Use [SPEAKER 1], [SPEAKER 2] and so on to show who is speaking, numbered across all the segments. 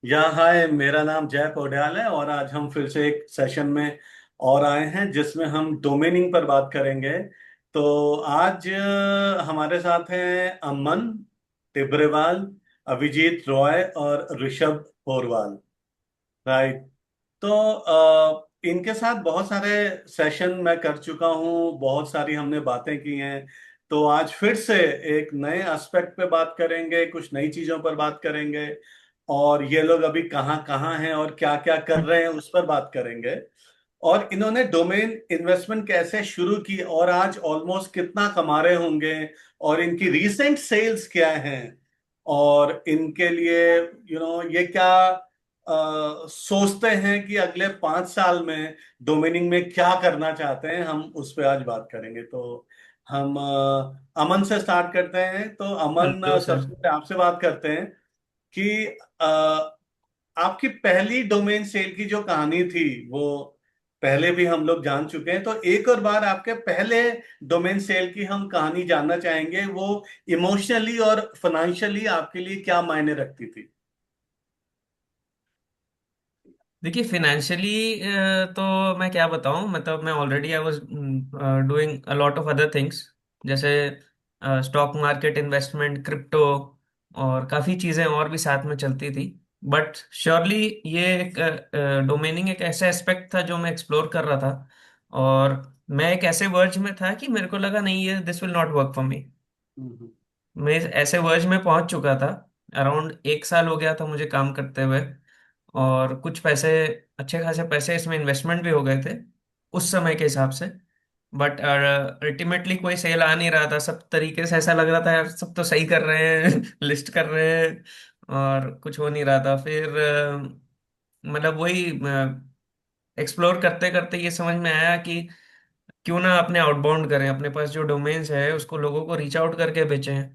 [SPEAKER 1] या हाय, मेरा नाम जय पौड्याल है और आज हम फिर से एक सेशन में और आए हैं जिसमें हम डोमेनिंग पर बात करेंगे। तो आज हमारे साथ हैं अमन तिब्रेवाल, अभिजीत रॉय और ऋषभ पोरवाल। राइट। तो इनके साथ बहुत सारे सेशन मैं कर चुका हूँ, बहुत सारी हमने बातें की हैं। तो आज फिर से एक नए एस्पेक्ट पे बात करेंगे, कुछ नई चीजों पर बात करेंगे और ये लोग अभी कहाँ कहाँ हैं और क्या क्या कर रहे हैं उस पर बात करेंगे। और इन्होंने डोमेन इन्वेस्टमेंट कैसे शुरू की और आज ऑलमोस्ट कितना कमा रहे होंगे और इनकी रीसेंट सेल्स क्या हैं और इनके लिए ये क्या सोचते हैं कि अगले 5 साल में डोमेनिंग में क्या करना चाहते हैं, हम उस पर आज बात करेंगे। तो हम अमन से स्टार्ट करते हैं। तो अमन,
[SPEAKER 2] हेलो सर।
[SPEAKER 1] सबसे पहले आपसे बात करते हैं कि आपकी पहली डोमेन सेल की जो कहानी थी वो पहले भी हम लोग जान चुके हैं। तो एक और बार आपके पहले डोमेन सेल की हम कहानी जानना चाहेंगे, वो इमोशनली और फाइनेंशियली आपके लिए क्या मायने रखती थी।
[SPEAKER 2] देखिए फिनेंशियली तो मैं क्या बताऊं, मतलब मैं already I was doing a lot of other things, जैसे स्टॉक मार्केट, इन्वेस्टमेंट, क्रिप्टो और काफ़ी चीज़ें और भी साथ में चलती थी। बट श्योरली ये एक डोमेनिंग एक ऐसा एस्पेक्ट था जो मैं एक्सप्लोर कर रहा था। और मैं एक ऐसे वर्ज में था कि मेरे को लगा नहीं, ये this will not work for me.
[SPEAKER 1] Hmm.
[SPEAKER 2] मैं ऐसे वर्ज में पहुंच चुका था। अराउंड 1 साल हो गया था मुझे काम करते हुए, और कुछ पैसे, अच्छे खासे पैसे इसमें इन्वेस्टमेंट भी हो गए थे उस समय के हिसाब से। बट अल्टीमेटली कोई सेल आ नहीं रहा था। सब तरीके से ऐसा लग रहा था यार, सब तो सही कर रहे हैं लिस्ट कर रहे हैं, और कुछ हो नहीं रहा था। फिर मतलब वही एक्सप्लोर करते करते ये समझ में आया कि क्यों ना अपने आउटबाउंड करें, अपने पास जो डोमेन्स है उसको लोगों को रीच आउट करके बेचें।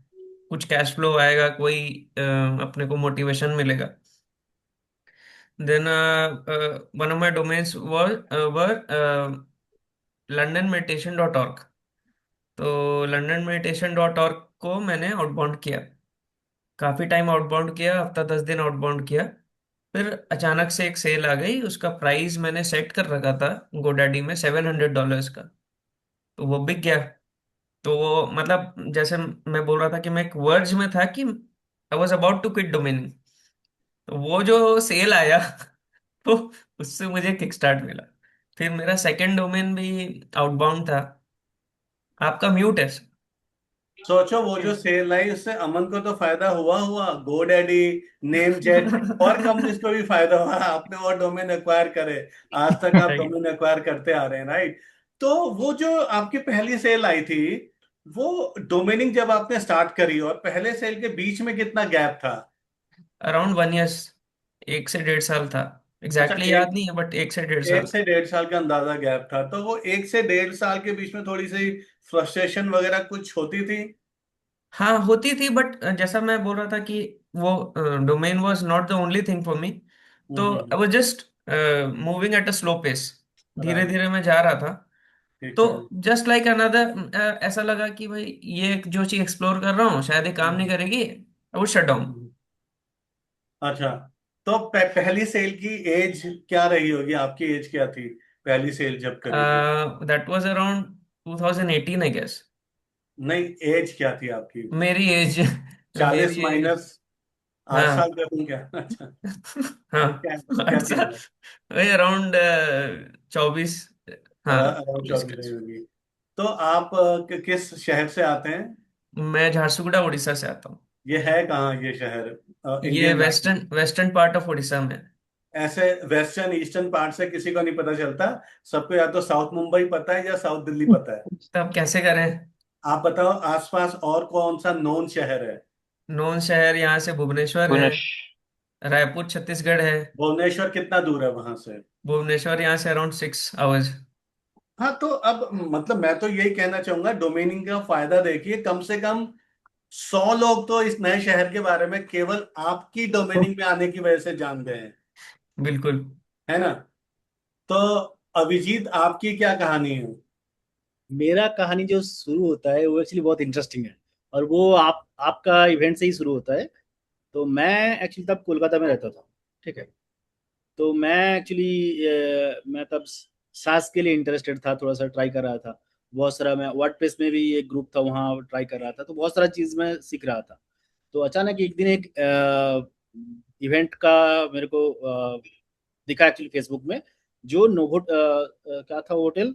[SPEAKER 2] कुछ कैश फ्लो आएगा, कोई अपने को मोटिवेशन मिलेगा। Then one of my domains were londonmeditation.org। तो londonmeditation.org को मैंने आउटबाउंड किया, काफ़ी टाइम आउटबाउंड किया, हफ्ता 10 दिन आउटबाउंड किया। फिर अचानक से एक सेल आ गई, उसका प्राइस मैंने सेट कर रखा था गोडैडी में $700 का, तो वो बिक गया। तो वो मतलब जैसे मैं बोल रहा था कि मैं एक वर्ज में था कि I was about to quit domain. तो वो जो सेल आया तो उससे मुझे किक स्टार्ट मिला। फिर मेरा सेकंड डोमेन भी आउटबाउंड था। आपका म्यूट है।
[SPEAKER 1] सोचो, वो जो सेल आई उससे अमन को तो फायदा हुआ हुआ, गोडैडी, नेम जेट और कंपनीज को भी फायदा हुआ। आपने और डोमेन एक्वायर करे, आज तक आप
[SPEAKER 2] राइट।
[SPEAKER 1] डोमेन एक्वायर करते आ रहे हैं, राइट। तो वो जो आपकी पहली सेल आई थी, वो डोमेनिंग जब आपने स्टार्ट करी और पहले सेल के बीच में कितना गैप था।
[SPEAKER 2] अराउंड 1 ईयर्स, 1 से 1.5 साल था।
[SPEAKER 1] अच्छा,
[SPEAKER 2] एग्जैक्टली याद नहीं है, बट 1 से 1.5 साल
[SPEAKER 1] एक
[SPEAKER 2] था।
[SPEAKER 1] से 1.5 साल का अंदाजा गैप था। तो वो 1 से 1.5 साल के बीच में थोड़ी सी फ्रस्ट्रेशन वगैरह कुछ होती थी।
[SPEAKER 2] हाँ होती थी, बट जैसा मैं बोल रहा था कि वो domain was not the only thing for me. So I was just moving at a slow pace, धीरे
[SPEAKER 1] राइट।
[SPEAKER 2] धीरे मैं जा रहा था।
[SPEAKER 1] ठीक
[SPEAKER 2] तो
[SPEAKER 1] है।
[SPEAKER 2] जस्ट लाइक अनदर, ऐसा लगा कि भाई ये जो चीज एक्सप्लोर कर रहा हूँ शायद ये काम नहीं
[SPEAKER 1] हम्म,
[SPEAKER 2] करेगी, आई वुड शट डाउन।
[SPEAKER 1] हम्म। अच्छा, तो पहली सेल की एज क्या रही होगी, आपकी एज क्या थी पहली सेल जब करी थी।
[SPEAKER 2] That was around 2018 I guess.
[SPEAKER 1] नहीं, एज क्या थी आपकी।
[SPEAKER 2] मेरी एज
[SPEAKER 1] 40
[SPEAKER 2] मेरी एज,
[SPEAKER 1] माइनस 8 साल
[SPEAKER 2] हाँ।
[SPEAKER 1] करूं क्या। अच्छा।
[SPEAKER 2] हाँ,
[SPEAKER 1] क्या क्या
[SPEAKER 2] 8 साल,
[SPEAKER 1] कहना है।
[SPEAKER 2] वही अराउंड 24। हाँ,
[SPEAKER 1] अराउंड
[SPEAKER 2] 24 के
[SPEAKER 1] 24 रही
[SPEAKER 2] आसपास।
[SPEAKER 1] होगी। तो आप किस शहर से आते हैं।
[SPEAKER 2] मैं झारसुगुड़ा उड़ीसा से आता हूँ।
[SPEAKER 1] ये है कहाँ ये शहर,
[SPEAKER 2] ये
[SPEAKER 1] इंडियन राज्य।
[SPEAKER 2] Western western part of Orissa में है।
[SPEAKER 1] ऐसे वेस्टर्न ईस्टर्न पार्ट से किसी को नहीं पता चलता। सबको या तो साउथ मुंबई पता है या साउथ दिल्ली पता है।
[SPEAKER 2] तो अब कैसे करें।
[SPEAKER 1] आप बताओ, आसपास और कौन सा नोन शहर है।
[SPEAKER 2] नौन शहर यहाँ से भुवनेश्वर है,
[SPEAKER 1] भुवनेश्वर।
[SPEAKER 2] रायपुर छत्तीसगढ़ है।
[SPEAKER 1] भुवनेश्वर कितना दूर है वहां से।
[SPEAKER 2] भुवनेश्वर यहाँ से अराउंड 6 आवर्स।
[SPEAKER 1] हाँ, तो अब मतलब मैं तो यही कहना चाहूंगा, डोमेनिंग का फायदा देखिए, कम से कम 100 लोग तो इस नए शहर के बारे में केवल आपकी डोमेनिंग में आने की वजह से जान गए हैं।
[SPEAKER 2] बिल्कुल।
[SPEAKER 1] है ना। तो अभिजीत, आपकी क्या कहानी है।
[SPEAKER 3] मेरा कहानी जो शुरू होता है वो एक्चुअली बहुत इंटरेस्टिंग है। और वो आपका इवेंट से ही शुरू होता है। तो मैं एक्चुअली तब कोलकाता में रहता था। ठीक है। तो मैं एक्चुअली मैं तब सास के लिए इंटरेस्टेड था, थोड़ा सा ट्राई कर रहा था। बहुत सारा मैं वर्डप्रेस में भी एक ग्रुप था, वहाँ ट्राई कर रहा था, तो बहुत सारा चीज़ मैं सीख रहा था। तो अचानक एक दिन एक इवेंट का मेरे को दिखा एक्चुअली फेसबुक में, जो नोवोट क्या था वो होटल,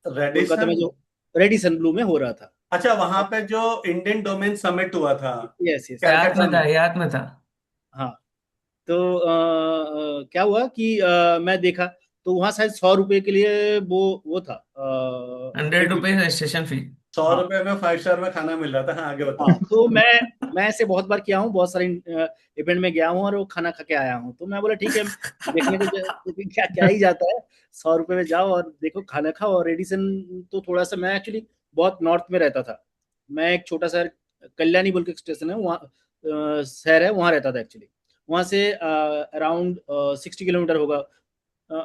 [SPEAKER 3] कोलकाता में
[SPEAKER 1] रेडिसन।
[SPEAKER 3] जो रेडिसन ब्लू में हो रहा था।
[SPEAKER 1] अच्छा, वहां पे जो इंडियन डोमेन समिट हुआ था,
[SPEAKER 3] यस यस।
[SPEAKER 2] याद
[SPEAKER 1] कलकत्ता
[SPEAKER 2] में था,
[SPEAKER 1] में।
[SPEAKER 2] याद में था।
[SPEAKER 3] हाँ। तो क्या हुआ कि मैं देखा, तो वहाँ शायद 100 रुपए के लिए वो था
[SPEAKER 2] 100 रुपये
[SPEAKER 3] टिकट।
[SPEAKER 2] Registration fee.
[SPEAKER 1] 100 रुपए में 5 स्टार में खाना मिल रहा था। हाँ, आगे
[SPEAKER 3] हाँ,
[SPEAKER 1] बताओ।
[SPEAKER 3] तो मैं ऐसे बहुत बार किया हूँ, बहुत सारे इवेंट में गया हूँ और वो खाना खा के आया हूँ। तो मैं बोला ठीक है, देखने को क्या क्या ही जाता है। 100 रुपए में जाओ और देखो, खाना खाओ। और रेडिसन तो थोड़ा सा, मैं एक्चुअली बहुत नॉर्थ में रहता था। मैं एक छोटा सा कल्याणी बोल के एक स्टेशन है वहाँ, शहर है, वहाँ रहता था एक्चुअली। वहाँ से अराउंड 60 किलोमीटर होगा,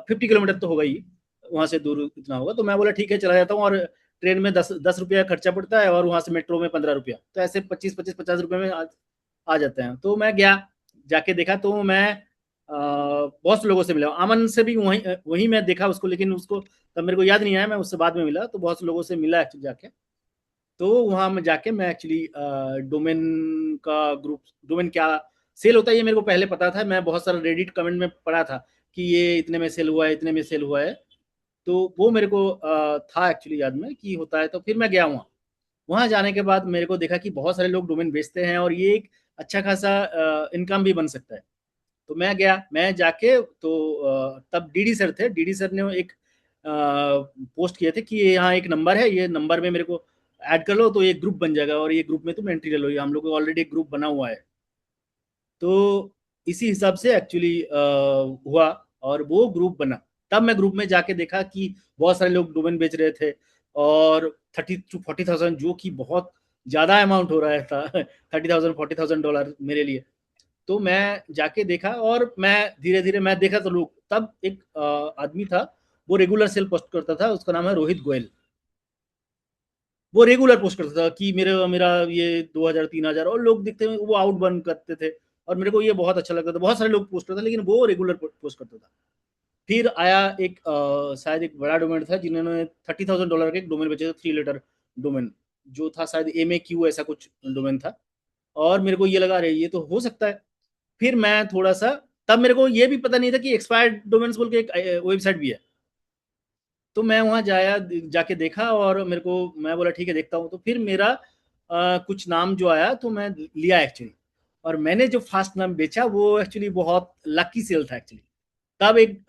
[SPEAKER 3] 50 किलोमीटर तो होगा ही, वहाँ से दूर इतना होगा। तो मैं बोला ठीक है, चला जाता हूँ। और ट्रेन में 10 10 रुपया खर्चा पड़ता है, और वहाँ से मेट्रो में 15 रुपया, तो ऐसे 25 25 50 रुपये में आ जाते हैं। तो मैं गया, जाके देखा, तो मैं बहुत से लोगों से मिला। अमन से भी वहीं वहीं मैं देखा उसको, लेकिन उसको तब मेरे को याद नहीं आया, मैं उससे बाद में मिला। तो बहुत से लोगों से मिला एक्चुअली जाके। तो वहाँ में जाके मैं एक्चुअली डोमेन का ग्रुप, डोमेन क्या सेल होता है ये मेरे को पहले पता था। मैं बहुत सारा रेडिट कमेंट में पढ़ा था कि ये इतने में सेल हुआ है, इतने में सेल हुआ है। तो वो मेरे को था एक्चुअली याद में कि होता है। तो फिर मैं गया वहाँ। वहाँ जाने के बाद मेरे को देखा कि बहुत सारे लोग डोमेन बेचते हैं, और ये एक अच्छा खासा इनकम भी बन सकता है। तो मैं गया, मैं जाके तो तब डीडी सर थे। डीडी सर ने एक पोस्ट किए थे कि यहाँ एक नंबर है, ये नंबर में मेरे को ऐड कर लो, तो ये ग्रुप बन जाएगा, और ये ग्रुप में तुम एंट्री ले लो। ये हम लोग को ऑलरेडी एक ग्रुप बना हुआ है। तो इसी हिसाब से एक्चुअली हुआ, और वो ग्रुप बना। तब मैं ग्रुप में जाके देखा कि बहुत सारे लोग डोमेन बेच रहे थे, और 30 to 40,000, जो कि बहुत ज़्यादा अमाउंट हो रहा था। 30,000 40,000 डॉलर मेरे लिए। तो मैं जाके देखा, और मैं धीरे धीरे मैं देखा, तो लोग, तब एक आदमी था, वो रेगुलर सेल पोस्ट करता था, उसका नाम है रोहित गोयल। वो रेगुलर पोस्ट करता था कि मेरा मेरा ये 2,000 3,000, और लोग दिखते हैं वो आउट बर्न करते थे। और मेरे को ये बहुत अच्छा लगता था, बहुत सारे लोग पोस्ट करते थे, लेकिन वो रेगुलर पोस्ट करता था। फिर आया एक शायद एक बड़ा डोमेन था, जिन्होंने $30,000 के एक डोमेन बेचे थे, 3 लेटर डोमेन, जो था शायद MAQ ऐसा कुछ डोमेन था। और मेरे को ये लगा, अरे ये तो हो सकता है। फिर मैं थोड़ा सा, तब मेरे को ये भी पता नहीं था कि एक्सपायर्ड डोमेन्स बोल के एक वेबसाइट भी है। तो मैं वहाँ जाया, जाके देखा, और मेरे को, मैं बोला ठीक है देखता हूँ। तो फिर मेरा कुछ नाम जो आया, तो मैं लिया एक्चुअली। और मैंने जो फर्स्ट नाम बेचा, वो एक्चुअली बहुत लकी सेल था एक्चुअली। तब एक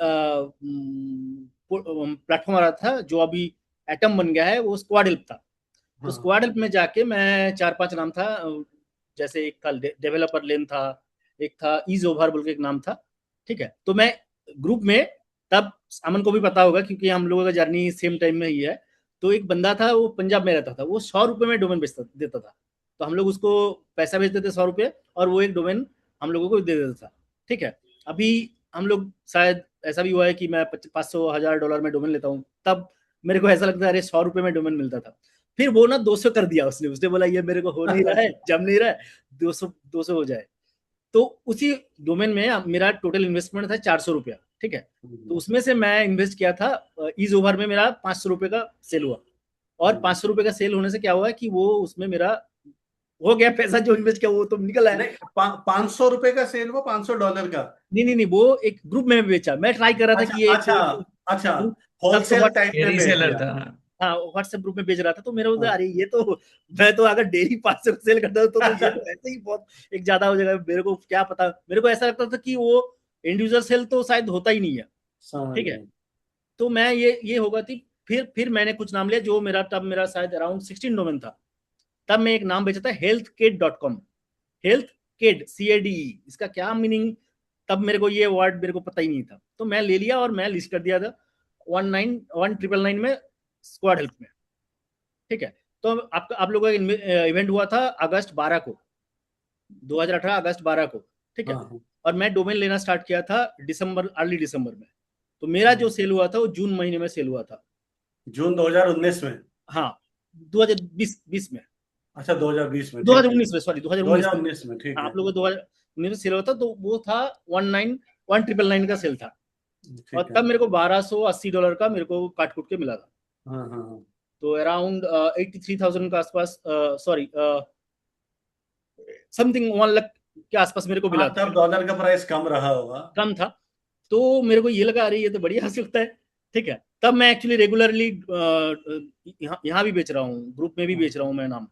[SPEAKER 3] प्लेटफॉर्म आ रहा था जो अभी एटम बन गया है, वो स्क्वाड हेल्प था। तो
[SPEAKER 1] हाँ।
[SPEAKER 3] स्क्वाड हेल्प में जाके मैं 4 5 नाम था, जैसे एक था डेवलपर लेन था, एक था ईज ओवर बोल के एक नाम था। ठीक है। तो मैं ग्रुप में, तब अमन को भी पता होगा क्योंकि हम लोगों का जर्नी सेम टाइम में ही है। तो एक बंदा था, वो पंजाब में रहता था, वो 100 रुपये में डोमेन बेचता देता था। तो हम लोग उसको पैसा भेजते थे 100 रुपये, और वो एक डोमेन हम लोगों को दे देता था। ठीक है। अभी हम लोग शायद ऐसा भी हुआ है कि मैं 500 1000 डॉलर में डोमेन लेता हूँ, तब मेरे को ऐसा लगता है अरे 100 रुपये में डोमेन मिलता था। फिर वो ना 200 कर दिया उसने। उसने बोला ये मेरे को हो नहीं रहा है, जम नहीं रहा है, 200 हो जाए। तो उसी डोमेन में मेरा टोटल इन्वेस्टमेंट था 400 रुपया। ठीक है। तो उसमें से मैं इन्वेस्ट किया था, ईज ओवर में मेरा 500 रुपये का सेल हुआ। और 500 रुपये का सेल होने से क्या हुआ कि वो उसमें मेरा हो गया, पैसा जो इन्वेस्ट किया वो तो निकल आया।
[SPEAKER 1] नहीं, 500 रुपए का सेल हुआ, $500 का।
[SPEAKER 3] नहीं नहीं नहीं, वो एक ग्रुप में बेचा। मैं ट्राई कर रहा था
[SPEAKER 1] अच्छा,
[SPEAKER 3] कि ये एक
[SPEAKER 1] अच्छा, अच्छा।
[SPEAKER 3] ग्रुप, तब तो
[SPEAKER 1] होलसेल टाइप
[SPEAKER 2] ये
[SPEAKER 1] में बेच
[SPEAKER 2] रीसेलर
[SPEAKER 1] दिया।
[SPEAKER 2] था, हाँ।
[SPEAKER 3] हाँ, व्हाट्सएप ग्रुप में बेच रहा था। तो मेरे उधर,
[SPEAKER 1] हाँ।
[SPEAKER 3] अरे ये तो, मैं तो अगर डेली 500 सेल करता हूँ तो ये तो ऐसे ही बहुत एक ज्यादा हो जाएगा। मेरे को क्या पता, मेरे को ऐसा लगता था कि वो इंडिविजुअल सेल तो शायद होता ही नहीं है।
[SPEAKER 1] समझ
[SPEAKER 3] ठीक है।
[SPEAKER 1] गए।
[SPEAKER 3] तो मैं ये होगा थी। फिर मैंने कुछ नाम लिया, जो मेरा तब मेरा शायद अराउंड 16 डोमेन था। तब मैं एक नाम बेचा था healthkid.com। healthkid, इसका क्या मीनिंग, तब मेरे को ये वर्ड मेरे को पता ही नहीं था। तो मैं ले लिया और मैं लिस्ट कर दिया था 191999 में, स्क्वाड हेल्प में। ठीक है। तो आपका आप लोगों का इवेंट हुआ था अगस्त 12 को, 2018 अगस्त 12 को। ठीक है।
[SPEAKER 1] हाँ,
[SPEAKER 3] और मैं डोमेन लेना स्टार्ट किया था दिसंबर, अर्ली दिसंबर में। तो मेरा जो
[SPEAKER 1] हाँ।
[SPEAKER 3] सेल हुआ था वो जून महीने में सेल हुआ था।
[SPEAKER 1] जून 2019 में।
[SPEAKER 3] हाँ, 2020 20 में,
[SPEAKER 1] अच्छा, 2020 में, ठीक है।
[SPEAKER 3] 2019 में, सॉरी 2019 में।
[SPEAKER 1] 2019 में, ठीक
[SPEAKER 3] हाँ,
[SPEAKER 1] है।
[SPEAKER 3] आप लोगों को 19 सेल हुआ था, तो वो था 19 का सेल था। और
[SPEAKER 1] ठीक है।
[SPEAKER 3] तब मेरे को $1280 का मेरे को काट कुट के मिला था।
[SPEAKER 1] हाँ हाँ हाँ।
[SPEAKER 3] तो अराउंड 83,000 के आसपास, सॉरी, समथिंग 1 लाख के आसपास मेरे को मिला
[SPEAKER 1] हाँ,
[SPEAKER 3] था।
[SPEAKER 1] तब डॉलर का प्राइस कम रहा होगा।
[SPEAKER 3] कम था। तो मेरे को ये लगा, अरे ये तो बढ़िया हासिल होता है। ठीक है, तब मैं एक्चुअली रेगुलरली यहाँ यहाँ भी बेच रहा हूँ, ग्रुप में भी
[SPEAKER 1] हाँ
[SPEAKER 3] बेच रहा हूँ मैं नाम,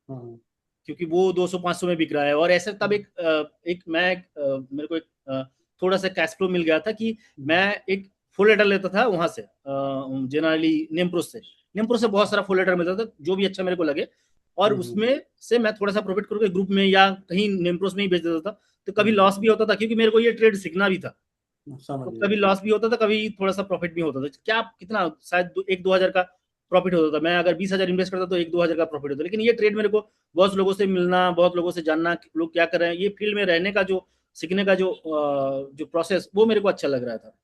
[SPEAKER 1] हाँ
[SPEAKER 3] क्योंकि वो 200-500 में बिक रहा है। और ऐसे तब मेरे को एक थोड़ा सा कैश फ्लो मिल गया था कि मैं एक फुल लेटर लेता था वहां से, जनरली नेमप्रो से बहुत सारा फुल लेटर मिलता था, जो भी अच्छा मेरे को लगे, और
[SPEAKER 1] हम्म,
[SPEAKER 3] उसमें से मैं थोड़ा सा प्रॉफिट करके ग्रुप में या कहीं नेमप्रोस में ही बेच देता था। तो कभी
[SPEAKER 1] हम्म,
[SPEAKER 3] लॉस भी होता था, क्योंकि मेरे को ये ट्रेड सीखना भी था।
[SPEAKER 1] समझ
[SPEAKER 3] तो
[SPEAKER 1] गया।
[SPEAKER 3] कभी लॉस भी होता था, कभी थोड़ा सा प्रॉफिट भी होता था। क्या कितना, शायद 1-2 हज़ार का प्रॉफिट होता था। मैं अगर 20,000 इन्वेस्ट करता तो 1-2 हज़ार का प्रॉफिट होता। लेकिन ये ट्रेड मेरे को बहुत लोगों से मिलना, बहुत लोगों से जानना, लोग क्या कर रहे हैं, ये फील्ड में रहने का जो सीखने का जो प्रोसेस, वो मेरे को अच्छा लग रहा था।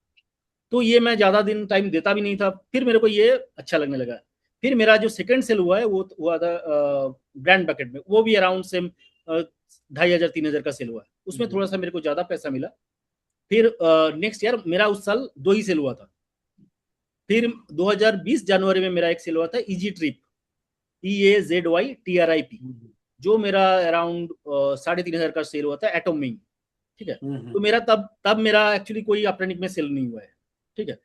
[SPEAKER 3] तो ये मैं ज़्यादा दिन टाइम देता भी नहीं था, फिर मेरे को ये अच्छा लगने लगा। फिर मेरा जो सेकंड सेल हुआ है वो हुआ था ब्रांड बकेट में, वो भी अराउंड सेम 2,500-3,000 का सेल हुआ है। उसमें थोड़ा सा मेरे को ज़्यादा पैसा मिला। फिर नेक्स्ट ईयर मेरा उस साल 2 ही सेल हुआ था। फिर 2020 जनवरी में मेरा एक सेल हुआ था, इजी ट्रिप, EAZYTRIP,
[SPEAKER 1] हम्म,
[SPEAKER 3] जो मेरा अराउंड 3,500 का सेल हुआ था एटम में ही। ठीक है। तो
[SPEAKER 1] हम्म,
[SPEAKER 3] मेरा तब तब मेरा एक्चुअली कोई अपरेनिक में सेल नहीं हुआ है। ठीक है।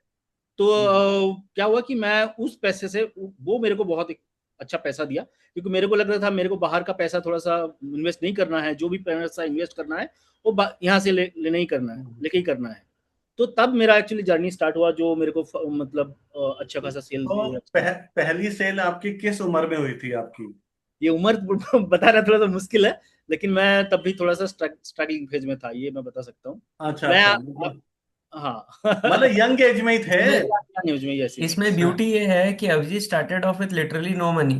[SPEAKER 3] तो
[SPEAKER 1] हम्म,
[SPEAKER 3] क्या हुआ कि मैं उस पैसे से, वो मेरे को बहुत एक अच्छा पैसा दिया, क्योंकि मेरे को लग रहा था मेरे को बाहर का पैसा थोड़ा सा इन्वेस्ट नहीं करना है, जो भी पैसा इन्वेस्ट करना है वो यहाँ से लेने ही करना है,
[SPEAKER 1] हम्म।
[SPEAKER 3] लेके ही करना है। तो तब मेरा एक्चुअली जर्नी स्टार्ट हुआ, जो मेरे को मतलब अच्छा खासा सेल
[SPEAKER 1] तो
[SPEAKER 3] दिया।
[SPEAKER 1] पहली सेल आपकी किस उम्र में हुई थी आपकी?
[SPEAKER 3] ये उम्र बताना थोड़ा सा मुश्किल है, लेकिन मैं तब भी थोड़ा सा स्ट्रगलिंग फेज में था, ये मैं बता सकता हूँ।
[SPEAKER 1] अच्छा
[SPEAKER 3] मैं
[SPEAKER 1] अच्छा, मतलब
[SPEAKER 3] हाँ।
[SPEAKER 1] मतलब यंग एज में ही थे।
[SPEAKER 2] इसमें
[SPEAKER 3] न्यूज में ऐसी है।
[SPEAKER 2] इसमें
[SPEAKER 1] हाँ
[SPEAKER 2] ब्यूटी ये है कि Abhijit started off with literally no money.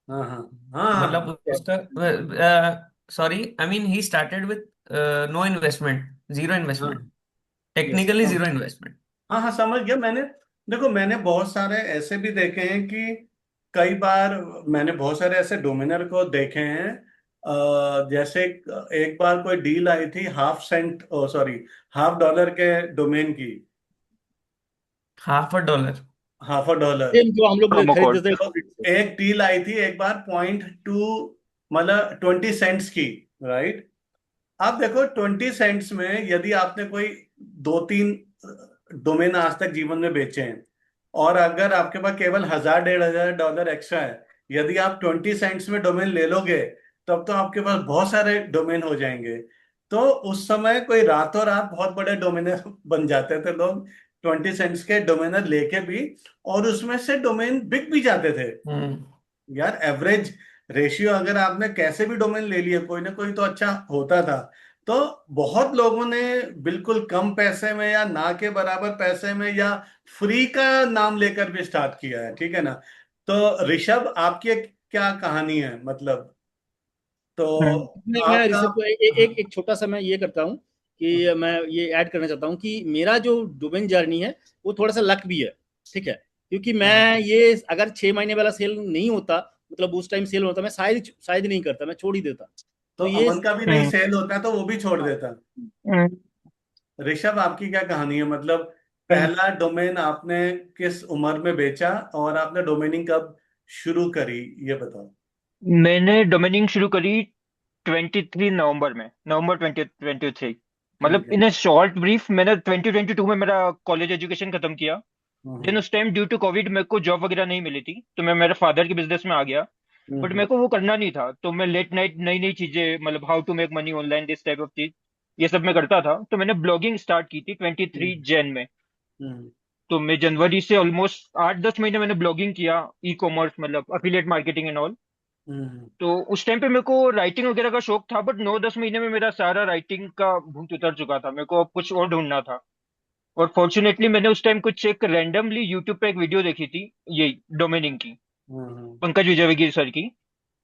[SPEAKER 1] हाँ हाँ हाँ।
[SPEAKER 2] मतलब उसका, sorry, I mean he started with no investment, zero
[SPEAKER 1] हाँ
[SPEAKER 2] investment,
[SPEAKER 3] yes.
[SPEAKER 2] Technically zero investment.
[SPEAKER 1] हाँ हाँ, समझ गया। मैंने, देखो, मैंने बहुत सारे ऐसे भी देखे हैं कि कई बार मैंने बहुत सारे ऐसे डोमिनर को देखे हैं। जैसे एक बार कोई डील आई थी हाफ सेंट, ओ सॉरी, $0.5 के डोमेन की।
[SPEAKER 2] $0.50।
[SPEAKER 1] $0.5।
[SPEAKER 3] सेम जो हम लोग
[SPEAKER 4] प्रोमो कोड।
[SPEAKER 3] खरीदते
[SPEAKER 1] तो
[SPEAKER 3] थे।
[SPEAKER 1] एक डील आई थी एक बार 0.2, मतलब 20 सेंट्स की, राइट। आप देखो 20 सेंट्स में यदि आपने कोई 2-3 डोमेन आज तक जीवन में बेचे हैं, और अगर आपके पास केवल 1,000-1,500 डॉलर एक्स्ट्रा है, यदि आप 20 सेंट्स में डोमेन ले लोगे, तब तो आपके पास बहुत सारे डोमेन हो जाएंगे। तो उस समय कोई रातों रात बहुत बड़े डोमेनर बन जाते थे लोग, 20 सेंट्स के डोमेनर लेके भी, और उसमें से डोमेन बिक भी जाते थे।
[SPEAKER 2] हम्म।
[SPEAKER 1] यार एवरेज रेशियो अगर आपने कैसे भी डोमेन ले लिया, कोई ना कोई तो अच्छा होता था। तो बहुत लोगों ने बिल्कुल कम पैसे में या ना के बराबर पैसे में या फ्री का नाम लेकर भी स्टार्ट किया है, ठीक है ना। तो ऋषभ, आपकी क्या कहानी है, मतलब, तो
[SPEAKER 3] मैं
[SPEAKER 1] आपका।
[SPEAKER 3] ऋषभ को एक छोटा सा मैं ये करता हूँ
[SPEAKER 1] हाँ
[SPEAKER 3] कि मैं ये ऐड करना चाहता हूँ कि मेरा जो डोमेन जर्नी है वो थोड़ा सा लक भी है। ठीक है। क्योंकि
[SPEAKER 1] हाँ।
[SPEAKER 3] मैं ये अगर 6 महीने वाला सेल नहीं होता, मतलब उस टाइम सेल होता, मैं शायद शायद नहीं करता, मैं छोड़ ही देता।
[SPEAKER 1] तो
[SPEAKER 3] तो ये
[SPEAKER 1] अमन का भी नहीं
[SPEAKER 4] हम्म,
[SPEAKER 1] सेल होता है तो वो भी छोड़
[SPEAKER 3] हाँ।
[SPEAKER 1] देता।
[SPEAKER 4] हम्म।
[SPEAKER 1] ऋषभ, आपकी क्या कहानी है, मतलब पहला डोमेन आपने किस उम्र में बेचा, और आपने डोमेनिंग कब शुरू करी, ये बताओ।
[SPEAKER 4] मैंने डोमेनिंग शुरू करी 23 नवंबर में, नवंबर 2023। मतलब
[SPEAKER 1] ठीक है।
[SPEAKER 4] इन अ शॉर्ट ब्रीफ, मैंने 2022 में मेरा कॉलेज एजुकेशन खत्म किया। देन
[SPEAKER 1] हम्म
[SPEAKER 4] उस टाइम ड्यू टू कोविड मेरे को जॉब वगैरह नहीं मिली थी, तो मैं मेरे फादर के बिजनेस में आ गया। बट
[SPEAKER 1] हम्म
[SPEAKER 4] मेरे को वो करना नहीं था, तो मैं लेट नाइट नई नई चीजें, मतलब how to make money online, this type of चीज, ये सब मैं करता था। तो मैंने ब्लॉगिंग स्टार्ट की थी 23 जैन में।
[SPEAKER 1] हम्म
[SPEAKER 4] तो मैं जनवरी से ऑलमोस्ट 8-10 महीने मैंने ब्लॉगिंग किया, ई कॉमर्स, मतलब अफिलिएट मार्केटिंग एंड ऑल।
[SPEAKER 1] हम्म
[SPEAKER 4] तो उस टाइम पे मेरे को राइटिंग वगैरह का शौक था, बट 9-10 महीने में मेरा सारा राइटिंग का भूत उतर चुका था, मेरे को अब कुछ और ढूंढना था। और फॉर्चुनेटली मैंने उस टाइम कुछ एक रैंडमली यूट्यूब पे एक वीडियो देखी थी, यही डोमेनिंग की,
[SPEAKER 1] हम्म
[SPEAKER 4] पंकज विजयवर्गीय सर की।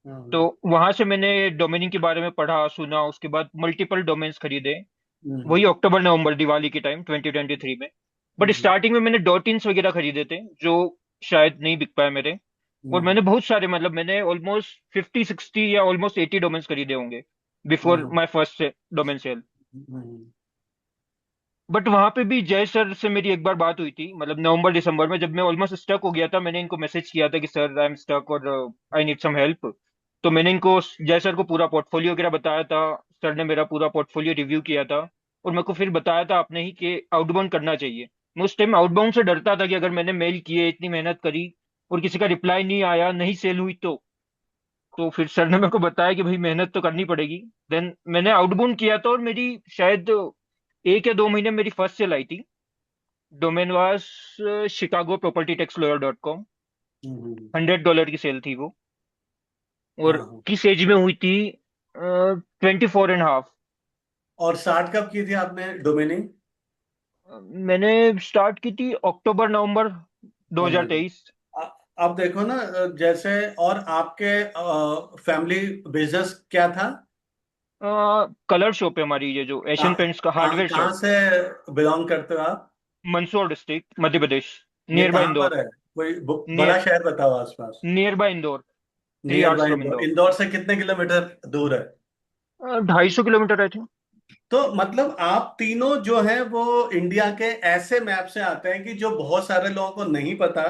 [SPEAKER 4] तो
[SPEAKER 1] हम्म
[SPEAKER 4] वहां से मैंने डोमेनिंग के बारे में पढ़ा सुना, उसके बाद मल्टीपल डोमेन्स खरीदे।
[SPEAKER 1] हम्म
[SPEAKER 4] वही अक्टूबर नवंबर दिवाली के टाइम 2023 में। बट
[SPEAKER 1] हम्म
[SPEAKER 4] स्टार्टिंग में मैंने डॉट इन्स वगैरह खरीदे थे, जो शायद नहीं बिक पाए मेरे। और
[SPEAKER 1] हम्म
[SPEAKER 4] मैंने बहुत सारे, मतलब मैंने ऑलमोस्ट 50-60 या ऑलमोस्ट 80 डोमेन्स खरीदे होंगे। बिफोर
[SPEAKER 1] हाँ।
[SPEAKER 4] My first domain sale.
[SPEAKER 1] Hmm,
[SPEAKER 4] but वहां पे भी जय सर से मेरी एक बार बात हुई थी, मतलब नवंबर दिसंबर में, जब मैं ऑलमोस्ट स्टक हो गया था। मैंने इनको मैसेज किया था कि सर आई एम स्टक और आई नीड सम हेल्प। तो मैंने इनको, जय सर को पूरा पोर्टफोलियो वगैरह बताया था। सर ने मेरा पूरा पोर्टफोलियो रिव्यू किया था और मेरे को फिर बताया था आपने ही कि आउटबाउंड करना चाहिए। मैं उस टाइम आउटबाउंड से डरता था कि अगर मैंने मेल किए, इतनी मेहनत करी और किसी का रिप्लाई नहीं आया, नहीं सेल हुई, तो फिर सर ने मेरे को बताया कि भाई मेहनत तो करनी पड़ेगी। देन मैंने आउटबाउंड किया था और मेरी शायद 1 या 2 महीने में मेरी फर्स्ट सेल आई थी। Domain was chicago property tax lawyer.com।
[SPEAKER 1] हम्म,
[SPEAKER 4] $100 की सेल थी वो। और
[SPEAKER 1] हाँ हाँ।
[SPEAKER 4] किस एज में हुई थी? 24 एंड हाफ।
[SPEAKER 1] और स्टार्ट कब की थी आपने डोमेनिंग?
[SPEAKER 4] मैंने स्टार्ट की थी अक्टूबर नवंबर
[SPEAKER 1] समझ।
[SPEAKER 4] 2023।
[SPEAKER 1] अब देखो ना, जैसे और आपके फैमिली बिजनेस क्या था?
[SPEAKER 4] कलर शॉप है हमारी, ये जो एशियन
[SPEAKER 1] कहाँ
[SPEAKER 4] पेंट्स का
[SPEAKER 1] कहाँ
[SPEAKER 4] हार्डवेयर
[SPEAKER 1] कहाँ
[SPEAKER 4] शॉप।
[SPEAKER 1] से बिलोंग करते हो आप?
[SPEAKER 4] मंदसौर डिस्ट्रिक्ट, मध्य प्रदेश।
[SPEAKER 1] ये
[SPEAKER 4] नियर बाय
[SPEAKER 1] कहाँ पर
[SPEAKER 4] इंदौर।
[SPEAKER 1] है? कोई बड़ा
[SPEAKER 4] नियर
[SPEAKER 1] शहर बताओ आसपास।
[SPEAKER 4] Near by Indore. Three
[SPEAKER 1] near
[SPEAKER 4] hours
[SPEAKER 1] bye
[SPEAKER 4] from
[SPEAKER 1] Indore.
[SPEAKER 4] Indore.
[SPEAKER 1] Indore से कितने किलोमीटर दूर है?
[SPEAKER 4] 250 किलोमीटर आई थी।
[SPEAKER 1] तो मतलब आप तीनों जो हैं वो इंडिया के ऐसे मैप से आते हैं कि जो बहुत सारे लोगों को नहीं पता,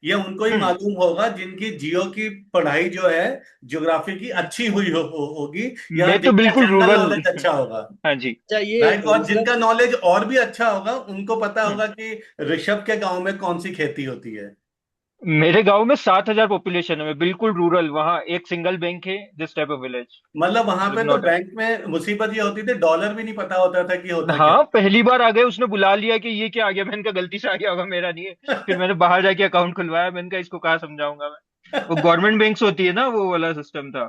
[SPEAKER 1] या उनको ही
[SPEAKER 4] हम्म।
[SPEAKER 1] मालूम होगा जिनकी जियो की पढ़ाई जो है, ज्योग्राफी की अच्छी हुई होगी, या
[SPEAKER 4] मैं तो
[SPEAKER 1] जिनका
[SPEAKER 4] बिल्कुल
[SPEAKER 1] जनरल
[SPEAKER 4] रूरल।
[SPEAKER 1] नॉलेज अच्छा होगा।
[SPEAKER 4] हाँ जी।
[SPEAKER 3] अच्छा, ये
[SPEAKER 1] राइट। और
[SPEAKER 3] ऋषभ।
[SPEAKER 1] जिनका नॉलेज और भी अच्छा होगा उनको पता
[SPEAKER 4] हम्म।
[SPEAKER 1] होगा कि ऋषभ के गांव में कौन सी खेती होती है।
[SPEAKER 4] मेरे गांव में 7,000 पॉपुलेशन है, मैं बिल्कुल रूरल। वहाँ एक सिंगल बैंक है, दिस टाइप ऑफ विलेज।
[SPEAKER 1] मतलब वहां
[SPEAKER 4] मतलब
[SPEAKER 1] पे तो
[SPEAKER 4] नॉट।
[SPEAKER 1] बैंक में मुसीबत ये होती थी, डॉलर भी नहीं पता होता था कि होता क्या
[SPEAKER 4] हाँ, पहली बार आ गए, उसने बुला लिया कि ये क्या आ गया। मैंने कहा गलती से आ गया होगा, मेरा नहीं है। फिर
[SPEAKER 1] है।
[SPEAKER 4] मैंने बाहर जाके अकाउंट खुलवाया। मैंने कहा इसको कहाँ समझाऊंगा मैं। वो गवर्नमेंट बैंक्स होती है ना, वो वाला सिस्टम था।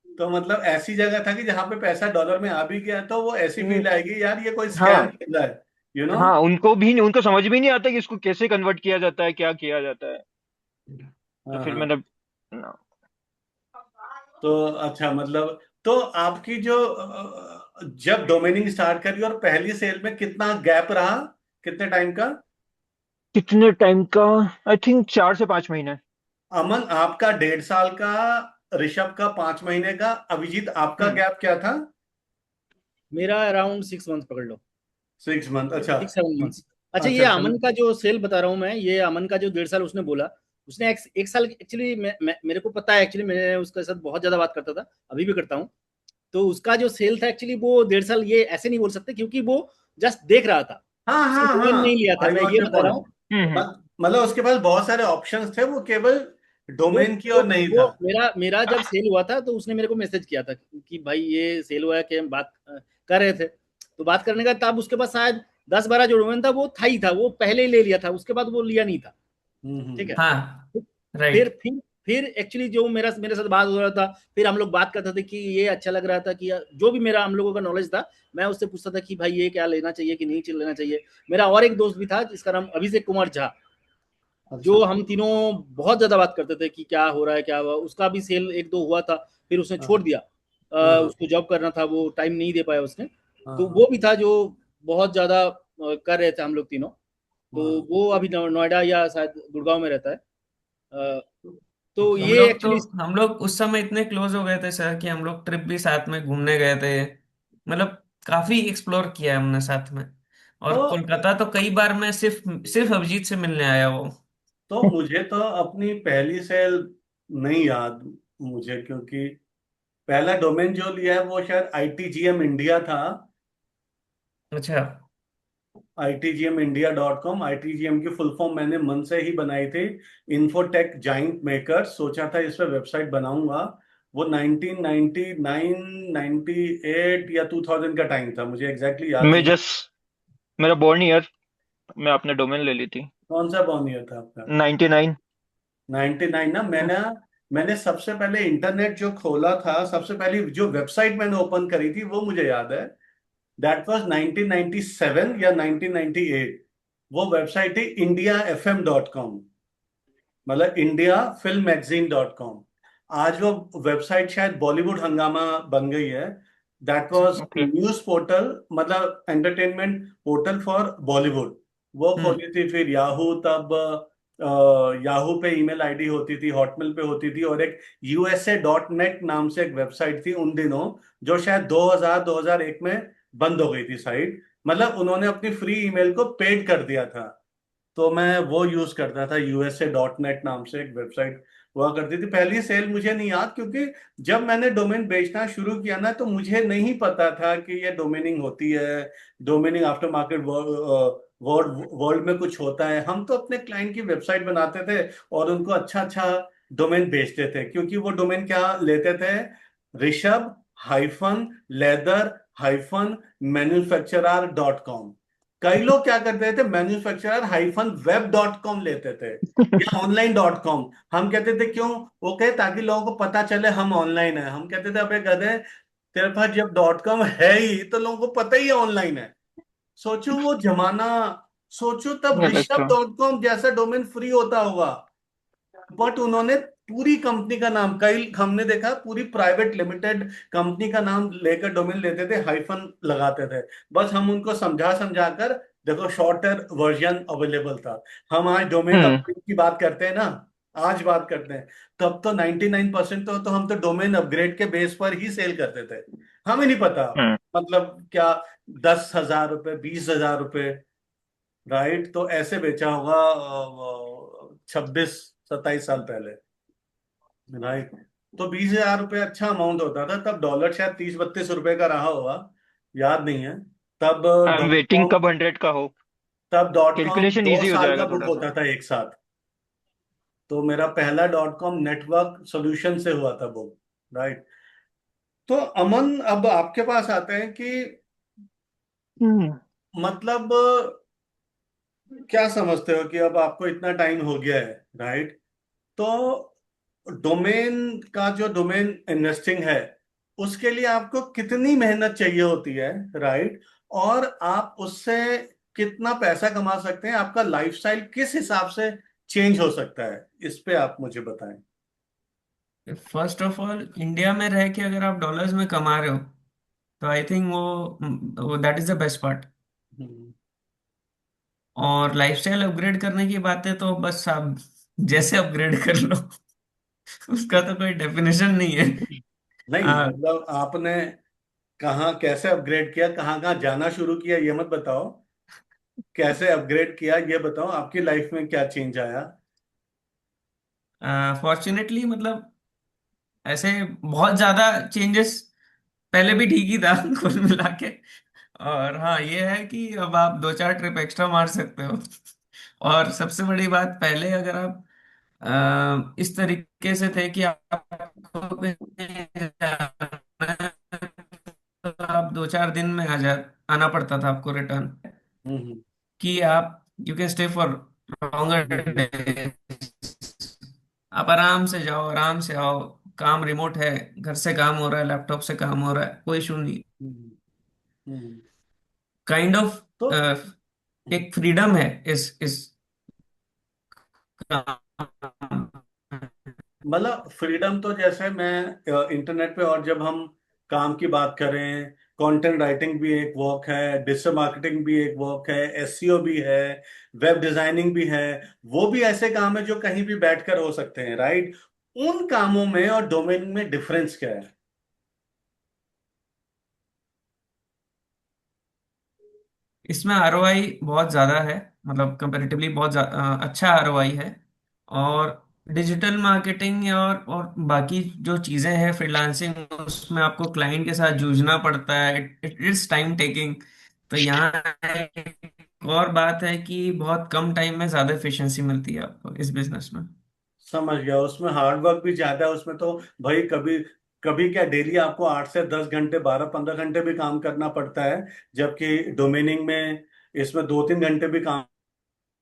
[SPEAKER 1] तो मतलब ऐसी जगह था कि जहां पे पैसा डॉलर में आ भी गया तो वो ऐसी
[SPEAKER 4] हम्म,
[SPEAKER 1] फील आएगी, यार ये कोई स्कैम
[SPEAKER 4] हाँ।
[SPEAKER 1] चल रहा है, यू नो।
[SPEAKER 4] हाँ, उनको समझ भी नहीं आता कि इसको कैसे कन्वर्ट किया जाता है, क्या किया जाता है। तो
[SPEAKER 1] हाँ
[SPEAKER 4] फिर
[SPEAKER 1] हाँ।
[SPEAKER 4] मैंने।
[SPEAKER 1] तो अच्छा, मतलब तो आपकी जो जब डोमेनिंग स्टार्ट करी और पहली सेल में कितना गैप रहा, कितने टाइम का?
[SPEAKER 4] कितने टाइम का? आई थिंक 4 से 5 महीने।
[SPEAKER 1] अमन आपका 1.5 साल का, ऋषभ का 5 महीने का, अभिजीत आपका
[SPEAKER 4] हम्म।
[SPEAKER 1] गैप क्या था?
[SPEAKER 3] मेरा अराउंड 6 मंथ पकड़ लो।
[SPEAKER 1] 6 मंथ, अच्छा।
[SPEAKER 3] 6-7 मंथ्स। अच्छा, ये
[SPEAKER 1] अच्छा
[SPEAKER 3] अमन का जो सेल बता रहा हूँ मैं, ये अमन का जो 1.5 साल उसने बोला। उसने एक साल एक्चुअली, मेरे को पता है एक्चुअली, मैं उसके साथ बहुत ज्यादा बात करता था, अभी भी करता हूँ। तो उसका जो सेल था एक्चुअली वो 1.5 साल, ये ऐसे नहीं बोल सकते क्योंकि वो जस्ट देख रहा था।
[SPEAKER 1] हाँ
[SPEAKER 3] उसने
[SPEAKER 1] हाँ
[SPEAKER 3] डोमेन नहीं
[SPEAKER 1] हाँ,
[SPEAKER 3] लिया था,
[SPEAKER 1] आई
[SPEAKER 3] मैं
[SPEAKER 1] गॉट
[SPEAKER 3] ये
[SPEAKER 1] योर
[SPEAKER 3] बता रहा
[SPEAKER 1] पॉइंट।
[SPEAKER 3] हूँ।
[SPEAKER 4] हम्म।
[SPEAKER 1] मतलब उसके पास बहुत सारे ऑप्शंस थे, वो केवल
[SPEAKER 3] वो
[SPEAKER 1] डोमेन की
[SPEAKER 3] वो
[SPEAKER 1] और नहीं
[SPEAKER 3] वो
[SPEAKER 1] था।
[SPEAKER 3] मेरा मेरा जब सेल हुआ था तो उसने मेरे को मैसेज किया था कि भाई ये सेल हुआ है, कि हम बात कर रहे थे। तो बात करने का तब उसके पास शायद 10-12 जो डोमेन था वो था ही था, वो पहले ही ले लिया था, उसके बाद वो लिया नहीं था। ठीक है।
[SPEAKER 2] हाँ।
[SPEAKER 3] फिर
[SPEAKER 2] राइट।
[SPEAKER 3] फिर फिर एक्चुअली जो मेरे साथ बात हो रहा था, फिर हम लोग बात करते थे कि ये अच्छा लग रहा था, कि जो भी मेरा हम लोगों का नॉलेज था, मैं उससे पूछता था कि भाई ये क्या लेना चाहिए कि नहीं लेना चाहिए। मेरा और एक दोस्त भी था जिसका नाम अभिषेक कुमार झा,
[SPEAKER 1] अच्छा।
[SPEAKER 3] जो हम तीनों बहुत ज्यादा बात करते थे कि क्या हो रहा है, क्या हुआ। उसका भी सेल एक दो हुआ था, फिर उसने
[SPEAKER 1] हाँ
[SPEAKER 3] छोड़ दिया।
[SPEAKER 1] हाँ हाँ
[SPEAKER 3] उसको जॉब करना था, वो टाइम नहीं दे पाया उसने।
[SPEAKER 1] हाँ
[SPEAKER 3] तो
[SPEAKER 1] हाँ
[SPEAKER 3] वो भी था जो बहुत ज्यादा कर रहे थे हम लोग तीनों। तो
[SPEAKER 1] हाँ।
[SPEAKER 3] वो अभी नोएडा या शायद गुड़गांव में रहता है। अ, तो
[SPEAKER 2] हम
[SPEAKER 3] ये
[SPEAKER 2] लोग तो
[SPEAKER 3] एक्चुअली।
[SPEAKER 2] हम लोग उस समय इतने क्लोज हो गए थे सर कि हम लोग ट्रिप भी साथ में घूमने गए थे। मतलब काफी एक्सप्लोर किया हमने साथ में।
[SPEAKER 1] तो
[SPEAKER 2] और कोलकाता तो कई बार मैं सिर्फ सिर्फ अभिजीत से मिलने आया वो।
[SPEAKER 1] मुझे तो अपनी पहली सेल नहीं याद मुझे, क्योंकि पहला डोमेन जो लिया है वो शायद ITGM इंडिया था।
[SPEAKER 2] अच्छा।
[SPEAKER 1] ITGMindia.com। ITGM की फुल फॉर्म मैंने मन से ही बनाई थी, इन्फोटेक जाइंट मेकर। सोचा था इस पर वेबसाइट बनाऊंगा। वो 1999 98 या 2000 का टाइम था, मुझे एग्जैक्टली याद
[SPEAKER 4] मैं
[SPEAKER 1] नहीं।
[SPEAKER 4] जस्ट मेरा बॉर्न ईयर में आपने डोमेन ले ली थी।
[SPEAKER 1] कौन सा बॉर्न ईयर था आपका?
[SPEAKER 4] 99।
[SPEAKER 1] 99 ना। मैंने सबसे पहले इंटरनेट जो खोला था, सबसे पहली जो वेबसाइट मैंने ओपन करी थी वो मुझे याद है। दैट वाज 1997 या 1998। वो वेबसाइट थी indiafm.com, मतलब indiafilmmagazine.com। आज वो वेबसाइट शायद बॉलीवुड हंगामा बन गई है। That was
[SPEAKER 4] okay.
[SPEAKER 1] News portal, मतलब एंटरटेनमेंट पोर्टल फॉर बॉलीवुड। वो
[SPEAKER 2] हम्म।
[SPEAKER 1] खोली थी फिर याहू तब। याहू पे ईमेल आईडी होती थी, हॉटमेल पे होती थी, और एक USA.net नाम से एक वेबसाइट थी उन दिनों, जो शायद 2001 में बंद हो गई थी साइट। मतलब उन्होंने अपनी फ्री ईमेल को पेड कर दिया था। तो मैं वो यूज करता था, USA.net नाम से एक वेबसाइट हुआ करती थी। पहली सेल मुझे नहीं याद, क्योंकि जब मैंने डोमेन बेचना शुरू किया ना, तो मुझे नहीं पता था कि ये डोमेनिंग होती है, डोमेनिंग आफ्टर मार्केट वर्ल्ड वर्ल्ड में कुछ होता है। हम तो अपने क्लाइंट की वेबसाइट बनाते थे और उनको अच्छा अच्छा डोमेन बेचते थे, क्योंकि वो डोमेन क्या लेते थे, ऋषभ हाइफन लेदर हाइफन मैन्युफैक्चरर.com। कई लोग क्या करते थे, मैन्युफैक्चरर हाइफन वेब.com लेते थे, या ऑनलाइन.com। हम कहते थे क्यों, वो कहे ताकि लोगों को पता चले हम ऑनलाइन है। हम कहते थे अबे गधे, तेरे पास जब .com है ही तो लोगों को पता ही है ऑनलाइन है। सोचो वो जमाना, सोचो तब
[SPEAKER 4] गलत था।
[SPEAKER 1] ऋषभ.com जैसा डोमेन फ्री होता होगा। बट उन्होंने पूरी कंपनी का नाम, कई हमने देखा पूरी प्राइवेट लिमिटेड कंपनी का नाम लेकर डोमेन लेते थे, हाइफन लगाते थे। बस हम उनको समझा समझा कर, देखो शॉर्टर वर्जन अवेलेबल था। हम आज डोमेन
[SPEAKER 4] हम्म।
[SPEAKER 1] अपग्रेड की बात करते हैं ना, आज बात करते हैं, तब तो 99% तो हम तो डोमेन अपग्रेड के बेस पर ही सेल करते थे। हमें नहीं पता,
[SPEAKER 4] हम्म।
[SPEAKER 1] मतलब क्या, 10,000 रुपए, 20,000 रुपए, राइट। तो ऐसे बेचा होगा 26-27 साल पहले, राइट। तो 20,000 रुपये अच्छा अमाउंट होता था तब। डॉलर शायद 30-32 रुपए का रहा होगा, याद नहीं है। तब
[SPEAKER 4] I am
[SPEAKER 1] dot
[SPEAKER 4] waiting
[SPEAKER 1] com
[SPEAKER 4] कब 100 का हो।
[SPEAKER 1] तब डॉट कॉम
[SPEAKER 4] कैलकुलेशन
[SPEAKER 1] दो
[SPEAKER 4] इजी हो
[SPEAKER 1] साल का
[SPEAKER 4] जाएगा
[SPEAKER 1] बुक
[SPEAKER 4] थोड़ा सा।
[SPEAKER 1] होता था एक साथ। तो मेरा पहला .com नेटवर्क सॉल्यूशन से हुआ था बुक, राइट। तो अमन, अब आपके पास आते हैं कि
[SPEAKER 4] हम्म।
[SPEAKER 1] मतलब क्या समझते हो कि अब आपको इतना टाइम हो गया है, राइट। तो डोमेन का जो डोमेन इन्वेस्टिंग है, उसके लिए आपको कितनी मेहनत चाहिए होती है, राइट। और आप उससे कितना पैसा कमा सकते हैं, आपका लाइफस्टाइल किस हिसाब से चेंज हो सकता है, इस पे आप मुझे बताएं।
[SPEAKER 2] फर्स्ट ऑफ ऑल, इंडिया में रह के अगर आप डॉलर्स में कमा रहे हो तो आई थिंक वो that is the best part.
[SPEAKER 1] Hmm.
[SPEAKER 2] और लाइफस्टाइल अपग्रेड करने की बात है तो बस आप जैसे अपग्रेड कर लो उसका तो कोई डेफिनेशन नहीं है।
[SPEAKER 1] नहीं
[SPEAKER 2] आ,
[SPEAKER 1] मतलब आपने कहाँ कैसे अपग्रेड किया, कहाँ कहाँ जाना शुरू किया, ये मत बताओ, कैसे अपग्रेड किया ये बताओ, आपकी लाइफ में क्या चेंज आया।
[SPEAKER 2] फॉर्चुनेटली मतलब ऐसे बहुत ज्यादा चेंजेस पहले भी ठीक ही था कुल मिला के। और हाँ, ये है कि अब आप दो चार ट्रिप एक्स्ट्रा मार सकते हो। और सबसे बड़ी बात, पहले अगर आप इस तरीके से थे कि आपको कहीं जाना है, तो आप दो चार दिन में आना पड़ता था आपको रिटर्न,
[SPEAKER 1] हम्म।
[SPEAKER 2] कि आप you can stay for longer
[SPEAKER 1] hmm.
[SPEAKER 2] Day. आप आराम से जाओ, आराम से आओ। काम रिमोट है, घर से काम हो रहा है, लैपटॉप से काम हो रहा है, कोई इशू नहीं।
[SPEAKER 1] हम्म। हम्म।
[SPEAKER 2] काइंड ऑफ
[SPEAKER 1] तो
[SPEAKER 2] एक फ्रीडम है इस काम।
[SPEAKER 1] मतलब फ्रीडम तो जैसे मैं इंटरनेट पे, और जब हम काम की बात करें, कंटेंट राइटिंग भी एक वर्क है, डिजिटल मार्केटिंग भी एक वर्क है, SEO भी है, वेब डिजाइनिंग भी है। वो भी ऐसे काम है जो कहीं भी बैठकर हो सकते हैं, राइट। उन कामों में और डोमेन में डिफरेंस क्या है?
[SPEAKER 2] इसमें आरओआई बहुत ज़्यादा है, मतलब कंपैरेटिवली अच्छा आरओआई है। और डिजिटल मार्केटिंग और बाकी जो चीज़ें हैं फ्रीलांसिंग, उसमें आपको क्लाइंट के साथ जूझना पड़ता है, इट इज टाइम टेकिंग। तो यहाँ एक और बात है कि बहुत कम टाइम में ज़्यादा एफिशिएंसी मिलती है आपको इस बिजनेस में।
[SPEAKER 1] समझ गया, उसमें हार्ड वर्क भी ज्यादा है उसमें तो। भाई कभी कभी क्या, डेली आपको 8 से 10 घंटे, 12-15 घंटे भी काम करना पड़ता है। जबकि डोमेनिंग में इसमें 2-3 घंटे भी काम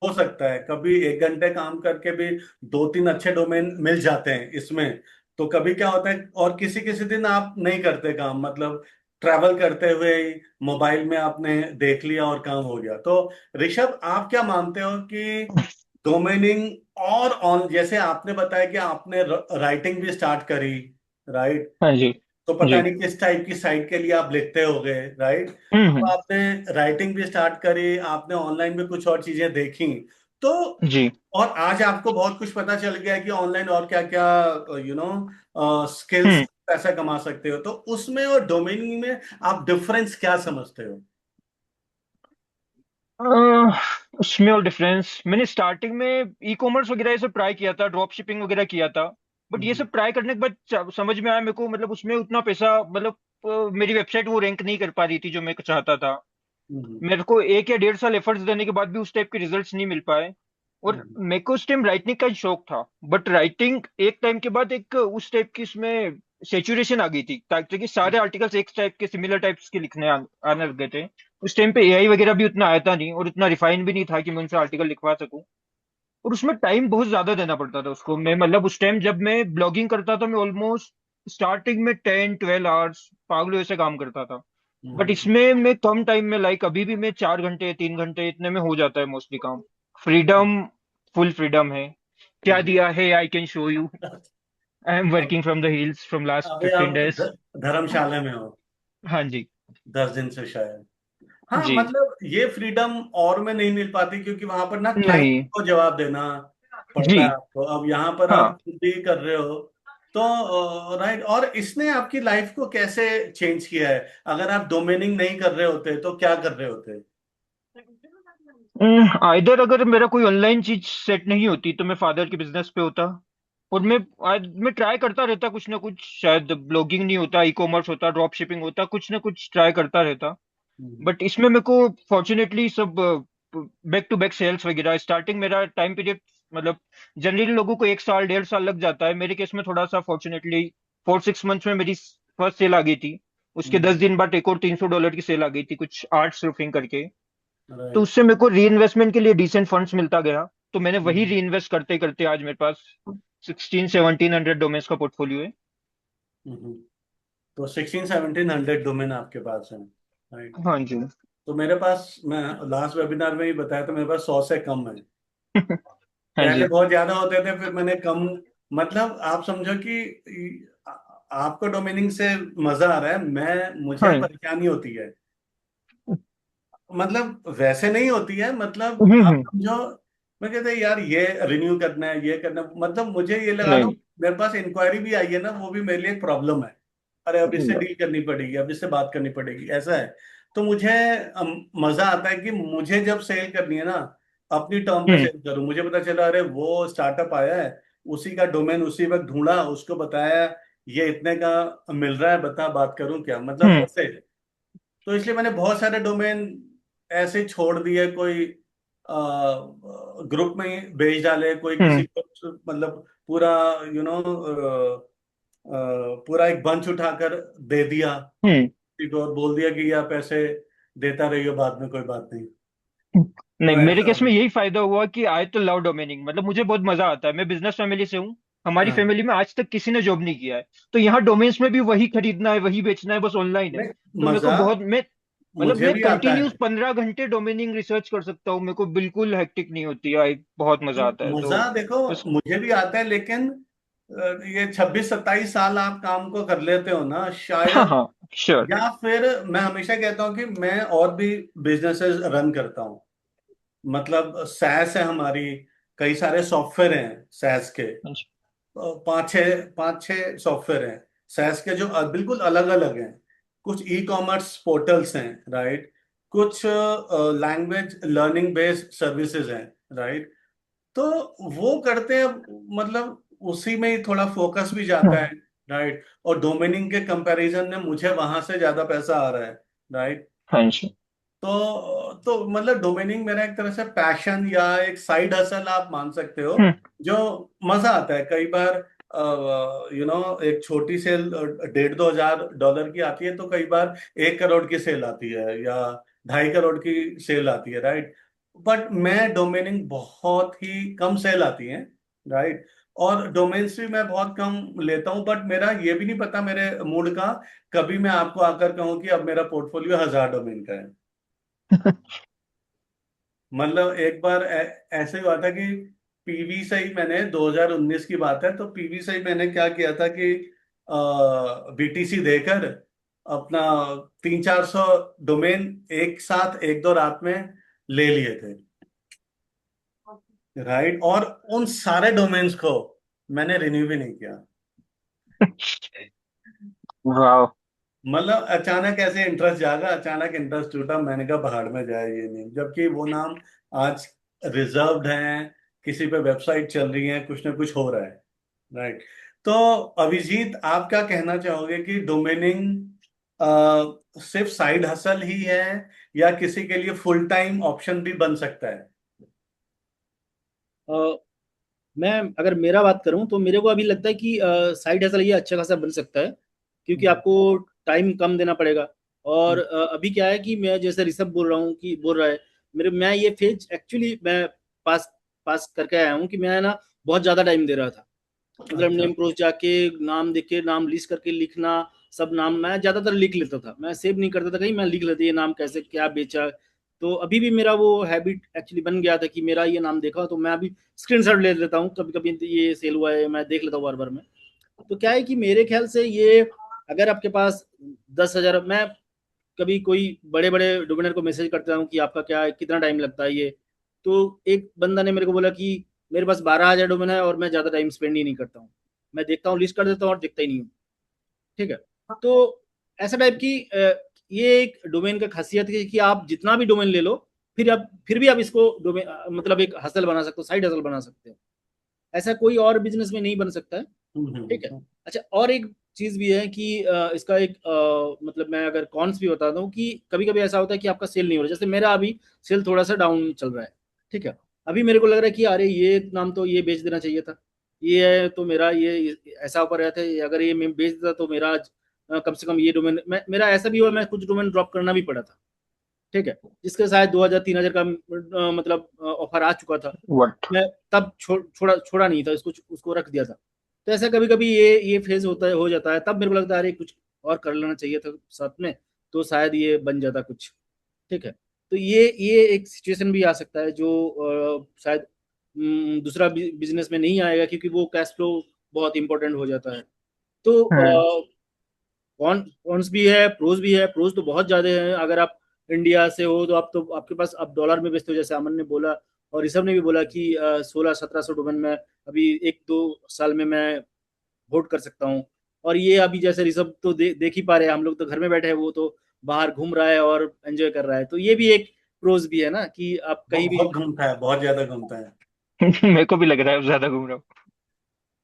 [SPEAKER 1] हो सकता है। कभी 1 घंटे काम करके भी 2-3 अच्छे डोमेन मिल जाते हैं इसमें। तो कभी क्या होता है, और किसी किसी दिन आप नहीं करते काम, मतलब ट्रैवल करते हुए ही मोबाइल में आपने देख लिया और काम हो गया। तो ऋषभ, आप क्या मानते हो कि डोमेनिंग और ऑन, जैसे आपने बताया कि आपने राइटिंग भी स्टार्ट करी, राइट।
[SPEAKER 4] हाँ जी।
[SPEAKER 1] तो पता
[SPEAKER 4] जी।
[SPEAKER 1] नहीं किस टाइप की साइट के लिए आप लिखते होगे, राइट। तो
[SPEAKER 4] हम्म।
[SPEAKER 1] आपने राइटिंग भी स्टार्ट करी, आपने ऑनलाइन भी कुछ और चीजें देखी। तो
[SPEAKER 4] जी।
[SPEAKER 1] और आज आपको बहुत कुछ पता चल गया है कि ऑनलाइन और क्या क्या स्किल्स
[SPEAKER 4] हम्म।
[SPEAKER 1] पैसा कमा सकते हो, तो उसमें और डोमेनिंग में आप डिफरेंस क्या समझते हो?
[SPEAKER 4] उसमें और डिफरेंस, मैंने स्टार्टिंग में ई कॉमर्स वगैरह ये सब ट्राई किया था, ड्रॉप शिपिंग वगैरह किया था। बट ये
[SPEAKER 1] हम्म।
[SPEAKER 4] सब ट्राई करने के बाद समझ में आया मेरे को, मतलब उसमें उतना पैसा, मतलब मेरी वेबसाइट वो रैंक नहीं कर पा रही थी जो मैं चाहता था।
[SPEAKER 1] हम्म।
[SPEAKER 4] मेरे को 1 या 1.5 साल एफर्ट्स देने के बाद भी उस टाइप के रिजल्ट्स नहीं मिल पाए। और
[SPEAKER 1] हम्म।
[SPEAKER 4] मेरे को उस टाइम राइटिंग का शौक था, बट राइटिंग एक टाइम के बाद एक उस टाइप की इसमें सेचुरेशन आ गई थी, ताकि सारे आर्टिकल्स एक टाइप के सिमिलर टाइप्स के लिखने आने लग गए थे। उस टाइम पे एआई वगैरह भी उतना आया था नहीं, और उतना रिफाइन भी नहीं था कि मैं उनसे आर्टिकल लिखवा सकूं। और उसमें टाइम बहुत ज्यादा देना पड़ता था उसको। मैं मतलब उस टाइम जब मैं ब्लॉगिंग करता था, मैं ऑलमोस्ट स्टार्टिंग में 10-12 आवर्स पागलों ऐसे काम करता था। बट
[SPEAKER 1] हम्म।
[SPEAKER 4] इसमें मैं कम टाइम में, लाइक अभी भी मैं 4 घंटे 3 घंटे इतने में हो जाता है मोस्टली काम। फ्रीडम, फुल फ्रीडम है। क्या
[SPEAKER 1] हम्म।
[SPEAKER 4] दिया है, I can show you. I am
[SPEAKER 1] अब
[SPEAKER 4] working from the hills from last
[SPEAKER 1] अभी
[SPEAKER 4] 15
[SPEAKER 1] आप
[SPEAKER 4] डेज
[SPEAKER 1] धर्मशाला में हो?
[SPEAKER 4] हाँ जी।
[SPEAKER 1] 10 दिन से शायद। हाँ,
[SPEAKER 4] जी।
[SPEAKER 1] मतलब ये फ्रीडम और में नहीं मिल पाती, क्योंकि वहां पर ना क्लाइंट
[SPEAKER 4] नहीं।
[SPEAKER 1] को जवाब देना पड़ता है
[SPEAKER 4] जी।
[SPEAKER 1] आपको। अब यहाँ पर आप
[SPEAKER 4] हाँ।
[SPEAKER 1] खुद ही कर रहे हो, तो राइट। और इसने आपकी लाइफ को कैसे चेंज किया है? अगर आप डोमेनिंग नहीं कर रहे होते तो क्या कर रहे होते?
[SPEAKER 4] आइदर अगर मेरा कोई ऑनलाइन चीज सेट नहीं होती तो मैं फादर के बिजनेस पे होता। और मैं ट्राई करता रहता कुछ ना कुछ, शायद ब्लॉगिंग नहीं होता, ई कॉमर्स होता, ड्रॉप शिपिंग होता, कुछ ना कुछ ट्राई करता रहता।
[SPEAKER 1] हम्म।
[SPEAKER 4] बट इसमें मेरे को फॉर्चुनेटली सब बैक टू बैक सेल्स वगैरह, स्टार्टिंग मेरा टाइम पीरियड, मतलब जनरली लोगों को 1 साल 1.5 साल लग जाता है, मेरे केस में थोड़ा सा फॉर्चुनेटली 4-6 मंथ्स में मेरी फर्स्ट सेल आ गई थी। उसके
[SPEAKER 1] हम्म।
[SPEAKER 4] 10 दिन बाद एक और $300 की सेल आ गई थी, कुछ आर्ट्स रूफिंग करके। तो
[SPEAKER 1] राइट।
[SPEAKER 4] उससे मेरे को री इन्वेस्टमेंट के लिए डिसेंट फंड्स मिलता गया। तो मैंने वही
[SPEAKER 1] हम्म।
[SPEAKER 4] री इन्वेस्ट करते करते आज मेरे पास 16-1700 डोमेन्स का पोर्टफोलियो है।
[SPEAKER 1] हम्म। तो 16-1700 डोमेन आपके पास है, राइट?
[SPEAKER 4] हाँ जी।
[SPEAKER 1] तो मेरे पास, मैं लास्ट वेबिनार में ही बताया था, मेरे पास 100 से कम है।
[SPEAKER 4] हाँ
[SPEAKER 1] पहले
[SPEAKER 4] जी।
[SPEAKER 1] बहुत ज्यादा होते थे, फिर मैंने कम। मतलब आप समझो कि आपको डोमेनिंग से मजा आ रहा है, मैं मुझे
[SPEAKER 4] हाँ।
[SPEAKER 1] परेशानी होती है। मतलब वैसे नहीं होती है, मतलब आप
[SPEAKER 4] हम्म।
[SPEAKER 1] समझो। मैं कहते हैं यार, ये रिन्यू करना है, ये करना मतलब मुझे ये लगा लो,
[SPEAKER 4] नहीं।
[SPEAKER 1] मेरे पास इंक्वायरी भी आई है ना, वो भी मेरे लिए एक प्रॉब्लम है। अरे अब इससे डील करनी पड़ेगी, अब इससे बात करनी पड़ेगी, ऐसा है। तो मुझे मजा आता है कि मुझे जब सेल करनी है ना, अपनी टर्म पे
[SPEAKER 4] हम्म।
[SPEAKER 1] सेल करूं। मुझे पता चला, अरे वो स्टार्टअप आया है, उसी का डोमेन उसी वक्त ढूंढा, उसको बताया ये इतने का मिल रहा है, बता बात करूं क्या, मतलब
[SPEAKER 4] हम्म।
[SPEAKER 1] ऐसे। तो इसलिए मैंने बहुत सारे डोमेन ऐसे ही छोड़ दिए। कोई ग्रुप में ही भेज डाले, कोई किसी
[SPEAKER 4] हम्म।
[SPEAKER 1] को, मतलब पूरा यू नो पूरा एक बंच उठाकर दे दिया
[SPEAKER 4] हम्म।
[SPEAKER 1] किसी को, और बोल दिया कि ये आप ऐसे देता रहिए, बाद में कोई बात नहीं।
[SPEAKER 4] नहीं,
[SPEAKER 1] तो
[SPEAKER 4] मेरे
[SPEAKER 1] ऐसा हो
[SPEAKER 4] केस में
[SPEAKER 1] गया।
[SPEAKER 4] यही फायदा हुआ कि आई तो लव डोमेनिंग, मतलब मुझे बहुत मजा आता है। मैं बिजनेस फैमिली से हूँ। हमारी
[SPEAKER 1] हाँ,
[SPEAKER 4] फैमिली में आज तक किसी ने जॉब नहीं किया है। तो यहाँ डोमेन्स में भी वही खरीदना है, वही बेचना है, बस ऑनलाइन है।
[SPEAKER 1] नहीं,
[SPEAKER 4] तो मेरे को
[SPEAKER 1] मजा
[SPEAKER 4] बहुत, मैं मतलब
[SPEAKER 1] मुझे
[SPEAKER 4] मैं
[SPEAKER 1] भी आता
[SPEAKER 4] कंटिन्यूस
[SPEAKER 1] है।
[SPEAKER 4] 15 घंटे डोमेनिंग रिसर्च कर सकता हूँ, मेरे को बिल्कुल हेक्टिक नहीं होती है, बहुत मजा आता है। तो
[SPEAKER 1] मजा देखो,
[SPEAKER 4] बस।
[SPEAKER 1] मुझे भी आता है, लेकिन ये 26-27 साल आप काम को कर लेते हो ना
[SPEAKER 4] हाँ
[SPEAKER 1] शायद।
[SPEAKER 4] हाँ। श्योर।
[SPEAKER 1] या फिर मैं हमेशा कहता हूँ कि मैं और भी बिजनेसेस रन करता हूँ। मतलब सैस है हमारी, कई सारे सॉफ्टवेयर हैं सैस के। 5-6 सॉफ्टवेयर हैं सैस के, जो बिल्कुल अलग अलग हैं। कुछ ई कॉमर्स पोर्टल्स हैं, राइट। कुछ लैंग्वेज लर्निंग बेस्ड सर्विसेज हैं, राइट। तो वो करते हैं, मतलब उसी में ही थोड़ा फोकस भी जाता है, राइट। और डोमेनिंग के कंपैरिजन में मुझे वहां से ज्यादा पैसा आ रहा है, राइट।
[SPEAKER 4] हाँ जी।
[SPEAKER 1] तो मतलब डोमेनिंग मेरा एक तरह से पैशन या एक साइड हसल आप मान सकते हो,
[SPEAKER 4] हम्म।
[SPEAKER 1] जो मजा आता है कई बार। एक छोटी सेल 1,500-2,000 डॉलर की आती है, तो कई बार 1 करोड़ की सेल आती है, या 2.5 करोड़ की सेल आती है, राइट। बट मैं डोमेनिंग बहुत ही कम सेल आती है, राइट। और डोमेन्स भी मैं बहुत कम लेता हूँ, बट मेरा ये भी नहीं पता मेरे मूड का, कभी मैं आपको आकर कहूँ कि अब मेरा पोर्टफोलियो 1,000 डोमेन का है। मतलब एक बार ऐसे ही हुआ था कि पीवी से ही मैंने, 2019 की बात है, तो पीवी से ही मैंने क्या किया था कि बीटीसी देकर अपना 300-400 डोमेन एक साथ 1-2 रात में ले लिए थे। राइट, और उन सारे डोमेन्स को मैंने रिन्यू भी नहीं किया।
[SPEAKER 4] वाह।
[SPEAKER 1] मतलब अचानक ऐसे इंटरेस्ट जागा, अचानक इंटरेस्ट टूटा, मैंने कहा पहाड़ में जाए ये नहीं, जबकि वो नाम आज रिजर्व्ड है, किसी पे वेबसाइट चल रही है, कुछ ना कुछ हो रहा है। राइट। तो अभिजीत, आप क्या कहना चाहोगे कि डोमेनिंग सिर्फ साइड हसल ही है, या किसी के लिए फुल टाइम ऑप्शन भी बन सकता है?
[SPEAKER 3] अ, मैं अगर मेरा बात करूं तो मेरे को अभी लगता है कि साइड हसल ये अच्छा खासा बन सकता है, क्योंकि
[SPEAKER 1] हम्म।
[SPEAKER 3] आपको टाइम कम देना पड़ेगा। और
[SPEAKER 1] हम्म।
[SPEAKER 3] अभी क्या है कि मैं जैसे ऋषभ बोल रहा हूँ कि बोल रहा है, मैं ये फेज एक्चुअली मैं पास पास करके आया हूँ कि मैं ना बहुत ज़्यादा टाइम दे रहा था। मतलब
[SPEAKER 1] अच्छा।
[SPEAKER 3] नेम प्रोस जाके नाम देख के नाम लिस्ट करके लिखना, सब नाम मैं ज्यादातर लिख लेता था, मैं सेव नहीं करता था कहीं, मैं लिख लेता ये नाम कैसे क्या बेचा। तो अभी भी मेरा वो हैबिट एक्चुअली बन गया था कि मेरा ये नाम देखा तो मैं अभी स्क्रीनशॉट ले लेता हूँ, कभी कभी ये सेल हुआ है मैं देख लेता हूँ बार बार में। तो क्या है कि मेरे ख्याल से ये, अगर आपके पास 10,000, मैं कभी कोई बड़े बड़े डोमिनर को मैसेज करता हूँ कि आपका क्या है, कितना टाइम लगता है ये। तो एक बंदा ने मेरे को बोला कि मेरे पास 12,000 डोमेन है और मैं ज़्यादा टाइम स्पेंड ही नहीं करता हूँ, मैं देखता हूँ लिस्ट कर देता हूँ और देखता ही नहीं हूँ। ठीक है। तो ऐसा टाइप की ये एक डोमेन का खासियत है कि आप जितना भी डोमेन ले लो, फिर भी आप इसको डोमेन मतलब एक हसल बना सकते हो, साइड हसल बना सकते हो। ऐसा कोई और बिजनेस में नहीं बन सकता है। ठीक है। अच्छा, और एक चीज भी है कि इसका एक मतलब मैं अगर कॉन्स भी बताता हूँ कि कभी कभी ऐसा होता है कि आपका सेल नहीं हो रहा, जैसे मेरा अभी सेल थोड़ा सा डाउन चल रहा है। ठीक है। अभी मेरे को लग रहा है कि अरे ये नाम तो ये बेच देना चाहिए था, ये है तो मेरा ये ऐसा ऊपर रहता है, अगर ये मैं बेच देता तो मेरा आज कम से कम ये डोमेन मेरा ऐसा भी हुआ, मैं कुछ डोमेन ड्रॉप करना भी पड़ा था। ठीक है। जिसके शायद 2,000 3,000 का मतलब ऑफर आ चुका था।
[SPEAKER 4] व्हाट।
[SPEAKER 3] मैं तब छोड़ा छोड़ा नहीं था, इसको उसको रख दिया था। तो ऐसा कभी कभी ये फेज होता है, हो जाता है, तब मेरे को लगता है अरे कुछ और कर लेना चाहिए था साथ में, तो शायद ये बन जाता कुछ। ठीक है। तो ये एक सिचुएशन भी आ सकता है जो शायद दूसरा बिजनेस में नहीं आएगा, क्योंकि वो कैश फ्लो बहुत इंपॉर्टेंट हो जाता है। तो
[SPEAKER 4] हम्म।
[SPEAKER 3] कॉन्स भी है, प्रोज भी है। प्रोज तो बहुत ज्यादा है, अगर आप इंडिया से हो तो आप तो आपके पास आप डॉलर में बेचते हो, जैसे अमन ने बोला और ऋषभ ने भी बोला कि 1600-1700 डोमेन में अभी 1-2 साल में मैं वोट कर सकता हूँ। और ये अभी जैसे ऋषभ तो देख ही पा रहे हैं, हम लोग तो घर में बैठे हैं, वो तो बाहर घूम रहा है और एंजॉय कर रहा है। तो ये भी एक प्रोज भी है ना कि आप
[SPEAKER 1] वो
[SPEAKER 3] कहीं भी।
[SPEAKER 1] बहुत घूमता है, बहुत ज्यादा घूमता है।
[SPEAKER 4] मेरे को भी लग रहा है ज्यादा घूम रहा हूँ।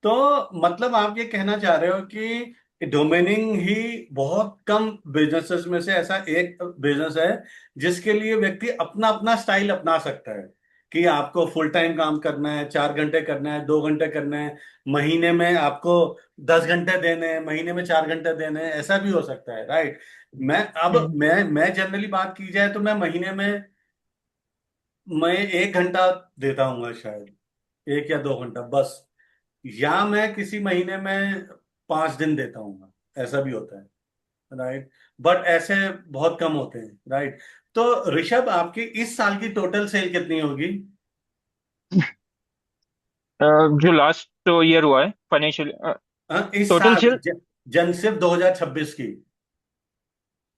[SPEAKER 1] तो मतलब आप ये कहना चाह रहे हो कि डोमेनिंग ही बहुत कम बिजनेसेस में से ऐसा एक बिजनेस है जिसके लिए व्यक्ति अपना अपना स्टाइल अपना सकता है, कि आपको फुल टाइम काम करना है, 4 घंटे करना है, 2 घंटे करना है, महीने में आपको 10 घंटे देने हैं, महीने में 4 घंटे देने हैं, ऐसा भी हो सकता है। राइट। मैं अब
[SPEAKER 4] हम्म।
[SPEAKER 1] मैं जनरली बात की जाए तो मैं महीने में मैं 1 घंटा देता हूँ शायद, 1 या 2 घंटा बस। या मैं किसी महीने में 5 दिन देता हूँ, ऐसा भी होता है। राइट। बट ऐसे बहुत कम होते हैं। राइट। तो ऋषभ, आपकी इस साल की टोटल सेल कितनी होगी?
[SPEAKER 4] जो लास्ट ईयर हुआ है फाइनेंशियल
[SPEAKER 1] हाँ, इस
[SPEAKER 4] टोटल
[SPEAKER 1] साल
[SPEAKER 4] सेल
[SPEAKER 1] जन सिर्फ 2026 की।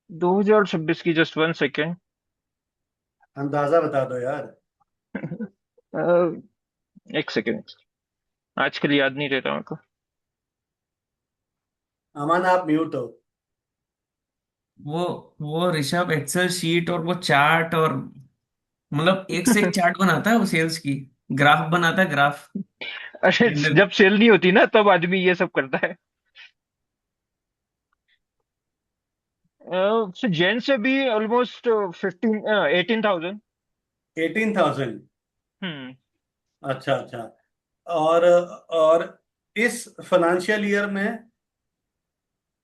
[SPEAKER 4] 2026 की, जस्ट वन सेकेंड।
[SPEAKER 1] अंदाजा बता दो यार।
[SPEAKER 4] एक सेकेंड, आजकल याद नहीं रहता मेरे को।
[SPEAKER 1] अमन, आप म्यूट हो।
[SPEAKER 2] वो वो ऋषभ एक्सेल शीट और वो चार्ट और मतलब एक से एक चार्ट बनाता है वो सेल्स की, ग्राफ बनाता है, ग्राफ
[SPEAKER 4] अरे
[SPEAKER 2] जनरल।
[SPEAKER 4] जब सेल नहीं होती ना तब आदमी ये सब करता है। जेन से भी ऑलमोस्ट 18,000।
[SPEAKER 1] 18,000।
[SPEAKER 4] हम्म।
[SPEAKER 1] अच्छा अच्छा। और इस फाइनेंशियल ईयर में,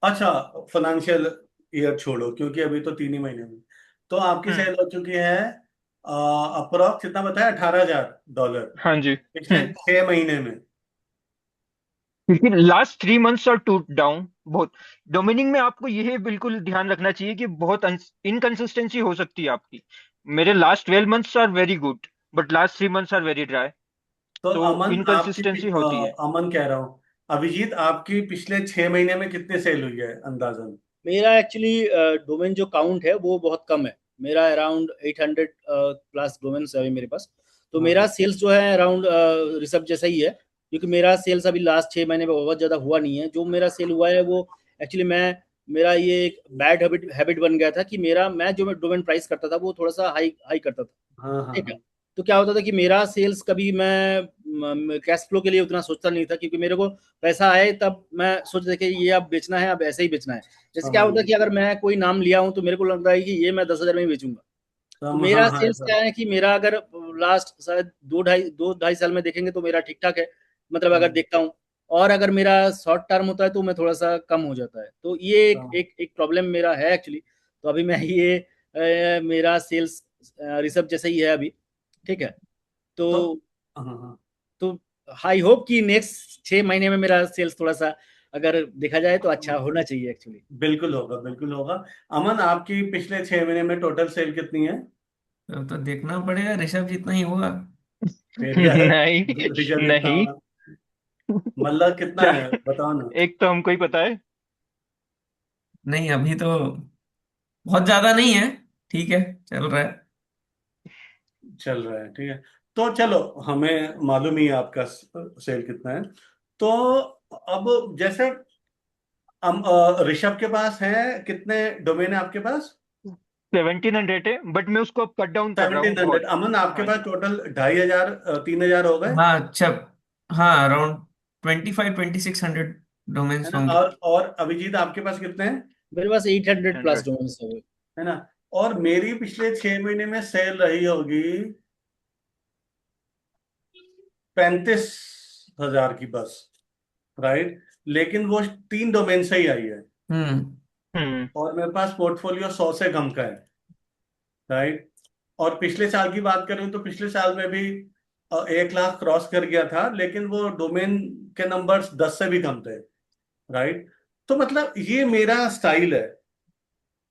[SPEAKER 1] अच्छा, फाइनेंशियल ईयर छोड़ो क्योंकि अभी तो 3 ही महीने में, तो आपकी
[SPEAKER 4] हम्म।
[SPEAKER 1] सेल हो चुकी है अप्रोक्स कितना बताया, $18,000
[SPEAKER 4] हाँ जी।
[SPEAKER 1] पिछले 6 महीने में।
[SPEAKER 4] क्योंकि last 3 months are too down बहुत। डोमिनिंग में आपको यह बिल्कुल ध्यान रखना चाहिए कि बहुत इनकंसिस्टेंसी हो सकती है आपकी। मेरे last 12 months are very good, but last 3 months are very dry.
[SPEAKER 1] तो
[SPEAKER 4] तो
[SPEAKER 1] अमन आपकी
[SPEAKER 4] इनकंसिस्टेंसी होती है।
[SPEAKER 1] अमन कह रहा हूँ, अभिजीत, आपकी पिछले 6 महीने में कितनी सेल हुई है अंदाजन?
[SPEAKER 3] मेरा एक्चुअली डोमेन जो काउंट है वो बहुत कम है, मेरा अराउंड 800 प्लस डोमेन्स है अभी मेरे पास। तो
[SPEAKER 1] हाँ
[SPEAKER 3] मेरा सेल्स जो है अराउंड ऋषभ जैसा ही है, क्योंकि मेरा सेल्स अभी लास्ट 6 महीने में बहुत ज़्यादा हुआ नहीं है। जो मेरा सेल हुआ है वो एक्चुअली मेरा ये एक बैड हैबिट बन गया था कि मैं जो डोमेन प्राइस करता था वो थोड़ा सा हाई हाई करता था।
[SPEAKER 1] हाँ हाँ
[SPEAKER 3] ठीक है।
[SPEAKER 1] हाँ।
[SPEAKER 3] तो क्या होता था कि मेरा सेल्स कभी मैं कैश फ्लो के लिए उतना सोचता नहीं था, क्योंकि मेरे को पैसा आए तब मैं सोच रहा कि ये अब बेचना है, अब ऐसे ही बेचना है। जैसे क्या
[SPEAKER 1] समझ
[SPEAKER 3] होता है
[SPEAKER 1] गया।
[SPEAKER 3] कि अगर मैं कोई नाम लिया हूँ तो मेरे को लगता है कि ये मैं 10,000 में ही बेचूंगा। तो
[SPEAKER 1] हाँ
[SPEAKER 3] मेरा
[SPEAKER 1] हाँ
[SPEAKER 3] सेल्स
[SPEAKER 1] ऐसा।
[SPEAKER 3] क्या है कि मेरा अगर लास्ट शायद 2 ढाई साल में देखेंगे तो मेरा ठीक ठाक है, मतलब अगर
[SPEAKER 1] हम्म,
[SPEAKER 3] देखता हूँ। और अगर मेरा शॉर्ट टर्म होता है तो मैं थोड़ा सा कम हो जाता है। तो ये एक
[SPEAKER 1] हाँ।
[SPEAKER 3] एक, एक प्रॉब्लम मेरा है एक्चुअली। तो अभी मैं ये मेरा सेल्स रिसर्च जैसे ही है अभी। ठीक है। तो
[SPEAKER 1] तो हाँ हाँ।
[SPEAKER 3] तो आई होप कि नेक्स्ट 6 महीने में मेरा सेल्स थोड़ा सा अगर देखा जाए तो अच्छा होना चाहिए एक्चुअली।
[SPEAKER 1] बिल्कुल होगा, बिल्कुल होगा। अमन, आपकी पिछले 6 महीने में टोटल सेल कितनी है?
[SPEAKER 2] तो देखना पड़ेगा, ऋषभ जितना ही होगा।
[SPEAKER 1] फिर क्या है?
[SPEAKER 4] नहीं
[SPEAKER 1] ऋषभ जितना
[SPEAKER 4] नहीं।
[SPEAKER 1] होगा। मतलब कितना
[SPEAKER 4] क्या?
[SPEAKER 1] है बताओ ना।
[SPEAKER 4] एक तो हमको ही पता है।
[SPEAKER 2] नहीं, अभी तो बहुत ज्यादा नहीं है, ठीक है, चल रहा है।
[SPEAKER 1] चल रहा है, ठीक है। तो चलो, हमें मालूम ही है आपका सेल कितना है। तो अब जैसे ऋषभ के पास है, कितने डोमेन है आपके पास?
[SPEAKER 4] 1700 है, बट मैं उसको अब कट डाउन कर रहा हूँ
[SPEAKER 1] 1700।
[SPEAKER 4] बहुत।
[SPEAKER 1] अमन, आपके
[SPEAKER 4] हाँ
[SPEAKER 1] पास
[SPEAKER 4] जी।
[SPEAKER 1] टोटल 2,500 3,000 हो गए,
[SPEAKER 2] हाँ अच्छा। हाँ, अराउंड 25-2600
[SPEAKER 1] है
[SPEAKER 2] डोमेन्स
[SPEAKER 1] ना?
[SPEAKER 2] होंगे।
[SPEAKER 1] और अभिजीत, आपके पास कितने हैं?
[SPEAKER 3] मेरे पास 800 प्लस
[SPEAKER 4] 800।
[SPEAKER 3] डोमेन्स है।
[SPEAKER 1] है ना? और मेरी पिछले 6 महीने में सेल रही होगी 35,000 की बस। राइट। लेकिन वो 3 डोमेन से ही आई है।
[SPEAKER 2] हम्म।
[SPEAKER 4] हम्म।
[SPEAKER 1] और मेरे पास पोर्टफोलियो 100 से कम का है। राइट। और पिछले साल की बात करूं तो पिछले साल में भी 1 लाख क्रॉस कर गया था, लेकिन वो डोमेन के नंबर्स 10 से भी कम थे। राइट। तो मतलब ये मेरा स्टाइल है,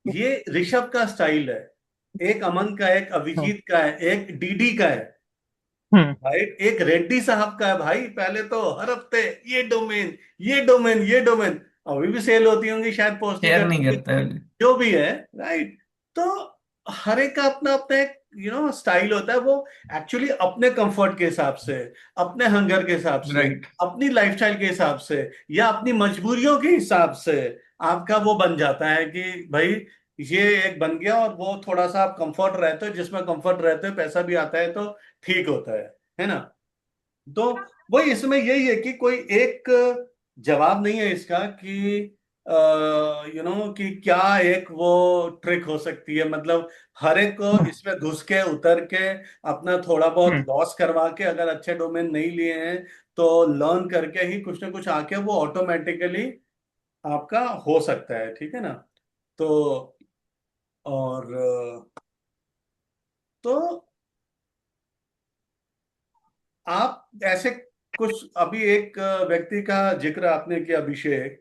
[SPEAKER 1] ये ऋषभ का स्टाइल है, एक अमन का, एक
[SPEAKER 4] हम्म।
[SPEAKER 1] अभिजीत का है, एक डीडी का है।
[SPEAKER 4] हम्म।
[SPEAKER 1] राइट। एक रेड्डी साहब का है भाई, पहले तो हर हफ्ते ये डोमेन, ये डोमेन, ये डोमेन। अभी भी सेल होती होंगी शायद, पोस्टिंग
[SPEAKER 2] शेयर नहीं
[SPEAKER 1] करती
[SPEAKER 2] करता है।
[SPEAKER 1] होंगी, जो भी है। राइट। तो हर एक का अपना अपना एक स्टाइल होता है, वो एक्चुअली अपने कंफर्ट के हिसाब से, अपने हंगर के हिसाब से,
[SPEAKER 2] राइट।
[SPEAKER 1] अपनी लाइफस्टाइल के हिसाब से, या अपनी मजबूरियों के हिसाब से आपका वो बन जाता है कि भाई ये एक बन गया। और वो थोड़ा सा आप कंफर्ट रहते हो, जिसमें कंफर्ट रहते हो, पैसा भी आता है तो ठीक होता है ना? तो वही इसमें यही है कि कोई एक जवाब नहीं है इसका कि कि क्या एक वो ट्रिक हो सकती है। मतलब हर एक को इसमें घुस के उतर के अपना थोड़ा बहुत
[SPEAKER 4] हम्म।
[SPEAKER 1] लॉस करवा के, अगर अच्छे डोमेन नहीं लिए हैं तो लर्न करके ही कुछ ना कुछ आके वो ऑटोमेटिकली आपका हो सकता है, ठीक है ना? तो और तो आप ऐसे कुछ, अभी एक व्यक्ति का जिक्र आपने किया, अभिषेक,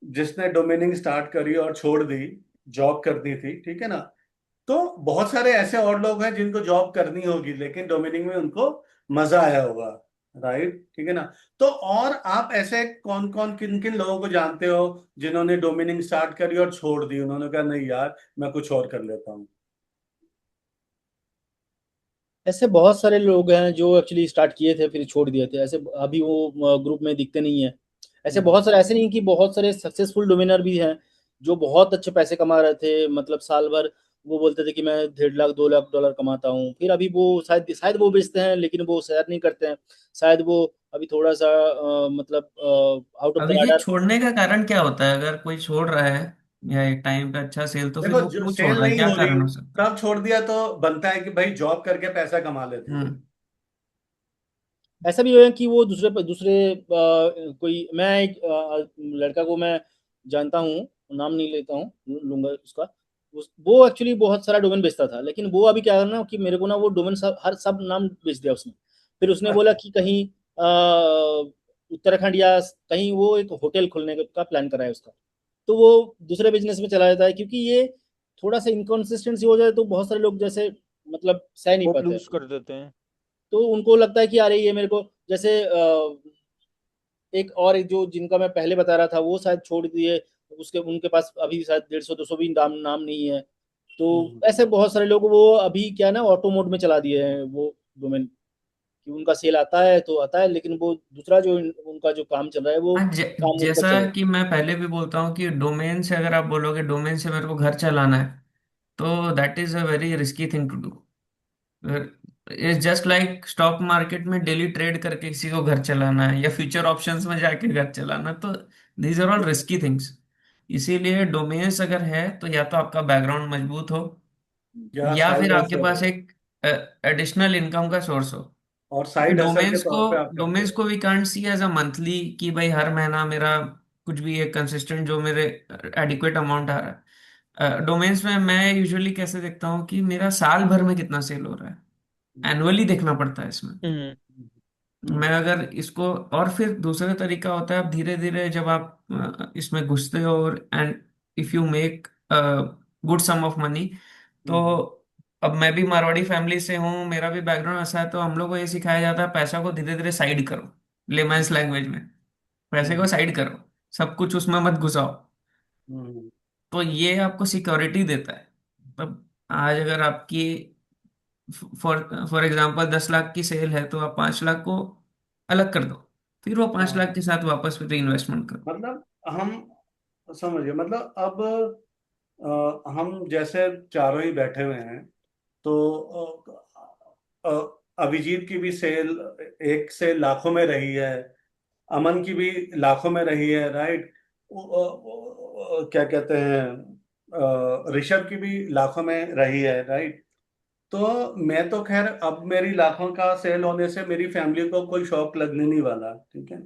[SPEAKER 1] जिसने डोमेनिंग स्टार्ट करी और छोड़ दी, जॉब करनी थी, ठीक है ना? तो बहुत सारे ऐसे और लोग हैं जिनको जॉब करनी होगी लेकिन डोमेनिंग में उनको मजा आया होगा। राइट, ठीक है ना? तो और आप ऐसे कौन कौन, किन किन लोगों को जानते हो जिन्होंने डोमेनिंग स्टार्ट करी और छोड़ दी, उन्होंने कहा नहीं यार मैं कुछ और कर लेता हूँ?
[SPEAKER 3] ऐसे बहुत सारे लोग हैं जो एक्चुअली स्टार्ट किए थे फिर छोड़ दिए थे, ऐसे अभी वो ग्रुप में दिखते नहीं है। ऐसे
[SPEAKER 1] हम्म।
[SPEAKER 3] बहुत सारे, ऐसे नहीं कि बहुत सारे सक्सेसफुल डोमिनर भी हैं जो बहुत अच्छे पैसे कमा रहे थे, मतलब साल भर वो बोलते थे कि मैं 1.5 लाख 2 लाख डॉलर कमाता हूँ, फिर अभी वो शायद शायद वो बेचते हैं लेकिन वो शेयर नहीं करते हैं। शायद वो अभी थोड़ा सा मतलब out of the
[SPEAKER 2] Abhijit,
[SPEAKER 3] radar.
[SPEAKER 2] छोड़ने का कारण क्या होता है? अगर कोई छोड़ रहा है या एक टाइम पे अच्छा सेल, तो फिर
[SPEAKER 1] देखो,
[SPEAKER 2] वो
[SPEAKER 1] जो
[SPEAKER 2] क्यों छोड़
[SPEAKER 1] सेल
[SPEAKER 2] रहा है,
[SPEAKER 1] नहीं
[SPEAKER 2] क्या
[SPEAKER 1] हो रही
[SPEAKER 2] कारण हो सकता है?
[SPEAKER 1] तब छोड़ दिया तो बनता है कि भाई जॉब करके पैसा कमा लेते हैं।
[SPEAKER 2] हम्म।
[SPEAKER 3] ऐसा भी है कि वो दूसरे कोई, मैं एक लड़का को मैं जानता हूँ, नाम नहीं लेता हूँ, लूंगा उसका। वो एक्चुअली बहुत सारा डोमेन बेचता था, लेकिन वो अभी क्या करना कि मेरे को ना वो डोमेन सब नाम बेच दिया उसने। फिर उसने बोला कि कहीं उत्तराखंड या कहीं वो एक होटल खोलने का प्लान करा है उसका। तो वो दूसरे बिजनेस में चला जाता है, क्योंकि ये थोड़ा सा इनकॉन्सिस्टेंसी हो जाए तो बहुत सारे लोग जैसे मतलब सह नहीं
[SPEAKER 4] होप
[SPEAKER 3] पाते हैं।
[SPEAKER 4] लूज कर देते हैं।
[SPEAKER 3] तो उनको लगता है कि अरे ये मेरे को, जैसे एक और एक जो जिनका मैं पहले बता रहा था वो शायद छोड़ दिए, उसके उनके पास अभी शायद 150-200 भी नाम नाम नहीं है। तो
[SPEAKER 1] हम्म।
[SPEAKER 3] ऐसे बहुत सारे लोग वो अभी क्या ना ऑटो मोड में चला दिए हैं वो डोमेन। कि उनका सेल आता है तो आता है, लेकिन वो दूसरा जो उनका जो काम चल रहा है वो
[SPEAKER 2] हाँ,
[SPEAKER 3] काम उनका
[SPEAKER 2] जैसा
[SPEAKER 3] चल
[SPEAKER 2] कि मैं पहले भी बोलता हूँ कि डोमेन से अगर आप बोलोगे डोमेन से मेरे को घर चलाना है, तो that is a very risky thing to do. It's just like stock market में डेली ट्रेड करके किसी को घर चलाना है, या फ्यूचर ऑप्शंस में जाके घर चलाना, तो these are all risky things. इसीलिए डोमेन्स अगर है तो या तो आपका बैकग्राउंड मजबूत हो,
[SPEAKER 1] या
[SPEAKER 2] या फिर
[SPEAKER 1] साइड
[SPEAKER 2] आपके
[SPEAKER 1] हसल
[SPEAKER 2] पास
[SPEAKER 1] हो,
[SPEAKER 2] एक एडिशनल इनकम का सोर्स हो।
[SPEAKER 1] और
[SPEAKER 2] क्योंकि
[SPEAKER 1] साइड हसल के तौर पे आप करते
[SPEAKER 2] डोमेन्स
[SPEAKER 1] हो।
[SPEAKER 2] को we can't see as a monthly कि भाई हर महीना मेरा कुछ भी एक कंसिस्टेंट जो मेरे एडिक्वेट अमाउंट आ रहा है। डोमेन्स में मैं यूजुअली कैसे देखता हूँ कि मेरा साल भर में कितना सेल हो रहा है, एनुअली देखना पड़ता है इसमें।
[SPEAKER 4] हम्म।
[SPEAKER 2] मैं अगर इसको, और फिर दूसरा तरीका होता है, आप धीरे धीरे जब आप इसमें घुसते हो and if you make good some of money, तो
[SPEAKER 1] हम्म,
[SPEAKER 2] अब मैं भी मारवाड़ी फैमिली से हूँ, मेरा भी बैकग्राउंड ऐसा है, तो हम लोग को ये सिखाया जाता है पैसा को धीरे धीरे साइड करो, लेमैन्स लैंग्वेज में, पैसे को
[SPEAKER 1] हम्म,
[SPEAKER 2] साइड करो, सब कुछ उसमें मत घुसाओ।
[SPEAKER 1] हम्म,
[SPEAKER 2] तो ये आपको सिक्योरिटी देता है। तब आज अगर आपकी फॉर फॉर एग्जाम्पल 10 लाख की सेल है, तो आप 5 लाख को अलग कर दो, फिर वो 5 लाख
[SPEAKER 1] हाँ,
[SPEAKER 2] के साथ वापस फिर इन्वेस्टमेंट करो।
[SPEAKER 1] मतलब हम समझिए, मतलब अब हम जैसे चारों ही बैठे हुए हैं, तो अभिजीत की भी सेल एक से लाखों में रही है, अमन की भी लाखों में रही है, राइट? क्या कहते हैं, ऋषभ की भी लाखों में रही है, राइट? तो मैं तो खैर, अब मेरी लाखों का सेल होने से मेरी फैमिली को कोई शौक लगने नहीं वाला, ठीक है।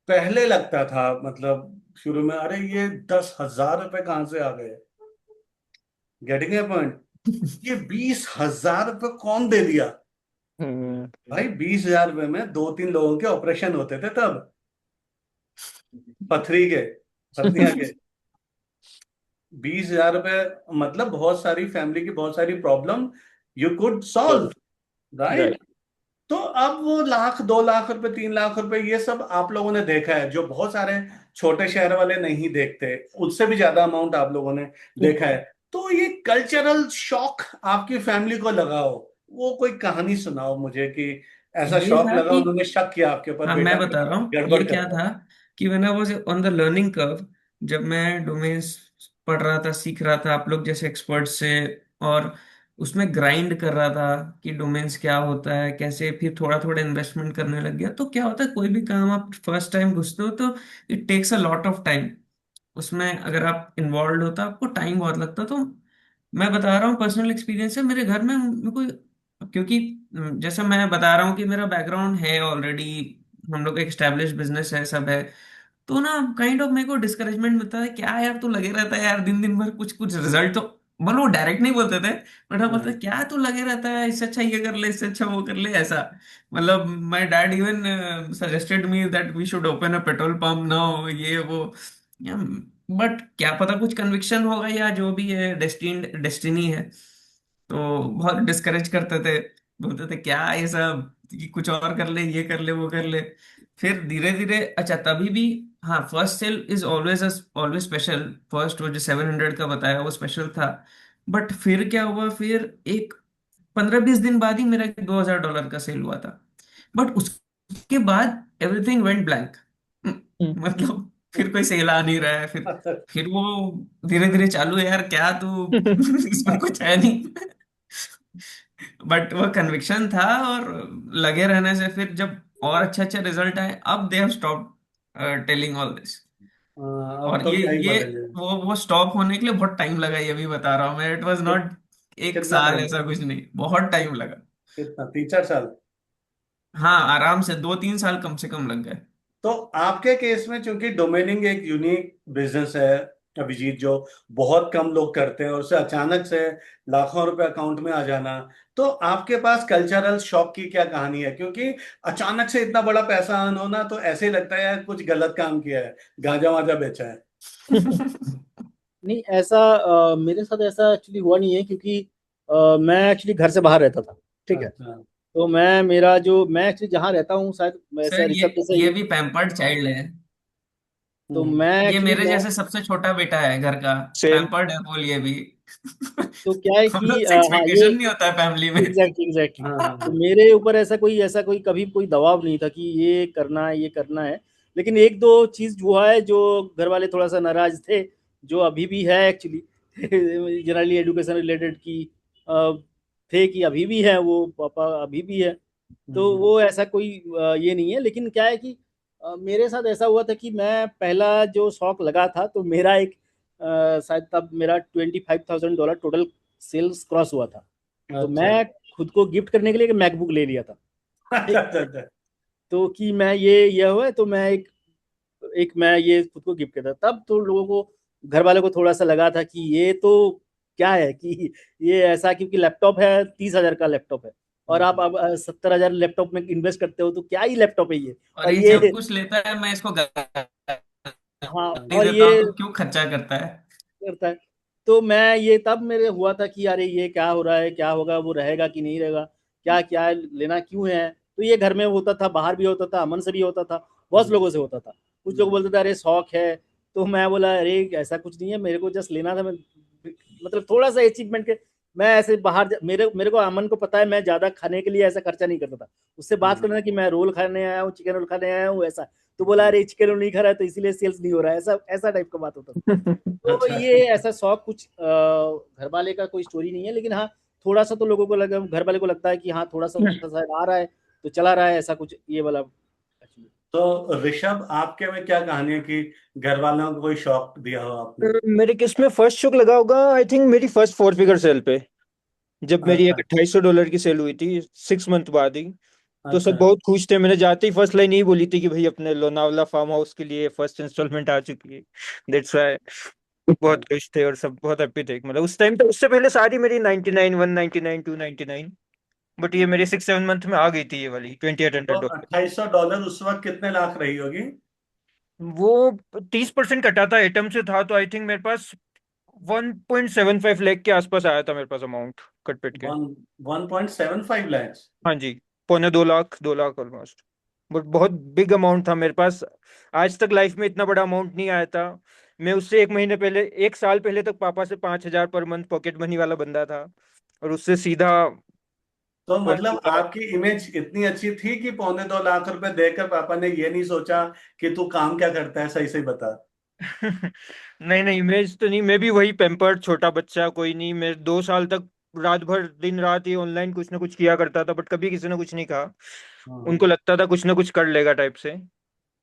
[SPEAKER 1] पहले लगता था, मतलब शुरू में, अरे ये 10,000 रुपए कहाँ से आ गए, गेटिंग ए पॉइंट, ये 20,000 रुपए कौन दे दिया।
[SPEAKER 4] हम्म।
[SPEAKER 1] भाई 20,000 रुपए में दो तीन लोगों के ऑपरेशन होते थे तब, पथरी के, पथरियां के। 20,000 रुपए मतलब बहुत सारी फैमिली की बहुत सारी problem you could solve, right?
[SPEAKER 4] Right.
[SPEAKER 1] तो अब वो लाख, 2 लाख रुपए, 3 लाख रुपए, ये सब आप लोगों ने देखा है, जो बहुत सारे छोटे शहर वाले नहीं देखते, उससे भी ज्यादा अमाउंट आप लोगों ने देखा है। तो ये कल्चरल शॉक आपकी फैमिली को लगा हो, वो कोई कहानी सुनाओ मुझे कि ऐसा
[SPEAKER 2] ये
[SPEAKER 1] शॉक
[SPEAKER 2] था
[SPEAKER 1] लगा,
[SPEAKER 2] कि,
[SPEAKER 1] उन्होंने शक किया आपके ऊपर,
[SPEAKER 2] हाँ
[SPEAKER 1] बेटा
[SPEAKER 2] मैं बता रहा हूँ
[SPEAKER 1] गड़बड़
[SPEAKER 2] ये
[SPEAKER 1] कर
[SPEAKER 2] क्या
[SPEAKER 1] रहा है।
[SPEAKER 2] था, कि when I was on the learning curve, जब मैं डोमेन्स पढ़ रहा था, सीख रहा था आप लोग जैसे एक्सपर्ट्स से, और उसमें ग्राइंड कर रहा था कि डोमेन्स क्या होता है कैसे, फिर थोड़ा थोड़ा इन्वेस्टमेंट करने लग गया। तो क्या होता है, कोई भी काम आप फर्स्ट टाइम घुसते हो तो it takes a lot of time. उसमें अगर आप इन्वॉल्व होता आपको टाइम बहुत लगता। तो मैं बता रहा हूँ पर्सनल एक्सपीरियंस है मेरे घर में, मेरे को, क्योंकि जैसे मैं बता रहा हूँ कि मेरा बैकग्राउंड है ऑलरेडी, हम लोग का एस्टेब्लिश बिजनेस है, सब है। तो ना काइंड ऑफ मेरे को डिस्करेजमेंट मिलता है, क्या यार तू लगे रहता है यार दिन दिन भर, कुछ कुछ रिजल्ट तो, मतलब वो डायरेक्ट नहीं बोलते थे, बट हाँ बोलते
[SPEAKER 1] हाँ,
[SPEAKER 2] क्या तू लगे रहता है, इससे अच्छा ये कर ले, इससे अच्छा वो कर ले, ऐसा। मतलब my dad even suggested me that we should open a petrol pump now, ये वो। बट क्या पता कुछ कन्विक्शन होगा या जो भी है, डेस्टिनी है। तो बहुत डिस्करेज करते थे, बोलते थे क्या ये सब, कि कुछ और कर ले, ये कर ले, वो कर ले। फिर धीरे धीरे, अच्छा तभी भी, हाँ first sale is always always special, first वो जो 700 का बताया वो स्पेशल था। बट फिर क्या हुआ, फिर एक 15-20 दिन बाद ही मेरा $2,000 का सेल हुआ था। बट उसके बाद एवरीथिंग वेंट ब्लैंक, मतलब फिर कोई सेल आ नहीं रहा है, फिर वो धीरे धीरे चालू है यार, क्या तू इसमें कुछ है नहीं। बट वो कन्विक्शन था, और लगे रहने से फिर जब और अच्छे अच्छे रिजल्ट आए, अब they have stop telling all this.
[SPEAKER 1] अब
[SPEAKER 2] और
[SPEAKER 1] तो
[SPEAKER 2] ये
[SPEAKER 1] क्या ही
[SPEAKER 2] ये
[SPEAKER 1] बोलेंगे।
[SPEAKER 2] वो स्टॉप होने के लिए बहुत टाइम लगा, ये भी बता रहा हूँ मैं, इट वाज
[SPEAKER 1] कि-
[SPEAKER 2] नॉट एक
[SPEAKER 1] कितना
[SPEAKER 2] साल,
[SPEAKER 1] टाइम,
[SPEAKER 2] ऐसा कुछ नहीं, बहुत टाइम लगा।
[SPEAKER 1] कितना, 3-4 साल?
[SPEAKER 2] हाँ आराम से 2-3 साल कम से कम लग गए।
[SPEAKER 1] तो आपके केस में, चूंकि डोमेनिंग एक यूनिक बिजनेस है अभिजीत, जो बहुत कम लोग करते हैं, और उसे अचानक से लाखों रुपए अकाउंट में आ जाना, तो आपके पास कल्चरल शॉक की क्या कहानी है? क्योंकि अचानक से इतना बड़ा पैसा अर्न होना, तो ऐसे ही लगता है यार कुछ गलत काम किया है, गांजा वाजा बेचा है।
[SPEAKER 3] नहीं, ऐसा मेरे साथ ऐसा एक्चुअली हुआ नहीं है, क्योंकि मैं एक्चुअली घर से बाहर रहता था। ठीक है।
[SPEAKER 1] अच्छा।
[SPEAKER 3] तो मैं एक्चुअली जहाँ रहता हूँ, शायद वैसा
[SPEAKER 2] सर
[SPEAKER 3] ऋषभ जैसा
[SPEAKER 2] ये
[SPEAKER 3] ही।
[SPEAKER 2] भी पैम्पर्ड चाइल्ड है,
[SPEAKER 3] तो
[SPEAKER 1] हम्म।
[SPEAKER 3] मैं
[SPEAKER 2] ये
[SPEAKER 3] एक्चुअली
[SPEAKER 2] मेरे
[SPEAKER 3] मैं
[SPEAKER 2] जैसे सबसे छोटा बेटा है घर का,
[SPEAKER 4] सेम।
[SPEAKER 2] पैम्पर्ड है बोल ये भी।
[SPEAKER 3] तो क्या है
[SPEAKER 2] हम
[SPEAKER 3] कि
[SPEAKER 2] लोग से
[SPEAKER 3] हाँ ये
[SPEAKER 2] एक्सपेक्टेशन नहीं होता है फैमिली में।
[SPEAKER 3] Exactly exactly.
[SPEAKER 1] हाँ
[SPEAKER 3] तो
[SPEAKER 1] हाँ
[SPEAKER 3] मेरे ऊपर ऐसा कोई कभी कोई दबाव नहीं था कि ये करना है ये करना है। लेकिन एक दो चीज हुआ है जो घर वाले थोड़ा सा नाराज थे, जो अभी भी है एक्चुअली जनरली एजुकेशन रिलेटेड की थे कि अभी भी है, वो पापा अभी भी है। तो
[SPEAKER 1] हम्म,
[SPEAKER 3] वो ऐसा कोई ये नहीं है। लेकिन क्या है कि मेरे साथ ऐसा हुआ था कि मैं पहला जो शौक लगा था तो मेरा एक शायद तब मेरा $25,000 टोटल सेल्स क्रॉस हुआ था। तो
[SPEAKER 1] अच्छा
[SPEAKER 3] मैं खुद को गिफ्ट करने के लिए एक मैकबुक ले लिया था।
[SPEAKER 1] अच्छा
[SPEAKER 3] ठीक।
[SPEAKER 1] अच्छा अच्छा।
[SPEAKER 3] तो कि मैं ये हुआ तो मैं एक एक मैं ये खुद को गिफ्ट करता, तब तो लोगों को घर वालों को थोड़ा सा लगा था कि ये तो क्या है कि ये ऐसा, क्योंकि लैपटॉप है 30,000 का लैपटॉप है, और आप
[SPEAKER 1] हम्म,
[SPEAKER 3] अब 70,000 लैपटॉप में इन्वेस्ट करते हो तो क्या ही लैपटॉप है ये।
[SPEAKER 2] और
[SPEAKER 3] और
[SPEAKER 2] ये
[SPEAKER 3] ये
[SPEAKER 2] सब कुछ लेता है, मैं इसको गाली
[SPEAKER 3] हाँ और
[SPEAKER 2] देता
[SPEAKER 3] ये
[SPEAKER 2] हूँ तो क्यों खर्चा करता है।
[SPEAKER 3] करता है। तो मैं ये तब मेरे हुआ था कि अरे ये क्या हो रहा है, क्या होगा, वो रहेगा कि नहीं रहेगा, क्या क्या लेना क्यों है। तो ये घर में होता था, बाहर भी होता था, अमन से भी होता था, बहुत
[SPEAKER 1] हम्म,
[SPEAKER 3] लोगों से होता था। कुछ लोग
[SPEAKER 1] हम्म,
[SPEAKER 3] बोलते थे अरे शौक है। तो मैं बोला अरे ऐसा कुछ नहीं है, मेरे को जस्ट लेना था। मैं मतलब थोड़ा सा अचीवमेंट के, मैं ऐसे मेरे मेरे को अमन को पता है मैं ज्यादा खाने के लिए ऐसा खर्चा नहीं करता था। उससे बात
[SPEAKER 1] हम्म,
[SPEAKER 3] करना कि मैं रोल खाने आया हूँ, चिकन रोल खाने आया हूँ ऐसा। तो बोला
[SPEAKER 1] हम्म,
[SPEAKER 3] अरे चिकन रोल नहीं खा रहा है तो इसीलिए सेल्स नहीं हो रहा है, ऐसा ऐसा टाइप का बात होता था। तो
[SPEAKER 1] अच्छा
[SPEAKER 3] ये ऐसा शौक कुछ घर वाले का कोई स्टोरी नहीं है। लेकिन हाँ थोड़ा सा तो लोगों को लगा, घर वाले को लगता है कि हाँ थोड़ा सा पैसा शायद आ रहा है तो चला रहा है, ऐसा कुछ ये वाला एक्चुअली।
[SPEAKER 1] तो ऋषभ, आपके में क्या कहानी है कि घर वालों को कोई शौक दिया हो आपने?
[SPEAKER 5] मेरे केस में फर्स्ट शॉक लगा होगा आई थिंक मेरी फर्स्ट फोर फिगर सेल पे, जब मेरी एक
[SPEAKER 1] अच्छा
[SPEAKER 5] $2,250 की सेल हुई थी 6 मंथ बाद ही। तो सब
[SPEAKER 1] अच्छा
[SPEAKER 5] बहुत खुश थे। मैंने जाते ही फर्स्ट लाइन यही बोली थी कि भाई अपने लोनावला फार्म हाउस के लिए फर्स्ट इंस्टॉलमेंट आ चुकी है। दैट्स व्हाई बहुत खुश थे और सब बहुत हैप्पी थे। मतलब उस टाइम तो उससे पहले सारी मेरी 99 199 299, बट ये मेरे 6 7 मंथ में आ गई थी ये वाली ट्वेंटी एट
[SPEAKER 1] तो
[SPEAKER 5] हंड्रेड
[SPEAKER 1] $2,800 उस वक्त कितने लाख रही होगी?
[SPEAKER 5] वो 30% कटा था एटम से था, तो आई थिंक मेरे पास 1.75 लाख के आसपास आया था मेरे पास अमाउंट कट पिट के।
[SPEAKER 1] 1.75 लाख?
[SPEAKER 5] हाँ जी, 1.25 लाख 2 लाख ऑलमोस्ट। बट बहुत बिग अमाउंट था मेरे पास। आज तक लाइफ में इतना बड़ा अमाउंट नहीं आया था। मैं उससे 1 महीने पहले 1 साल पहले तक पापा से 5,000 पर मंथ पॉकेट मनी वाला बंदा था, और उससे सीधा
[SPEAKER 1] तो
[SPEAKER 5] पौने
[SPEAKER 1] मतलब
[SPEAKER 5] 2 लाख।
[SPEAKER 1] आपकी इमेज इतनी अच्छी थी कि $2.25 लाख देकर पापा ने ये नहीं सोचा कि तू काम क्या करता है, सही सही बता।
[SPEAKER 5] नहीं नहीं, इमेज तो नहीं, मैं भी वही पैम्पर्ड छोटा बच्चा, कोई नहीं। मैं 2 साल तक रात भर दिन रात ही ऑनलाइन कुछ ना कुछ किया करता था, बट कभी किसी ने कुछ नहीं कहा।
[SPEAKER 1] हाँ
[SPEAKER 5] उनको लगता था कुछ ना कुछ कर लेगा टाइप से।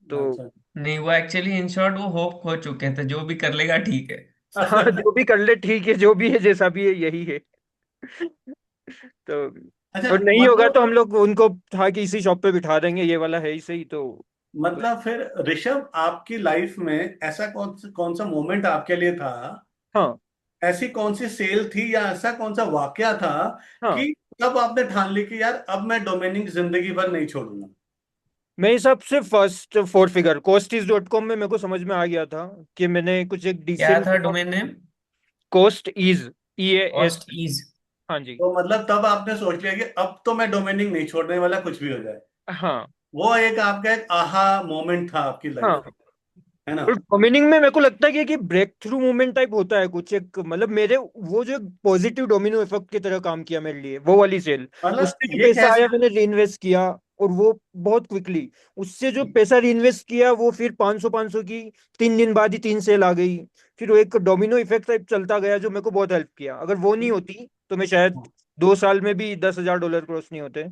[SPEAKER 5] तो
[SPEAKER 1] अच्छा
[SPEAKER 2] नहीं, वो एक्चुअली इन शॉर्ट वो होप खो चुके थे, जो भी कर लेगा ठीक है।
[SPEAKER 5] हाँ, जो भी कर ले ठीक है, जो भी है जैसा भी है यही है। तो
[SPEAKER 1] अच्छा
[SPEAKER 5] और नहीं होगा
[SPEAKER 1] मतलब
[SPEAKER 5] तो हम लोग उनको था कि इसी शॉप पे बिठा देंगे, ये वाला है ही सही तो।
[SPEAKER 1] मतलब फिर ऋषभ, आपकी लाइफ में ऐसा कौन सा मोमेंट आपके लिए था,
[SPEAKER 5] हाँ
[SPEAKER 1] ऐसी कौन सी सेल थी या ऐसा कौन सा वाकया था
[SPEAKER 5] हाँ,
[SPEAKER 1] कि तब आपने ठान ली कि यार अब मैं डोमेनिक जिंदगी भर नहीं छोड़ूंगा?
[SPEAKER 5] मेरे हिसाब से फर्स्ट फोर फिगर कोस्टीज.com में मेरे को समझ में आ गया था कि मैंने कुछ एक
[SPEAKER 2] क्या
[SPEAKER 5] डिसेंट
[SPEAKER 2] था domain name?
[SPEAKER 5] Cost is EAS।
[SPEAKER 2] Cost is.
[SPEAKER 5] हाँ जी।
[SPEAKER 1] तो मतलब तब आपने सोच लिया कि अब तो मैं डोमेनिक नहीं छोड़ने वाला, कुछ भी हो जाए।
[SPEAKER 5] हाँ
[SPEAKER 1] वो एक आपका एक आहा मोमेंट था आपकी लाइफ,
[SPEAKER 5] हाँ,
[SPEAKER 1] है ना?
[SPEAKER 5] और डोमिनिंग में मेरे को लगता है कि ब्रेक थ्रू मूवमेंट टाइप होता है कुछ एक, मतलब मेरे वो जो पॉजिटिव डोमिनो इफेक्ट की तरह काम किया मेरे लिए वो वाली सेल।
[SPEAKER 1] मतलब
[SPEAKER 5] उससे जो
[SPEAKER 1] ये
[SPEAKER 5] पैसा आया
[SPEAKER 1] कैसे?
[SPEAKER 5] मैंने री इन्वेस्ट किया, और वो बहुत क्विकली। उससे जो पैसा री इन्वेस्ट किया वो फिर 500 की 3 दिन बाद ही 3 सेल आ गई। फिर वो एक डोमिनो इफेक्ट टाइप चलता गया जो मेरे को बहुत हेल्प किया। अगर वो नहीं होती तो मैं शायद 2 साल में भी $10,000 क्रॉस नहीं होते।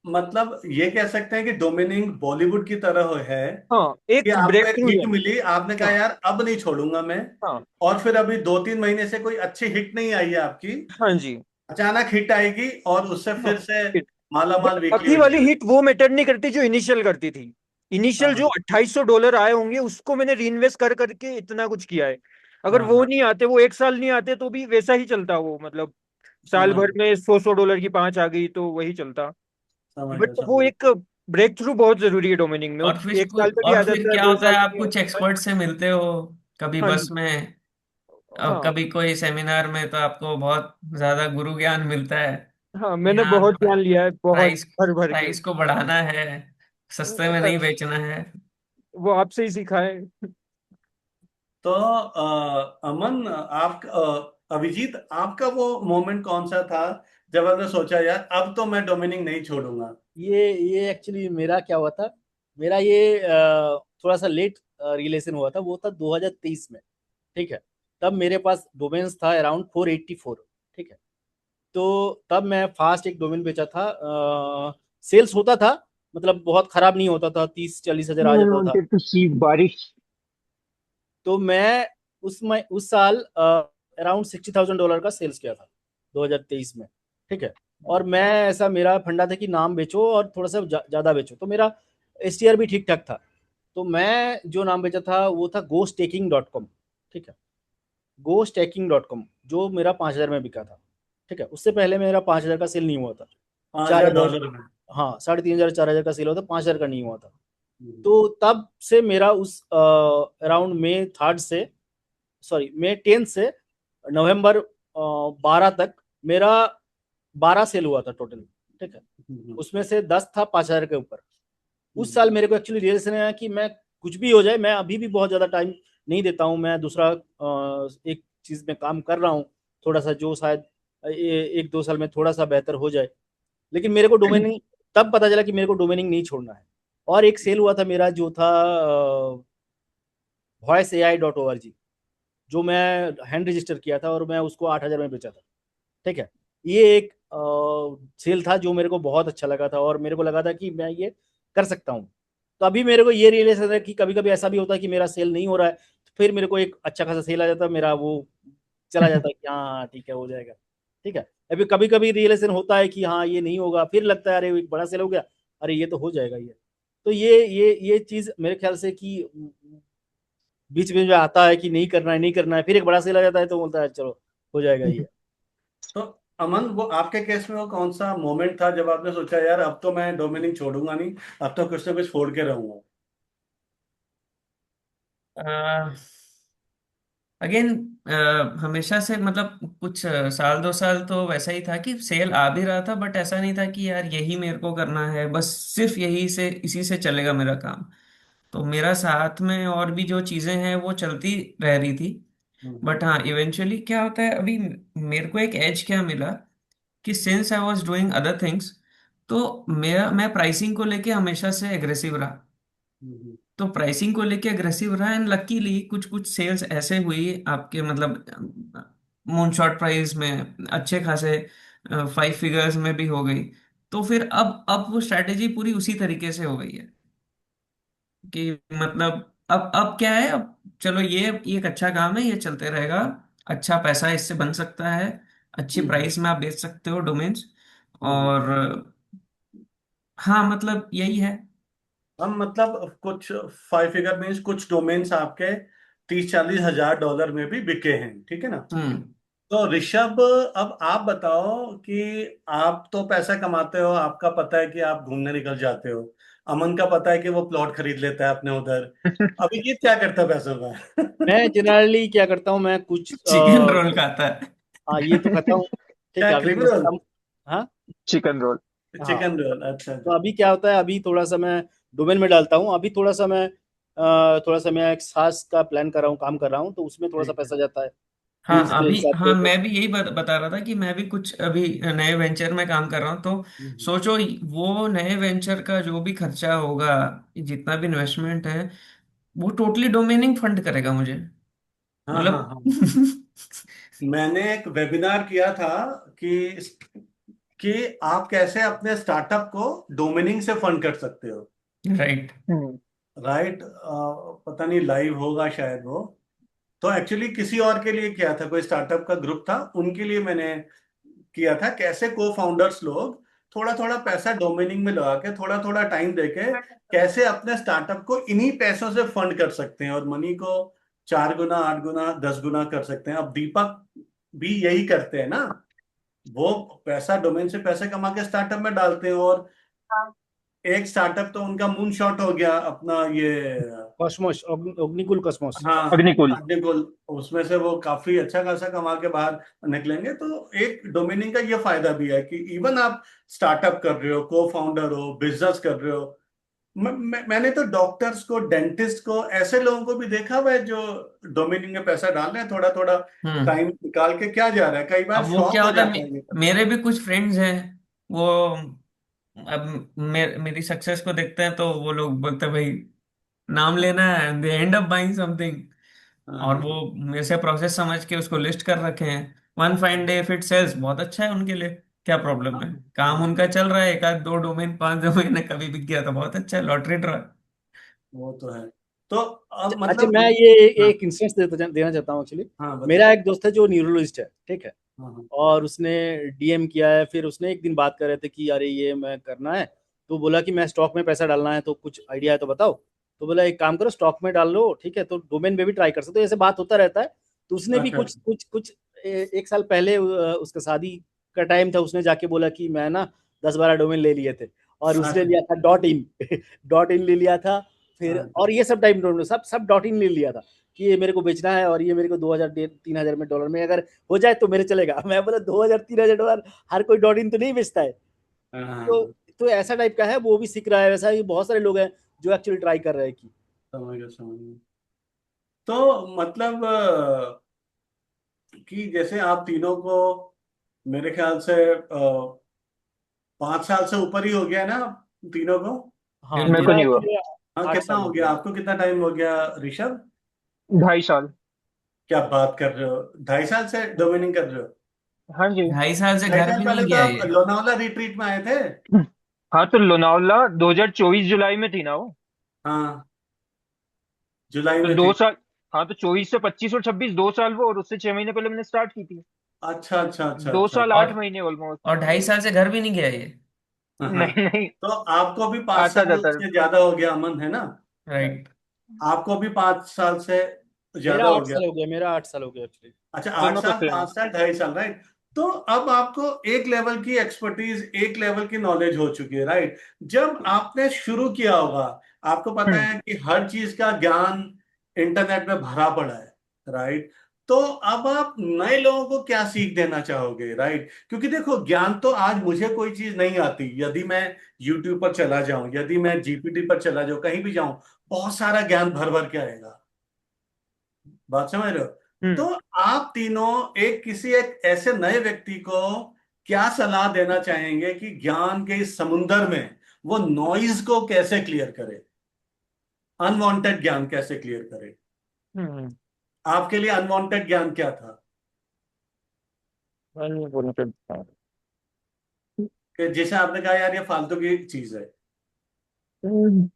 [SPEAKER 1] मतलब ये कह सकते हैं कि डोमिनिक बॉलीवुड की तरह है
[SPEAKER 5] हाँ,
[SPEAKER 1] कि
[SPEAKER 5] एक
[SPEAKER 1] आपको
[SPEAKER 5] ब्रेक
[SPEAKER 1] एक
[SPEAKER 5] थ्रू
[SPEAKER 1] हिट
[SPEAKER 5] है।
[SPEAKER 1] मिली, आपने कहा
[SPEAKER 5] हाँ
[SPEAKER 1] यार अब नहीं छोड़ूंगा मैं,
[SPEAKER 5] हाँ
[SPEAKER 1] और फिर अभी 2 3 महीने से कोई अच्छी हिट नहीं आई है आपकी,
[SPEAKER 5] हाँ जी।
[SPEAKER 1] अचानक हिट आएगी और उससे
[SPEAKER 5] हाँ,
[SPEAKER 1] फिर से माला
[SPEAKER 5] बट
[SPEAKER 1] माल वीकली
[SPEAKER 5] अभी
[SPEAKER 1] हो
[SPEAKER 5] वाली
[SPEAKER 1] जाएगा।
[SPEAKER 5] हिट वो मैटर नहीं करती जो इनिशियल करती थी। इनिशियल जो
[SPEAKER 1] हाँ
[SPEAKER 5] $2,800 आए होंगे उसको मैंने री इन्वेस्ट कर करके इतना कुछ किया है। अगर
[SPEAKER 1] हाँ
[SPEAKER 5] वो
[SPEAKER 1] हाँ,
[SPEAKER 5] नहीं आते, वो 1 साल नहीं आते, तो भी वैसा ही चलता वो। मतलब साल
[SPEAKER 1] समझ
[SPEAKER 5] भर में $100 की 5 आ गई तो वही चलता।
[SPEAKER 1] समझ
[SPEAKER 5] बट
[SPEAKER 1] गया
[SPEAKER 5] वो
[SPEAKER 1] समझ गया।
[SPEAKER 5] एक ब्रेक थ्रू बहुत जरूरी है डोमिनिंग में। वो
[SPEAKER 2] और फिर
[SPEAKER 5] 1 साल में भी
[SPEAKER 2] और
[SPEAKER 5] आ
[SPEAKER 2] फिर
[SPEAKER 5] जाता है,
[SPEAKER 2] क्या
[SPEAKER 5] दो
[SPEAKER 2] होता है,
[SPEAKER 5] साल में
[SPEAKER 2] आप
[SPEAKER 5] भी आ
[SPEAKER 2] कुछ
[SPEAKER 5] जाता है।
[SPEAKER 2] एक्सपर्ट से मिलते हो कभी
[SPEAKER 5] हाँ
[SPEAKER 2] बस
[SPEAKER 5] जी।
[SPEAKER 2] में, अब
[SPEAKER 5] हाँ
[SPEAKER 2] कभी कोई सेमिनार में, तो आपको बहुत ज्यादा गुरु ज्ञान मिलता है
[SPEAKER 5] हाँ,
[SPEAKER 2] कि
[SPEAKER 5] मैंने
[SPEAKER 2] हाँ
[SPEAKER 5] बहुत ज्ञान लिया है, बहुत
[SPEAKER 2] प्राइस
[SPEAKER 5] भर भर के।
[SPEAKER 2] प्राइस को बढ़ाना है, सस्ते में नहीं बेचना है।
[SPEAKER 5] वो आपसे ही सीखा है।
[SPEAKER 1] तो अमन, आप अभिजीत, आपका वो मोमेंट कौन सा था जब आपने सोचा यार अब तो मैं डोमेनिंग नहीं छोड़ूंगा?
[SPEAKER 3] ये एक्चुअली मेरा क्या हुआ था, मेरा ये थोड़ा सा लेट रिलेशन हुआ था, वो था 2023 में। ठीक है। तब मेरे पास डोमेन्स था अराउंड 484। ठीक है। तो तब मैं फास्ट एक डोमेन बेचा था। सेल्स होता था, मतलब बहुत खराब नहीं होता था, 30-40 हज़ार आ
[SPEAKER 4] I
[SPEAKER 3] जाता था।
[SPEAKER 4] wanted to see बारिश।
[SPEAKER 3] तो मैं उस साल अराउंड $60,000 का सेल्स किया था 2023 में। ठीक है। और मैं ऐसा मेरा फंडा था कि नाम बेचो और थोड़ा सा ज़्यादा बेचो, तो मेरा एसटीआर भी ठीक ठाक था। तो मैं जो नाम बेचा था वो था gostaking.com। ठीक है। gostaking.com जो मेरा 5,000 में बिका था। ठीक है। उससे पहले मेरा 5,000 का सेल नहीं हुआ था।
[SPEAKER 1] पाँच
[SPEAKER 3] चार
[SPEAKER 1] हजार
[SPEAKER 3] हज़ार
[SPEAKER 1] डॉलर में?
[SPEAKER 3] हाँ, 3,500 4,000 का सेल हुआ था, 5,000 का नहीं हुआ था।
[SPEAKER 1] हम्म,
[SPEAKER 3] तो तब से मेरा उस अराउंड मई 3 से, सॉरी मई 10 से नवंबर 12 तक मेरा 12 सेल हुआ था टोटल। ठीक है।
[SPEAKER 1] हम्म,
[SPEAKER 3] उसमें से 10 था 5,000 के ऊपर। उस
[SPEAKER 1] हम्म,
[SPEAKER 3] साल मेरे को एक्चुअली रियलाइजेशन आया कि मैं कुछ भी हो जाए, मैं अभी भी बहुत ज़्यादा टाइम नहीं देता हूँ, मैं दूसरा एक चीज़ में काम कर रहा हूँ थोड़ा सा, जो शायद 1-2 साल में थोड़ा सा बेहतर हो जाए। लेकिन मेरे को डोमेनिंग तब पता चला कि मेरे को डोमेनिंग नहीं छोड़ना है। और एक सेल हुआ था मेरा जो था voiceai.org, जो मैं हैंड रजिस्टर किया था और मैं उसको 8,000 में बेचा था। ठीक है। ये एक सेल था जो मेरे को बहुत अच्छा लगा था और मेरे को लगा था कि मैं ये कर सकता हूँ। तो अभी मेरे को ये रियलाइजेशन है कि कभी कभी ऐसा भी होता है कि मेरा सेल नहीं हो रहा है, तो फिर मेरे को एक अच्छा खासा सेल आ जाता है, मेरा वो चला जाता है कि हाँ हाँ, ठीक है, हो जाएगा। ठीक है। अभी कभी कभी रियलाइजेशन होता है कि हाँ ये नहीं होगा, फिर लगता है अरे एक बड़ा सेल हो गया, अरे ये तो हो जाएगा ये। तो ये चीज़ मेरे ख्याल से कि बीच बीच में आता है कि नहीं करना है नहीं करना है, फिर एक बड़ा सेल आ जाता है तो बोलता है चलो हो जाएगा ये।
[SPEAKER 1] तो अमन, वो आपके केस में वो कौन सा मोमेंट था जब आपने सोचा यार अब तो मैं डोमेनिंग छोड़ूंगा नहीं, अब तो कुछ ना कुछ फोड़ के रहूंगा?
[SPEAKER 2] अगेन हमेशा से मतलब कुछ साल 2 साल तो वैसा ही था कि सेल आ भी रहा था, बट ऐसा नहीं था कि यार यही मेरे को करना है, बस सिर्फ यही से इसी से चलेगा मेरा काम। तो मेरा साथ में और भी जो चीजें हैं वो चलती रह रही थी।
[SPEAKER 1] हम्म,
[SPEAKER 2] बट हाँ, इवेंचुअली क्या होता है, अभी मेरे को एक एज क्या मिला कि since I was doing other things, तो मेरा मैं प्राइसिंग को लेके हमेशा से एग्रेसिव रहा।
[SPEAKER 1] हम्म,
[SPEAKER 2] तो प्राइसिंग को लेके अग्रेसिव रहा एंड लकीली कुछ कुछ सेल्स ऐसे हुई आपके मतलब मूनशॉट प्राइस में अच्छे खासे 5 फिगर्स में भी हो गई। तो फिर अब वो स्ट्रैटेजी पूरी उसी तरीके से हो गई है कि मतलब अब क्या है, अब चलो ये एक अच्छा काम है, ये चलते रहेगा, अच्छा पैसा इससे बन सकता है, अच्छी
[SPEAKER 1] हम्म,
[SPEAKER 2] प्राइस में आप बेच सकते हो डोमेन्स।
[SPEAKER 1] हम्म।
[SPEAKER 2] और हाँ मतलब यही है।
[SPEAKER 1] हम मतलब कुछ 5 फिगर मीन्स कुछ डोमेन्स आपके 30-40 हजार डॉलर में भी बिके हैं, ठीक है ना?
[SPEAKER 2] हम्म।
[SPEAKER 1] तो ऋषभ, अब आप बताओ कि आप तो पैसा कमाते हो, आपका पता है कि आप घूमने निकल जाते हो। अमन का पता है कि वो प्लॉट खरीद लेता है अपने उधर। अभी ये क्या करता है पैसों
[SPEAKER 3] मैं
[SPEAKER 1] का?
[SPEAKER 3] जनरली क्या करता हूँ, मैं कुछ
[SPEAKER 2] चिकन रोल खाता है।
[SPEAKER 3] हाँ ये तो खाता हूँ। ठीक
[SPEAKER 1] क्या,
[SPEAKER 3] है। अभी थोड़ा सा
[SPEAKER 1] क्रिमिनल?
[SPEAKER 3] कम। हाँ।
[SPEAKER 4] Chicken roll.
[SPEAKER 3] हाँ।
[SPEAKER 1] चिकन रोल, अच्छा
[SPEAKER 3] तो
[SPEAKER 1] अच्छा।
[SPEAKER 3] अभी क्या होता है, अभी थोड़ा सा मैं डोमेन में डालता हूँ, अभी थोड़ा सा मैं एक सास का प्लान कर रहा हूँ, काम कर रहा हूँ, तो उसमें थोड़ा सा
[SPEAKER 1] ठीक है।
[SPEAKER 3] पैसा जाता है
[SPEAKER 2] हाँ
[SPEAKER 3] रील्स के
[SPEAKER 2] अभी,
[SPEAKER 3] हिसाब
[SPEAKER 2] हाँ
[SPEAKER 3] से तो।
[SPEAKER 2] मैं भी यही बता रहा था कि मैं भी कुछ अभी नए वेंचर में काम कर रहा हूँ, तो
[SPEAKER 1] हम्म,
[SPEAKER 2] सोचो वो नए वेंचर का जो भी खर्चा होगा, जितना भी इन्वेस्टमेंट है, वो टोटली डोमेनिंग फंड करेगा मुझे,
[SPEAKER 1] हाँ हाँ
[SPEAKER 2] मतलब।
[SPEAKER 1] हाँ। मैंने एक वेबिनार किया था कि आप कैसे अपने स्टार्टअप को डोमेनिंग से फंड कर सकते हो।
[SPEAKER 2] राइट।
[SPEAKER 4] हम्म।
[SPEAKER 1] राइट, पता नहीं लाइव होगा शायद वो। तो एक्चुअली किसी और के लिए किया था, कोई स्टार्टअप का ग्रुप था, उनके लिए मैंने किया था कैसे को फाउंडर्स लोग थोड़ा थोड़ा पैसा डोमेनिंग में लगा के, थोड़ा थोड़ा टाइम देके कैसे अपने स्टार्टअप को इन्हीं पैसों से फंड कर सकते हैं और मनी को 4 गुना, 8 गुना, 10 गुना कर सकते हैं। अब दीपक भी यही करते हैं ना, वो पैसा डोमेन से पैसे कमा के स्टार्टअप में डालते हैं। और एक स्टार्टअप तो उनका मून शॉट हो गया अपना ये।
[SPEAKER 3] Cosmos, Agnikul Cosmos.
[SPEAKER 1] हाँ,
[SPEAKER 4] अग्निकुल।
[SPEAKER 1] अपने को उसमें से वो काफी अच्छा खासा कमा के बाहर निकलेंगे। तो एक डोमेनिंग का ये फायदा भी है कि इवन आप स्टार्टअप कर रहे हो, को फाउंडर हो, बिजनेस कर रहे हो, मैंने तो डॉक्टर्स को, डेंटिस्ट को, ऐसे लोगों को भी देखा हुआ है जो डोमेनिंग में पैसा डाल रहे हैं, थोड़ा थोड़ा
[SPEAKER 2] हम्म।
[SPEAKER 1] टाइम निकाल के। क्या जा रहा है, कई बार
[SPEAKER 2] अब वो
[SPEAKER 1] शौक
[SPEAKER 2] क्या
[SPEAKER 1] हो
[SPEAKER 2] होता है,
[SPEAKER 1] जाता है ये करना।
[SPEAKER 2] मेरे भी कुछ फ्रेंड्स हैं, वो अब मेरी सक्सेस को देखते हैं तो वो लोग बोलते हैं भाई नाम लेना है, and they and up buying something.
[SPEAKER 1] हाँ
[SPEAKER 2] और
[SPEAKER 1] हाँ
[SPEAKER 2] वो मेरे से प्रोसेस समझ के उसको लिस्ट कर रखे हैं। One fine day if it sells, बहुत अच्छा है उनके लिए, क्या प्रॉब्लम
[SPEAKER 1] हाँ
[SPEAKER 2] है,
[SPEAKER 1] हाँ,
[SPEAKER 2] काम उनका चल रहा है, एक आध दो डोमेन, पांच डोमेन है, कभी बिक गया तो बहुत अच्छा है, लॉटरी ड्रॉ।
[SPEAKER 1] वो तो है। तो अब
[SPEAKER 3] अच्छा,
[SPEAKER 1] मतलब।
[SPEAKER 3] मैं ये
[SPEAKER 1] हाँ
[SPEAKER 3] एक इंस्टेंस देना चाहता हूँ एक्चुअली।
[SPEAKER 1] हाँ
[SPEAKER 3] मेरा
[SPEAKER 1] बताइए।
[SPEAKER 3] एक दोस्त है जो न्यूरोलॉजिस्ट है, ठीक है।
[SPEAKER 1] हाँ हाँ
[SPEAKER 3] और उसने डीएम किया है, फिर उसने एक दिन बात कर रहे थे कि अरे ये मैं करना है। तो बोला कि मैं स्टॉक में पैसा डालना है, तो कुछ आइडिया है तो बताओ। तो बोला एक काम करो, स्टॉक में डाल लो, ठीक है, तो डोमेन में भी ट्राई कर सकते हो, ऐसे बात होता रहता है। तो उसने भी
[SPEAKER 1] अच्छा
[SPEAKER 3] कुछ
[SPEAKER 1] अच्छा।
[SPEAKER 3] कुछ कुछ एक साल पहले उसका शादी का टाइम था, उसने जाके बोला कि मैं ना 10-12 डोमेन ले लिए थे। और उसने
[SPEAKER 1] अच्छा
[SPEAKER 3] लिया था डॉट इन डॉट इन ले लिया था। फिर
[SPEAKER 1] हाँ
[SPEAKER 3] और ये सब टाइम डोमेन सब सब डॉट इन ले लिया था कि ये मेरे को बेचना है, और ये मेरे को 2000 3,000 में डॉलर में अगर हो जाए तो मेरे चलेगा। मैं बोला 2,000 3,000 डॉलर, हर कोई डॉट इन तो नहीं बेचता है।
[SPEAKER 1] हाँ हाँ,
[SPEAKER 3] तो
[SPEAKER 1] हाँ,
[SPEAKER 3] तो ऐसा टाइप का है, वो भी सीख रहा है, वैसा ही बहुत सारे लोग हैं जो एक्चुअली ट्राई कर रहे हैं कि
[SPEAKER 1] समझ गया समझ गया। तो मतलब कि जैसे आप तीनों को, मेरे ख्याल से 5 साल से ऊपर ही हो गया ना तीनों को।
[SPEAKER 3] हाँ,
[SPEAKER 4] मेरे को
[SPEAKER 2] बिल्कुल।
[SPEAKER 3] मेरा
[SPEAKER 4] नहीं हुआ।
[SPEAKER 3] एक्चुअली
[SPEAKER 1] हाँ,
[SPEAKER 3] आठ
[SPEAKER 1] कितना
[SPEAKER 3] साल
[SPEAKER 1] हो
[SPEAKER 3] हो
[SPEAKER 1] गया
[SPEAKER 3] गया।
[SPEAKER 1] आपको, कितना टाइम हो गया ऋषभ?
[SPEAKER 4] 2.5 साल।
[SPEAKER 1] क्या बात कर रहे हो, 2.5 साल से डोमिनिंग कर रहे हो?
[SPEAKER 4] हाँ जी।
[SPEAKER 2] 2.5 साल से
[SPEAKER 1] ढाई
[SPEAKER 2] घर
[SPEAKER 1] साल
[SPEAKER 2] भी
[SPEAKER 1] पहले
[SPEAKER 2] नहीं
[SPEAKER 1] तो
[SPEAKER 2] गया
[SPEAKER 1] आप
[SPEAKER 2] ये।
[SPEAKER 1] लोनावला रिट्रीट में आए थे।
[SPEAKER 4] हाँ तो लोनावला 2024 जुलाई में थी ना वो।
[SPEAKER 1] हाँ, जुलाई
[SPEAKER 4] तो
[SPEAKER 1] में
[SPEAKER 4] दो
[SPEAKER 1] थी।
[SPEAKER 4] साल हाँ तो 24 से 25 और 26, 2 साल वो, और उससे 6 महीने पहले मैंने स्टार्ट की थी।
[SPEAKER 1] अच्छा अच्छा अच्छा
[SPEAKER 4] दो
[SPEAKER 1] अच्छा
[SPEAKER 4] साल
[SPEAKER 1] अच्छा।
[SPEAKER 2] और
[SPEAKER 4] आठ महीने ऑलमोस्ट।
[SPEAKER 2] 2.5 साल से घर भी नहीं गया ये।
[SPEAKER 1] हाँ हाँ।
[SPEAKER 4] नहीं नहीं,
[SPEAKER 1] तो आपको भी पांच
[SPEAKER 4] आता
[SPEAKER 1] साल
[SPEAKER 4] जाता
[SPEAKER 1] से ज्यादा हो गया, अमन, है ना?
[SPEAKER 2] राइट।
[SPEAKER 1] आपको भी 5 साल से
[SPEAKER 3] मेरा
[SPEAKER 1] ज्यादा हो
[SPEAKER 3] आठ
[SPEAKER 1] गया।
[SPEAKER 3] साल हो गया, मेरा 8 साल हो गया एक्चुअली।
[SPEAKER 1] अच्छा, आठ
[SPEAKER 4] दोनों का
[SPEAKER 1] साल
[SPEAKER 4] सेम है।
[SPEAKER 1] 5 साल 2.5 साल, राइट। तो अब आपको एक लेवल की एक्सपर्टीज, एक लेवल की नॉलेज हो चुकी है, राइट। जब आपने शुरू किया होगा, आपको पता
[SPEAKER 4] हम्म
[SPEAKER 1] है कि हर चीज का ज्ञान इंटरनेट में भरा पड़ा है, राइट। तो अब आप नए लोगों को क्या सीख देना चाहोगे, राइट? क्योंकि देखो, ज्ञान तो आज मुझे कोई चीज नहीं आती, यदि मैं यूट्यूब पर चला जाऊं, यदि मैं जीपीटी पर चला जाऊं, कहीं भी जाऊं, बहुत सारा ज्ञान भर भर के आएगा। बात समझ रहे हो? तो
[SPEAKER 5] हम्म
[SPEAKER 1] आप तीनों एक ऐसे नए व्यक्ति को क्या सलाह देना चाहेंगे कि ज्ञान के इस समुंदर में वो नॉइज को कैसे क्लियर करे, अनवांटेड ज्ञान कैसे क्लियर करे?
[SPEAKER 5] हम्म
[SPEAKER 1] आपके लिए अनवांटेड ज्ञान क्या था,
[SPEAKER 5] नहीं बोलना चाहता।
[SPEAKER 1] कि जैसे आपने कहा यार ये फालतू की चीज है?
[SPEAKER 5] हम्म,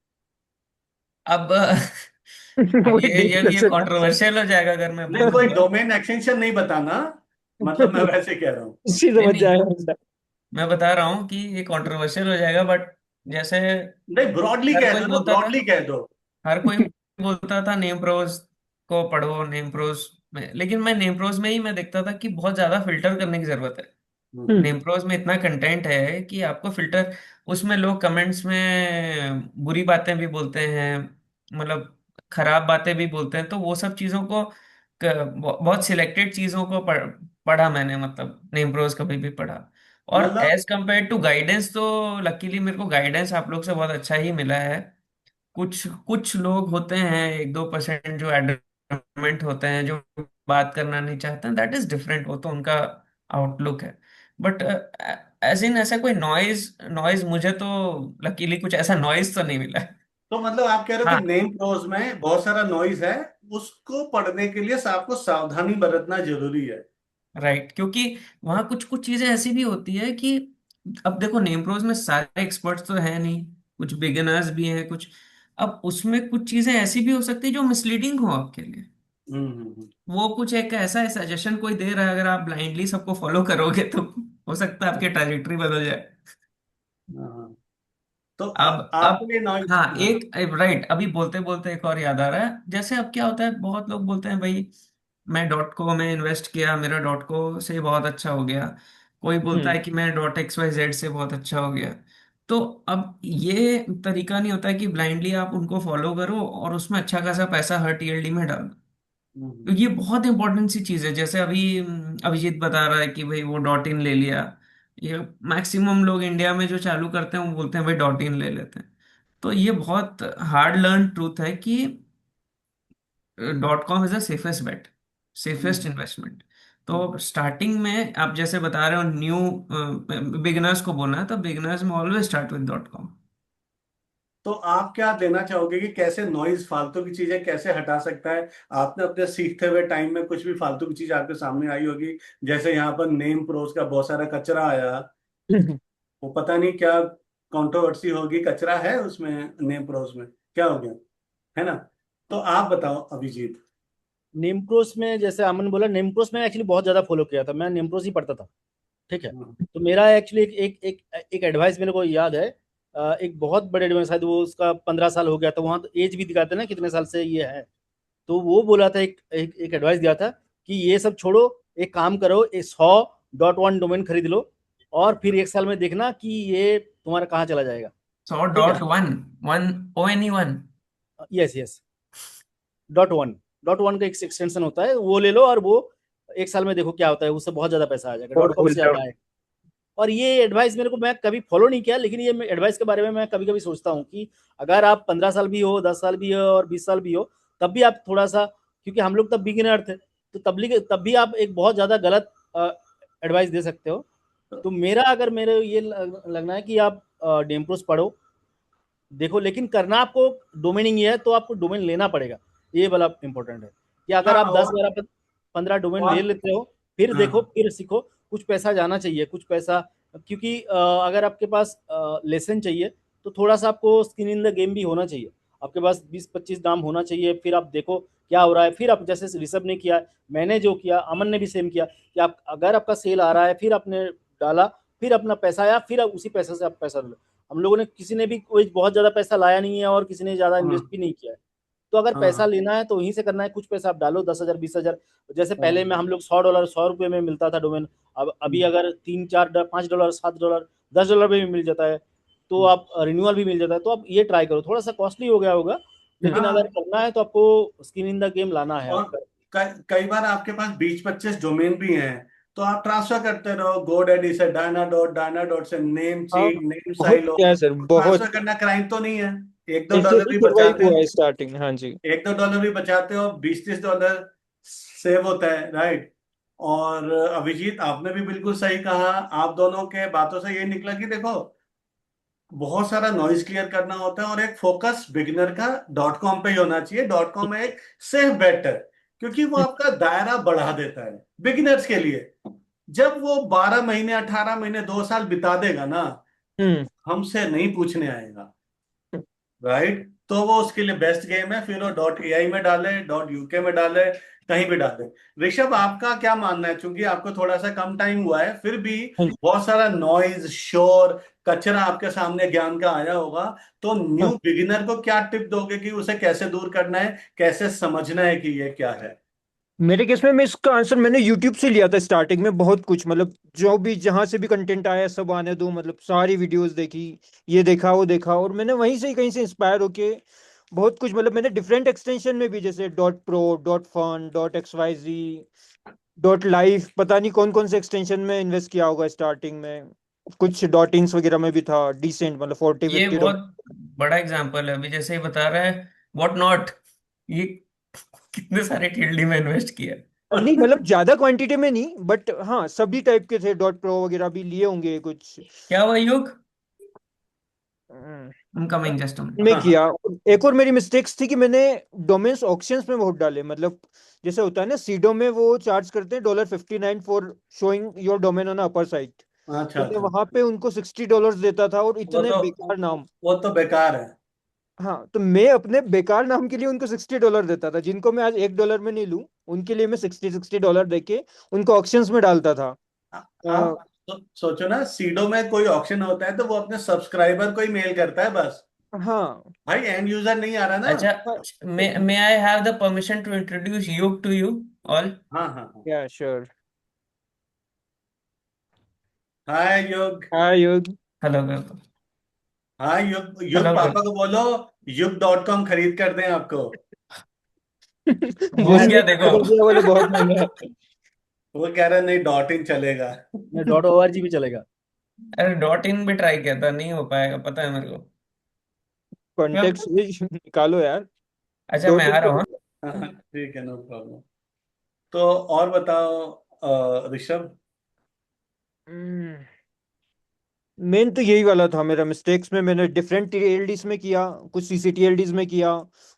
[SPEAKER 2] अब अब
[SPEAKER 5] वही डीप
[SPEAKER 2] ये
[SPEAKER 5] क्वेश्चन है।
[SPEAKER 2] कंट्रोवर्शियल हो जाएगा अगर मैं
[SPEAKER 1] नहीं, कोई
[SPEAKER 2] बोलूंगा।
[SPEAKER 1] डोमेन एक्सटेंशन नहीं बताना, मतलब मैं वैसे कह रहा हूँ।
[SPEAKER 5] उसी
[SPEAKER 2] नहीं
[SPEAKER 5] समझ
[SPEAKER 2] नहीं,
[SPEAKER 5] जाएगा बंदा।
[SPEAKER 2] मैं बता रहा हूँ कि ये कंट्रोवर्शियल हो जाएगा, बट जैसे
[SPEAKER 1] नहीं, ब्रॉडली
[SPEAKER 2] हर
[SPEAKER 1] कह
[SPEAKER 2] कोई
[SPEAKER 1] दो ना,
[SPEAKER 2] बोलता था,
[SPEAKER 1] ब्रॉडली कह दो।
[SPEAKER 2] हर कोई बोलता था नेम प्रोज को पढ़ो, नेम प्रोज में, लेकिन मैं नेम प्रोज में ही मैं देखता था कि बहुत ज्यादा फिल्टर करने की जरूरत है।
[SPEAKER 1] हम्म,
[SPEAKER 5] हम्म
[SPEAKER 2] नेमप्रोज में इतना कंटेंट है कि आपको फिल्टर, उसमें लोग कमेंट्स में बुरी बातें भी बोलते हैं, मतलब खराब बातें भी बोलते हैं, तो वो सब चीजों को बहुत सिलेक्टेड चीजों को पढ़ा मैंने, मतलब नेमप्रोज कभी भी पढ़ा। और
[SPEAKER 1] मतलब
[SPEAKER 2] एज कंपेयर टू गाइडेंस तो लकीली मेरे को गाइडेंस आप लोग से बहुत अच्छा ही मिला है। कुछ कुछ लोग होते हैं, 1-2% जो एडमेंट होते हैं, जो बात करना नहीं चाहते हैं, दैट इज डिफरेंट, वो तो उनका आउटलुक है। बट एज इन ऐसा कोई नॉइज नॉइज मुझे तो लकीली कुछ ऐसा नॉइज तो नहीं मिला है।
[SPEAKER 1] तो मतलब आप कह रहे हो कि
[SPEAKER 2] हाँ,
[SPEAKER 1] नेम प्रोज में बहुत सारा नॉइज है, उसको पढ़ने के लिए आपको सावधानी बरतना जरूरी है।
[SPEAKER 2] राइट, क्योंकि वहाँ कुछ कुछ चीजें ऐसी भी होती है कि अब देखो नेम प्रोज में सारे एक्सपर्ट्स तो है नहीं, कुछ बिगिनर्स भी हैं कुछ। अब उसमें कुछ चीजें ऐसी भी हो सकती है जो मिसलीडिंग हो आपके लिए।
[SPEAKER 1] हम्म।
[SPEAKER 2] वो कुछ एक ऐसा है सजेशन कोई दे रहा है, अगर आप ब्लाइंडली सबको फॉलो करोगे तो हो सकता है आपकी ट्रैजेक्टरी बदल जाए।
[SPEAKER 1] हाँ, तो आपके
[SPEAKER 2] अब
[SPEAKER 1] लिए नॉइज,
[SPEAKER 2] हाँ,
[SPEAKER 1] हाँ।
[SPEAKER 2] एक राइट, अभी बोलते बोलते एक और याद आ रहा है, जैसे अब क्या होता है, बहुत लोग बोलते हैं भाई मैं डॉट को में इन्वेस्ट किया, मेरा डॉट को से बहुत अच्छा हो गया। कोई बोलता
[SPEAKER 5] हम्म
[SPEAKER 2] है कि मैं डॉट एक्स वाई जेड से बहुत अच्छा हो गया। तो अब ये तरीका नहीं होता है कि ब्लाइंडली आप उनको फॉलो करो और उसमें अच्छा खासा पैसा हर टीएलडी में डालो। तो
[SPEAKER 1] हम्म,
[SPEAKER 2] ये बहुत इंपॉर्टेंट सी चीज है, जैसे अभी अभिजीत बता रहा है कि भाई वो डॉट इन ले लिया। ये मैक्सिमम लोग इंडिया में जो चालू करते हैं वो बोलते हैं भाई डॉट इन ले लेते हैं। तो ये बहुत हार्ड लर्न ट्रूथ है कि .com is the safest bet, safest investment. तो स्टार्टिंग में आप जैसे बता रहे हो न्यू बिगिनर्स को बोलना है, तो बिगिनर्स में ऑलवेज स्टार्ट विद .com।
[SPEAKER 1] तो आप क्या देना चाहोगे कि कैसे नॉइज, फालतू की चीजें कैसे हटा सकता है? आपने अपने सीखते हुए टाइम में कुछ भी फालतू की चीज आपके सामने आई होगी, जैसे यहाँ पर नेम प्रोस का बहुत सारा कचरा आया, वो पता नहीं क्या कंट्रोवर्सी होगी, कचरा है उसमें, नेम प्रोस में क्या हो गया, है ना? तो आप बताओ अभिजीत।
[SPEAKER 3] नेमप्रोस में जैसे अमन बोला, नेमप्रोस में एक्चुअली बहुत ज़्यादा फॉलो किया था, मैं नेमप्रोस ही पढ़ता था। ठीक है।
[SPEAKER 1] हम्म।
[SPEAKER 3] तो मेरा एक्चुअली एक एडवाइस मेरे को याद है। एक बहुत बड़े एडवाइस, शायद वो उसका 15 साल हो गया था, वहाँ तो एज भी दिखाते ना कितने साल से ये है। तो वो बोला था, एक एडवाइस दिया था कि ये सब छोड़ो, एक काम करो, 100.1 डोमेन खरीद लो और फिर 1 साल में देखना कि ये तुम्हारा कहाँ चला जाएगा।
[SPEAKER 2] सौ
[SPEAKER 3] ठीक है।
[SPEAKER 2] Dot one one ONE1।
[SPEAKER 3] Yes yes, dot one का एक एक्सटेंशन होता है, वो ले लो और वो 1 साल में देखो क्या होता है, उससे बहुत ज्यादा पैसा आ जाएगा,
[SPEAKER 5] बहुत
[SPEAKER 3] .com से
[SPEAKER 5] बोलते हो।
[SPEAKER 3] ज्यादा है। और ये एडवाइस मेरे को, मैं कभी फॉलो नहीं किया, लेकिन ये एडवाइस के बारे में मैं कभी कभी सोचता हूँ कि अगर आप 15 साल भी हो, 10 साल भी हो और 20 साल भी हो, तब भी आप थोड़ा सा, क्योंकि हम लोग तब बिगिनर थे, तो तब भी आप एक बहुत ज्यादा गलत एडवाइस दे सकते हो। तो मेरा, अगर मेरे ये लगना है कि आप डेमप्रोस पढ़ो, देखो, लेकिन करना आपको डोमेनिंग ही है, तो आपको डोमेन लेना पड़ेगा। ये वाला इंपॉर्टेंट है कि अगर
[SPEAKER 1] हाँ,
[SPEAKER 3] आप 10 12 15 डोमेन ले
[SPEAKER 1] और
[SPEAKER 3] लेते हो, फिर देखो,
[SPEAKER 1] हाँ,
[SPEAKER 3] फिर सीखो, कुछ पैसा जाना चाहिए, कुछ पैसा, क्योंकि अगर आपके पास लेसन चाहिए, तो थोड़ा सा आपको स्किन इन द गेम भी होना चाहिए। आपके पास 20 25 नाम होना चाहिए, फिर आप देखो क्या हो रहा है, फिर आप जैसे ऋषभ ने किया, मैंने जो किया, अमन ने भी सेम किया, कि आप अगर आपका सेल आ रहा है, फिर आपने डाला, फिर अपना पैसा आया, फिर आप उसी पैसे से आप पैसा लो। हम लोगों ने, किसी ने भी कोई बहुत ज्यादा पैसा लाया नहीं है और किसी ने ज्यादा
[SPEAKER 1] हाँ,
[SPEAKER 3] इन्वेस्ट भी नहीं किया है। तो अगर पैसा
[SPEAKER 1] हाँ,
[SPEAKER 3] लेना है तो वहीं से करना है, कुछ पैसा आप डालो, 10,000 20,000। जैसे पहले
[SPEAKER 1] हाँ,
[SPEAKER 3] में हम लोग $100 100 रुपये में मिलता था डोमेन, अब अभी
[SPEAKER 1] हम्म,
[SPEAKER 3] अगर 3 4 $5 $7 $10 में भी मिल जाता है, तो
[SPEAKER 1] हम्म,
[SPEAKER 3] आप रिन्यूअल भी मिल जाता है। तो आप ये ट्राई करो, थोड़ा सा कॉस्टली हो गया होगा, लेकिन अगर
[SPEAKER 1] हाँ।
[SPEAKER 3] करना है तो आपको स्किन इन द गेम लाना है
[SPEAKER 1] और
[SPEAKER 3] आपका।
[SPEAKER 1] कई बार आपके पास 20 25 डोमेन भी हैं, तो आप ट्रांसफर करते रहो, GoDaddy से डायना डॉट से नेम
[SPEAKER 5] हाँ,
[SPEAKER 1] चीट, नेम
[SPEAKER 5] बहुत
[SPEAKER 1] साइलो।
[SPEAKER 5] क्या है सर, बहुत।
[SPEAKER 1] ट्रांसफर करना क्राइम तो नहीं है, एक दो
[SPEAKER 5] इससे
[SPEAKER 1] डॉलर
[SPEAKER 5] तो
[SPEAKER 1] भी
[SPEAKER 5] सरवाइव
[SPEAKER 1] बचाते
[SPEAKER 5] हुआ
[SPEAKER 1] हो,
[SPEAKER 5] है स्टार्टिंग। हाँ जी।
[SPEAKER 1] एक दो डॉलर भी बचाते हो, 20 30 डॉलर सेव होता है, राइट? और अभिजीत, आपने भी बिल्कुल सही कहा। आप दोनों के बातों से ये निकला कि देखो, बहुत सारा नॉइज क्लियर करना होता है और एक फोकस बिगिनर का .com पे ही होना चाहिए। .com एक सेफ बेट है, क्योंकि वो आपका दायरा बढ़ा देता है बिगिनर्स के लिए। जब वो 12 महीने, 18 महीने, 2 साल बिता देगा ना,
[SPEAKER 5] हम्म।
[SPEAKER 1] हमसे नहीं पूछने आएगा, राइट? तो वो उसके लिए बेस्ट गेम है। फिर वो .ai में डाले, .uk में डाले, कहीं भी डाले। ऋषभ, आपका क्या मानना है? चूंकि आपको थोड़ा सा कम टाइम हुआ है, फिर भी
[SPEAKER 5] हाँ
[SPEAKER 1] बहुत सारा नॉइज, शोर, कचरा आपके सामने ज्ञान का आया होगा। तो
[SPEAKER 5] हाँ।
[SPEAKER 1] न्यू बिगिनर को क्या टिप दोगे कि उसे कैसे दूर करना है, कैसे समझना है कि ये क्या है?
[SPEAKER 5] मेरे केस में, मैं इसका आंसर मैंने यूट्यूब से लिया था स्टार्टिंग में। बहुत कुछ मतलब जो भी जहां से भी कंटेंट आया सब आने दो, मतलब सारी वीडियोस देखी, ये देखा वो देखा, और मैंने वहीं से कहीं से इंस्पायर होके बहुत कुछ, मतलब मैंने डिफरेंट एक्सटेंशन में भी, जैसे .pro .fun .xyz .life, पता नहीं कौन कौन से एक्सटेंशन में इन्वेस्ट किया होगा स्टार्टिंग में। कुछ .ins वगैरह में भी था डिसेंट, मतलब 40
[SPEAKER 2] ये
[SPEAKER 5] 50
[SPEAKER 2] बहुत बड़ा एग्जांपल है, अभी जैसे ही बता रहा है व्हाट नॉट, ये कितने सारे टीएलडी में इन्वेस्ट किया।
[SPEAKER 5] नहीं मतलब ज्यादा क्वांटिटी में नहीं, बट हाँ सभी टाइप के थे। .pro वगैरह भी लिए होंगे कुछ।
[SPEAKER 2] क्या हुआ युग?
[SPEAKER 5] हम्म,
[SPEAKER 2] कमिंग जस्ट।
[SPEAKER 5] में किया। एक और मेरी मिस्टेक्स थी कि मैंने डोमेन्स ऑक्शंस में बहुत डाले, मतलब जैसे होता है ना सीडो में, वो चार्ज करते हैं $59 for showing your domain on upper site.
[SPEAKER 1] अच्छा,
[SPEAKER 5] तो मैं
[SPEAKER 1] अच्छा।
[SPEAKER 5] वहां पे उनको $60 देता था, और
[SPEAKER 1] वो
[SPEAKER 5] इतने
[SPEAKER 1] तो
[SPEAKER 5] बेकार नाम।
[SPEAKER 1] वो तो बेकार है।
[SPEAKER 5] हाँ, तो मैं अपने बेकार नाम के लिए उनको $60 देता था, जिनको मैं आज $1 में नहीं लूं, उनके लिए मैं $60 देके उनको ऑक्शंस में डालता था।
[SPEAKER 1] आप सोचो ना, सीडो में कोई ऑप्शन होता है तो वो अपने सब्सक्राइबर को ही मेल करता है बस,
[SPEAKER 5] हाँ
[SPEAKER 1] भाई एंड यूजर नहीं आ रहा ना।
[SPEAKER 2] अच्छा,
[SPEAKER 5] हाँ।
[SPEAKER 2] May I have the permission to introduce Yug to you all?
[SPEAKER 1] हाँ, हाँ, हाँ।
[SPEAKER 5] या श्योर।
[SPEAKER 1] हाय युग।
[SPEAKER 5] हाँ युग।
[SPEAKER 2] हेलो कर दो।
[SPEAKER 1] हाँ युग, युग
[SPEAKER 2] हेलो कर
[SPEAKER 1] पापा
[SPEAKER 2] दो।
[SPEAKER 1] को बोलो युग.com खरीद कर दें आपको।
[SPEAKER 2] घुस
[SPEAKER 5] बोलने
[SPEAKER 2] गया
[SPEAKER 5] की
[SPEAKER 2] देखो।
[SPEAKER 5] जगह दिया, बोले बहुत महंगा है।
[SPEAKER 1] वो कह रहे नहीं, .in चलेगा।
[SPEAKER 3] मैं .org भी चलेगा।
[SPEAKER 2] अरे .in भी ट्राई किया था, नहीं हो पाएगा, पता है मेरे को।
[SPEAKER 5] कॉन्टेक्ट निकालो यार।
[SPEAKER 2] अच्छा,
[SPEAKER 5] दो
[SPEAKER 2] मैं
[SPEAKER 5] दिन
[SPEAKER 2] आ रहा
[SPEAKER 5] तो
[SPEAKER 2] हूँ।
[SPEAKER 1] हाँ ठीक है, नो प्रॉब्लम। तो और बताओ ऋषभ।
[SPEAKER 5] मेन तो यही वाला था मेरा मिस्टेक्स में, मैंने डिफरेंट टीएलडीज में किया, कुछ सीसीटीएलडीज में किया,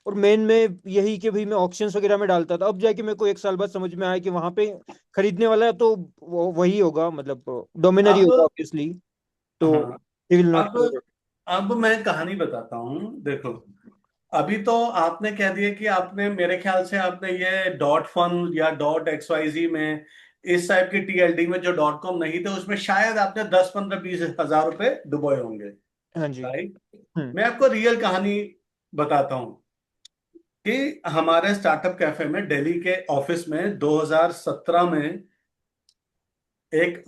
[SPEAKER 5] और मेन में यही कि भाई मैं ऑक्शंस वगैरह में डालता था। अब जाके मेरे को एक साल बाद समझ में आया कि वहां पे खरीदने वाला है तो वही होगा, मतलब डोमिनर ही
[SPEAKER 1] अब
[SPEAKER 5] होगा ऑब्वियसली, तो
[SPEAKER 1] हाँ,
[SPEAKER 5] ही विल नॉट।
[SPEAKER 1] अब अब मैं कहानी बताता हूँ, देखो। अभी तो आपने कह दिया कि आपने, मेरे ख्याल से आपने ये डॉट फन या डॉट XYZ में, इस टाइप की TLD में जो डॉट कॉम नहीं थे उसमें शायद आपने 10 15 20 हजार रुपए डुबोए होंगे।
[SPEAKER 5] हाँ जी।
[SPEAKER 1] राइट।
[SPEAKER 5] हम्म।
[SPEAKER 1] मैं आपको रियल कहानी बताता हूँ कि हमारे स्टार्टअप कैफे में दिल्ली के ऑफिस में 2017 में एक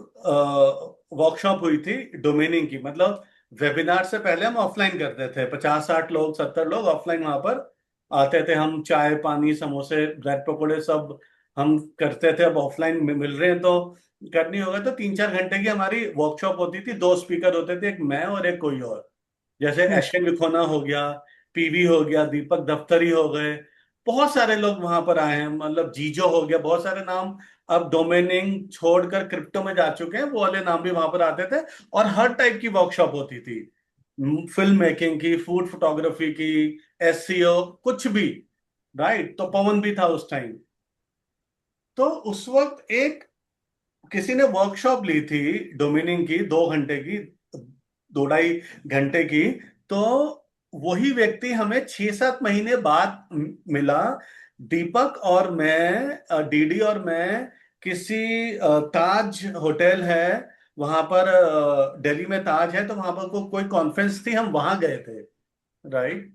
[SPEAKER 1] वर्कशॉप हुई थी डोमेनिंग की। मतलब वेबिनार से पहले हम ऑफलाइन करते थे, 50 60 लोग 70 लोग ऑफलाइन वहां पर आते थे। हम चाय पानी समोसे ब्रेड पकौड़े सब हम करते थे। अब ऑफलाइन में मिल रहे हैं तो करनी होगा, तो 3 4 घंटे की हमारी वर्कशॉप होती थी। 2 स्पीकर होते थे, एक मैं और एक कोई और। जैसे
[SPEAKER 5] हम्म।
[SPEAKER 1] अश्विन विखोना हो गया, PV हो गया, दीपक दफ्तरी हो गए, बहुत सारे लोग वहां पर आए हैं। मतलब जीजो हो गया, बहुत सारे नाम अब डोमेनिंग छोड़कर क्रिप्टो में जा चुके हैं, वो वाले नाम भी वहां पर आते थे। और हर टाइप की वर्कशॉप होती थी, फिल्म मेकिंग की, फूड फोटोग्राफी की, SEO, कुछ भी। राइट। तो पवन भी था उस टाइम। तो उस वक्त एक किसी ने वर्कशॉप ली थी डोमिनिंग की, 2 घंटे की, 2 2.5 घंटे की। तो वही व्यक्ति हमें 6 7 महीने बाद मिला। दीपक और मैं, डीडी और मैं, किसी ताज होटल है वहां पर, दिल्ली में ताज है, तो वहां पर कोई कॉन्फ्रेंस थी, हम वहां गए थे। राइट।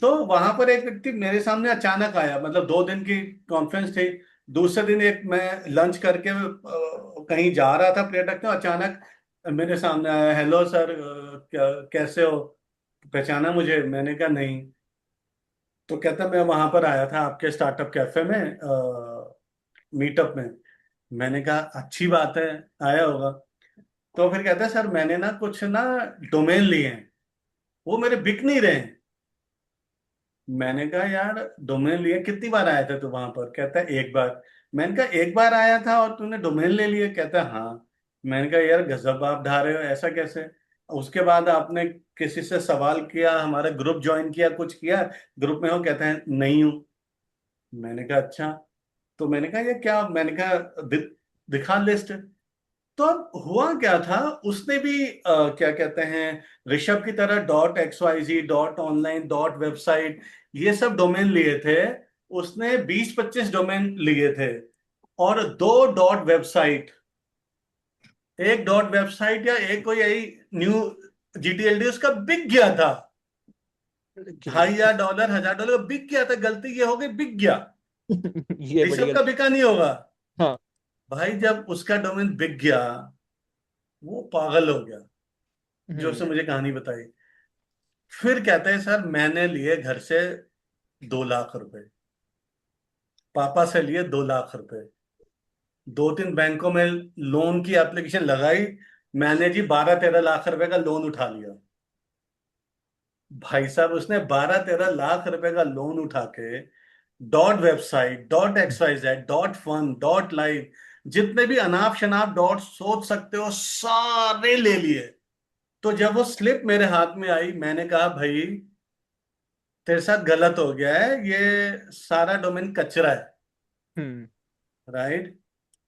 [SPEAKER 1] तो वहां पर एक व्यक्ति मेरे सामने अचानक आया, मतलब 2 दिन की कॉन्फ्रेंस थी। दूसरे दिन एक मैं लंच करके कहीं जा रहा था पर्यटक में, अचानक मेरे सामने आया, हेलो सर, कैसे हो, पहचाना मुझे? मैंने कहा नहीं। तो कहता मैं वहां पर आया था आपके स्टार्टअप कैफे में मीटअप में। मैंने कहा अच्छी बात है, आया होगा। तो फिर कहता है सर मैंने ना कुछ ना डोमेन लिए हैं, वो मेरे बिक नहीं रहे हैं। मैंने कहा यार डोमेन लिए, कितनी बार आया था तू वहां पर? कहता है एक बार। मैंने कहा एक बार आया था और तूने डोमेन ले लिए? कहता है हाँ। मैंने कहा यार गजब आप ढा रहे हो, ऐसा कैसे? उसके बाद आपने किसी से सवाल किया, हमारा ग्रुप ज्वाइन किया, कुछ किया, ग्रुप में हो? कहता है नहीं हूं। मैंने कहा अच्छा। तो मैंने कहा ये क्या? मैंने कहा दिखा लिस्ट। तो अब हुआ क्या था, उसने भी क्या कहते हैं, ऋषभ की तरह .XYZ, .online, .website, ये सब डोमेन लिए थे। उसने 20 25 डोमेन लिए थे, और 2 .website, एक .website या एक कोई यही न्यू GTLD उसका बिक गया था। $2,500 $1,000 बिक गया था। गलती ये हो गई, बिक गया।
[SPEAKER 5] ये बड़ी
[SPEAKER 1] ऋषभ का
[SPEAKER 5] गलती।
[SPEAKER 1] बिका नहीं होगा।
[SPEAKER 5] हाँ।
[SPEAKER 1] भाई जब उसका डोमेन बिक गया, वो पागल हो गया, जो
[SPEAKER 5] हम्म।
[SPEAKER 1] उसने मुझे कहानी बताई। फिर कहते हैं सर मैंने लिए घर से 2 लाख रुपए, पापा से लिए 2 लाख रुपए, 2 3 बैंकों में लोन की एप्लीकेशन लगाई। मैंने जी 12 13 लाख रुपए का लोन उठा लिया। भाई साहब उसने 12 13 लाख रुपए का लोन उठा के .website, .XYZ, .fun, .live, जितने भी अनाप शनाप डॉट सोच सकते हो सारे ले लिए। तो जब वो स्लिप मेरे हाथ में आई, मैंने कहा भाई तेरे साथ गलत हो गया है, ये सारा डोमेन कचरा है।
[SPEAKER 5] हम्म।
[SPEAKER 1] राइट।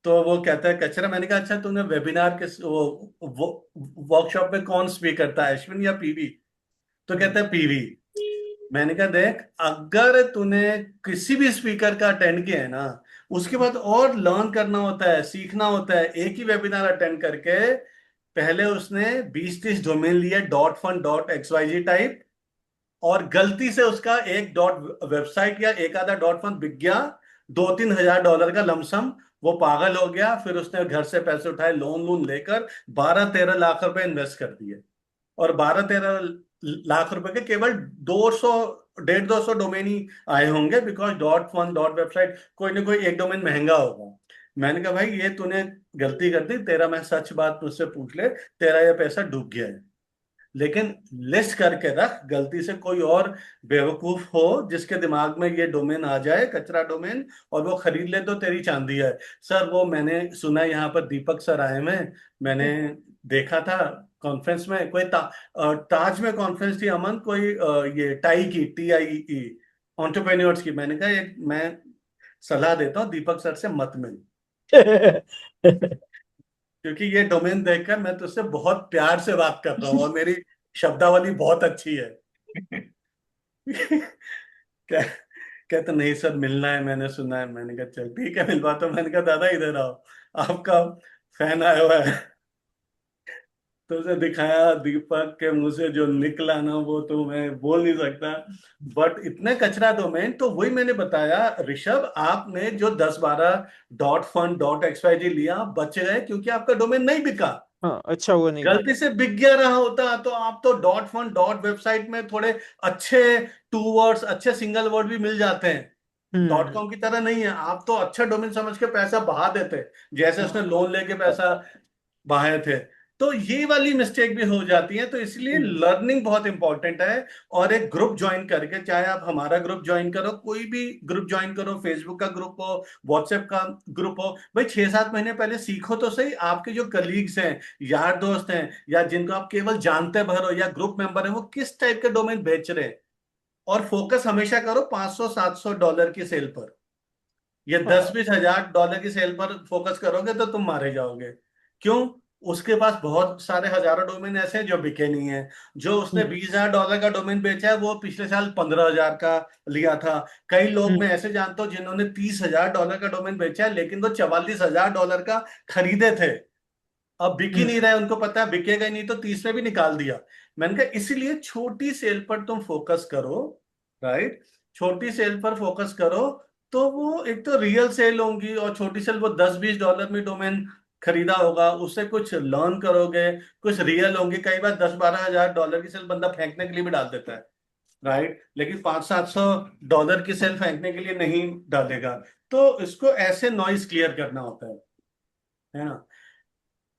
[SPEAKER 1] तो वो कहता है कचरा। मैंने कहा अच्छा तूने वेबिनार के वो वर्कशॉप में कौन स्पीकर था, अश्विन या PV? तो कहता
[SPEAKER 5] हम्म।
[SPEAKER 1] है PV। मैंने कहा देख, अगर तूने किसी भी स्पीकर का अटेंड किया है ना, उसके बाद और लर्न करना होता है, सीखना होता है। एक ही वेबिनार अटेंड करके पहले उसने 20 30 डोमेन लिए, .fun, टाइप, और गलती से उसका एक .website या एक आधा .fun बिक गया, $2 3 हजार का लमसम। वो पागल हो गया। फिर उसने घर से पैसे उठाए, लोन वोन लेकर 12 13 लाख रुपए इन्वेस्ट कर दिए। और 12 13 लाख रुपए के केवल 200 150 200 डोमेन ही आए होंगे, बिकॉज .fun, .website, कोई ना कोई एक डोमेन महंगा होगा। मैंने कहा भाई ये तूने गलती कर दी, तेरा मैं सच बात तुझसे पूछ ले, तेरा ये पैसा डूब गया है। लेकिन लिस्ट करके रख, गलती से कोई और बेवकूफ हो जिसके दिमाग में ये डोमेन आ जाए, कचरा डोमेन, और वो खरीद ले, तो तेरी चांदी है। सर वो मैंने सुना है यहाँ पर दीपक सर आए हुए हैं, मैंने देखा था कॉन्फ्रेंस में, कोई ताज में कॉन्फ्रेंस थी अमन, कोई ये टाई की, TIE, एंटरप्रेन्योर्स की। मैंने कहा एक मैं सलाह देता हूँ, दीपक सर से मत मिल, क्योंकि ये डोमेन देखकर मैं तुझसे बहुत प्यार से बात कर रहा हूँ और मेरी शब्दावली बहुत अच्छी है। क्या कहते नहीं सर मिलना है, मैंने सुना है। मैंने कहा चल ठीक है मिलवाता हूँ। मैंने कहा दादा इधर आओ, आपका फैन आया हुआ है। तो उसे दिखाया, दीपक के मुंह से जो निकला ना वो तो मैं बोल नहीं सकता। बट इतने कचरा डोमेन, तो वही मैंने बताया ऋषभ, आपने जो 10-12 .fun.xyz लिया, आप बच गए क्योंकि आपका डोमेन नहीं बिका।
[SPEAKER 5] हाँ, अच्छा हुआ नहीं
[SPEAKER 1] गलती से बिक गया रहा होता तो आप तो .fun.वेबसाइट में थोड़े अच्छे 2 वर्ड्स, अच्छे सिंगल वर्ड भी मिल जाते हैं।
[SPEAKER 5] हम्म
[SPEAKER 1] .com की तरह नहीं है, आप तो अच्छा डोमेन समझ के पैसा बहा देते, जैसे उसने लोन लेके पैसा बहाए थे। तो ये वाली मिस्टेक भी हो जाती है, तो इसलिए लर्निंग बहुत इंपॉर्टेंट है। और एक ग्रुप ज्वाइन करके, चाहे आप हमारा ग्रुप ज्वाइन करो, कोई भी ग्रुप ज्वाइन करो, फेसबुक का ग्रुप हो, व्हाट्सएप का ग्रुप हो, भाई 6-7 महीने पहले सीखो तो सही, आपके जो कलीग्स हैं, यार दोस्त हैं, या जिनको आप केवल जानते भर हो, या ग्रुप मेंबर हैं, वो किस टाइप के डोमेन बेच रहे हैं। और फोकस हमेशा करो $500-700 की सेल पर। ये
[SPEAKER 5] हाँ
[SPEAKER 1] 10-20 हजार डॉलर की सेल पर फोकस करोगे तो तुम मारे जाओगे। क्यों? उसके पास बहुत सारे हजारों डोमेन ऐसे हैं जो बिके नहीं है। जो उसने $20,000 का डोमेन बेचा है, वो पिछले साल 15,000 का लिया था। कई लोग मैं ऐसे जानता हूं जिन्होंने $30,000 का डोमेन बेचा है, लेकिन वो $44,000 का खरीदे थे। अब बिक ही नहीं रहा है, उनको पता है बिकेगा ही नहीं, तो 30 में भी निकाल दिया। मैंने कहा इसीलिए छोटी सेल पर तुम फोकस करो, राइट? छोटी सेल पर फोकस करो, तो वो एक तो रियल सेल होंगी, और छोटी सेल वो $10-20 में डोमेन खरीदा होगा, उससे कुछ लर्न करोगे, कुछ रियल होंगी। कई बार $10-12 हजार की सेल बंदा फेंकने के लिए भी डाल देता है, राइट? लेकिन 500-700 डॉलर की सेल फेंकने के लिए नहीं डालेगा। तो इसको ऐसे नॉइस क्लियर करना होता है ना?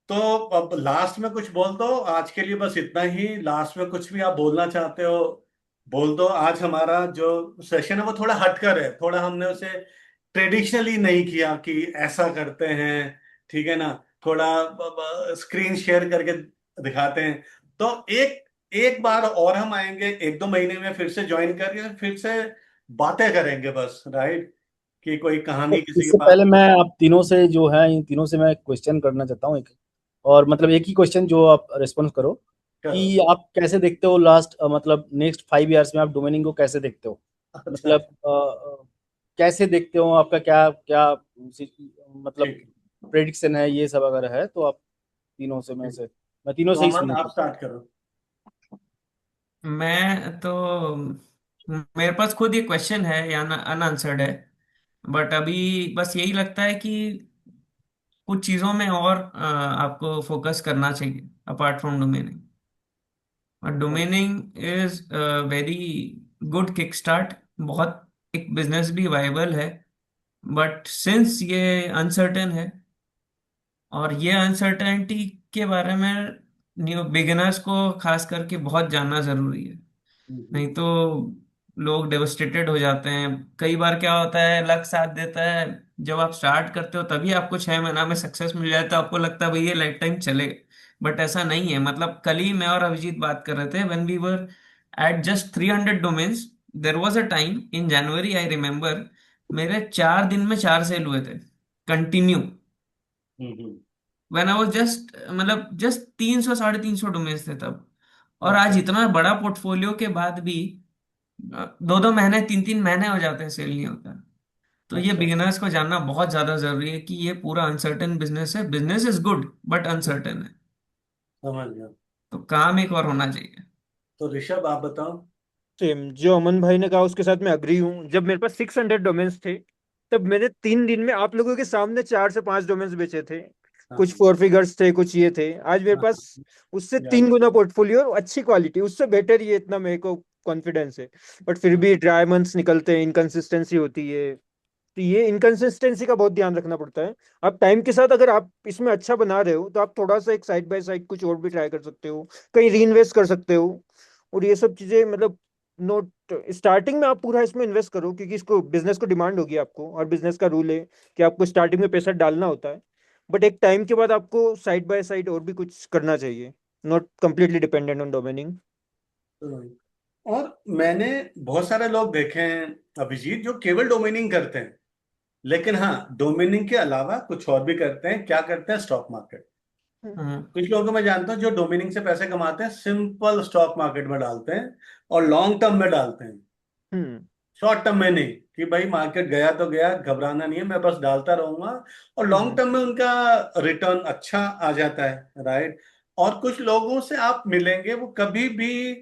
[SPEAKER 1] तो अब लास्ट में कुछ बोल दो, आज के लिए बस इतना ही। लास्ट में कुछ भी आप बोलना चाहते हो बोल दो। आज हमारा जो सेशन है वो थोड़ा हटकर है, थोड़ा हमने उसे ट्रेडिशनली नहीं किया कि ऐसा करते हैं, ठीक है ना? थोड़ा स्क्रीन शेयर करके दिखाते हैं। तो एक एक बार और हम आएंगे 1-2 महीने में, फिर से ज्वाइन करके फिर से बातें करेंगे बस, राइट? कि कोई कहानी किसी के
[SPEAKER 3] इससे
[SPEAKER 1] पास
[SPEAKER 3] पहले मैं आप तीनों से जो है, इन तीनों से मैं क्वेश्चन करना चाहता हूँ एक, और मतलब एक ही क्वेश्चन जो आप रेस्पॉन्स करो
[SPEAKER 1] करो।
[SPEAKER 3] कि आप कैसे देखते हो लास्ट मतलब नेक्स्ट 5 इयर्स में आप डोमेनिंग को कैसे देखते हो?
[SPEAKER 1] अच्छा,
[SPEAKER 3] मतलब कैसे देखते हो, आपका क्या क्या मतलब
[SPEAKER 1] ठीक
[SPEAKER 3] प्रेडिक्शन है, ये सब अगर है तो आप तीनों से में
[SPEAKER 1] है।
[SPEAKER 3] से मैं तीनों
[SPEAKER 1] तो
[SPEAKER 3] से ही
[SPEAKER 1] अमन
[SPEAKER 3] सुनना
[SPEAKER 1] आप
[SPEAKER 3] चाहता
[SPEAKER 1] स्टार्ट करो।
[SPEAKER 2] मैं तो, मेरे पास खुद ये क्वेश्चन है या अनआंसर्ड है, बट अभी बस यही लगता है कि कुछ चीज़ों में और आपको फोकस करना चाहिए अपार्ट फ्रॉम डोमेनिंग। और
[SPEAKER 1] हूँ।
[SPEAKER 2] Domaining is very good kick start, बहुत, एक बिजनेस भी वायबल है, बट सिंस ये अनसर्टेन है, और ये अनसर्टेनिटी के बारे में न्यू बिगिनर्स को खास करके बहुत जानना जरूरी है। नहीं तो लोग डेवस्टेटेड हो जाते हैं। कई बार क्या होता है, लक साथ देता है, जब आप स्टार्ट करते हो तभी आपको 6 महीना में सक्सेस मिल जाए तो आपको लगता है भाई ये लाइफ टाइम चलेगा, बट ऐसा नहीं है। मतलब कल ही मैं और अभिजीत बात कर रहे थे, when we were at just 300 domains, there was a time in January, I remember, मेरे 4 दिन में 4 सेल हुए थे continue,
[SPEAKER 1] hmm.
[SPEAKER 2] When I was just, मतलब जस्ट 300 साढ़े 300 डोमेन्स थे तब। और आज
[SPEAKER 1] अच्छा।
[SPEAKER 2] इतना बड़ा पोर्टफोलियो के बाद भी 2-2 महीने 3-3 महीने हो जाते हैं, सेल नहीं होता। तो ये
[SPEAKER 1] अच्छा,
[SPEAKER 2] बिगिनर्स को जानना बहुत ज्यादा जरूरी है कि ये पूरा अनसर्टेन बिजनेस है, business is good but uncertain है,
[SPEAKER 1] समझ गया।
[SPEAKER 2] तो काम एक और होना चाहिए।
[SPEAKER 1] तो ऋषभ आप बताओ।
[SPEAKER 5] सेम जो अमन भाई ने कहा उसके साथ मैं अग्री हूँ। जब मेरे पास 600 डोमेन्स थे, तब मैंने 3 दिन में आप लोगों के सामने 4 से 5 डोमेन्स बेचे थे। कुछ
[SPEAKER 1] हाँ,
[SPEAKER 5] 4 फिगर्स थे, कुछ ये थे। आज मेरे
[SPEAKER 1] हाँ,
[SPEAKER 5] पास उससे
[SPEAKER 1] याद
[SPEAKER 5] 3 गुना पोर्टफोलियो और अच्छी क्वालिटी, उससे बेटर ही है, इतना मेरे को कॉन्फिडेंस है। बट फिर
[SPEAKER 1] है।
[SPEAKER 5] भी ड्राई मंथ्स निकलते हैं, इनकंसिस्टेंसी होती है, तो ये इनकंसिस्टेंसी का बहुत ध्यान रखना पड़ता है। आप टाइम के साथ अगर आप इसमें अच्छा बना रहे हो तो आप थोड़ा सा एक साइड बाय साइड कुछ और भी ट्राई कर सकते हो, कहीं री इन्वेस्ट कर सकते हो। और ये सब चीजें मतलब नोट, स्टार्टिंग में आप पूरा इसमें इन्वेस्ट करो, क्योंकि इसको बिजनेस को डिमांड होगी आपको, और बिजनेस का रूल है कि आपको स्टार्टिंग में पैसा डालना होता है। बट एक टाइम के बाद आपको साइड बाय साइड और भी कुछ करना चाहिए, नॉट कंप्लीटली डिपेंडेंट ऑन डोमेनिंग।
[SPEAKER 1] और मैंने बहुत सारे लोग देखे हैं अभिजीत जो केवल डोमेनिंग करते हैं, लेकिन हाँ डोमेनिंग के अलावा कुछ और भी करते हैं। क्या करते हैं? Stock market.
[SPEAKER 2] हम्म।
[SPEAKER 1] कुछ लोगों को मैं जानता हूँ जो डोमेनिंग से पैसे कमाते हैं, सिंपल स्टॉक मार्केट में डालते हैं और लॉन्ग टर्म में डालते हैं,
[SPEAKER 5] हम्म।
[SPEAKER 1] शॉर्ट टर्म में नहीं। कि भाई मार्केट गया तो गया, घबराना नहीं है, मैं बस डालता रहूंगा। और लॉन्ग
[SPEAKER 5] हम्म।
[SPEAKER 1] टर्म में उनका रिटर्न अच्छा आ जाता है, राइट। और कुछ लोगों से आप मिलेंगे, वो कभी भी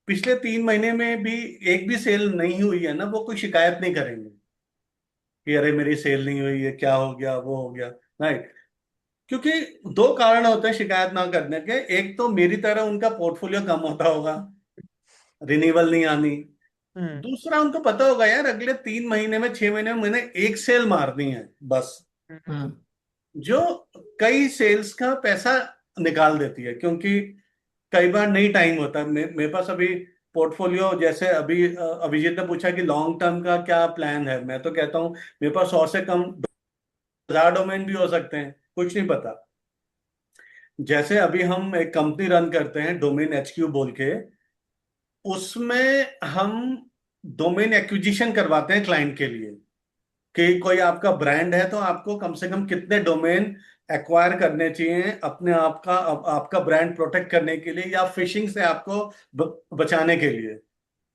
[SPEAKER 1] पिछले 3 महीने में भी एक भी सेल नहीं हुई है ना, वो कोई शिकायत नहीं करेंगे कि अरे मेरी सेल नहीं हुई है, क्या हो गया, वो हो गया, राइट। क्योंकि दो कारण होते हैं शिकायत ना करने के। एक तो मेरी तरह उनका पोर्टफोलियो कम होता होगा, रिन्यूअल नहीं आनी।
[SPEAKER 5] हम्म।
[SPEAKER 1] दूसरा, उनको पता होगा यार अगले 3 महीने में, 6 महीने में मैंने एक सेल मारनी है बस,
[SPEAKER 2] हम्म।
[SPEAKER 1] जो कई सेल्स का पैसा निकाल देती है। क्योंकि कई बार नहीं टाइम होता। मेरे पास अभी पोर्टफोलियो, जैसे अभी अभिजीत ने पूछा कि लॉन्ग टर्म का क्या प्लान है, मैं तो कहता हूँ मेरे पास 100 से कम 1000 डोमेन भी हो सकते हैं, कुछ नहीं पता। जैसे अभी हम एक कंपनी रन करते हैं डोमेन HQ बोल के, उसमें हम डोमेन एक्विजिशन करवाते हैं क्लाइंट के लिए। कि कोई आपका ब्रांड है तो आपको कम से कम कितने डोमेन एक्वायर करने चाहिए अपने आप का, आपका ब्रांड प्रोटेक्ट करने के लिए, या फिशिंग से आपको बचाने के लिए,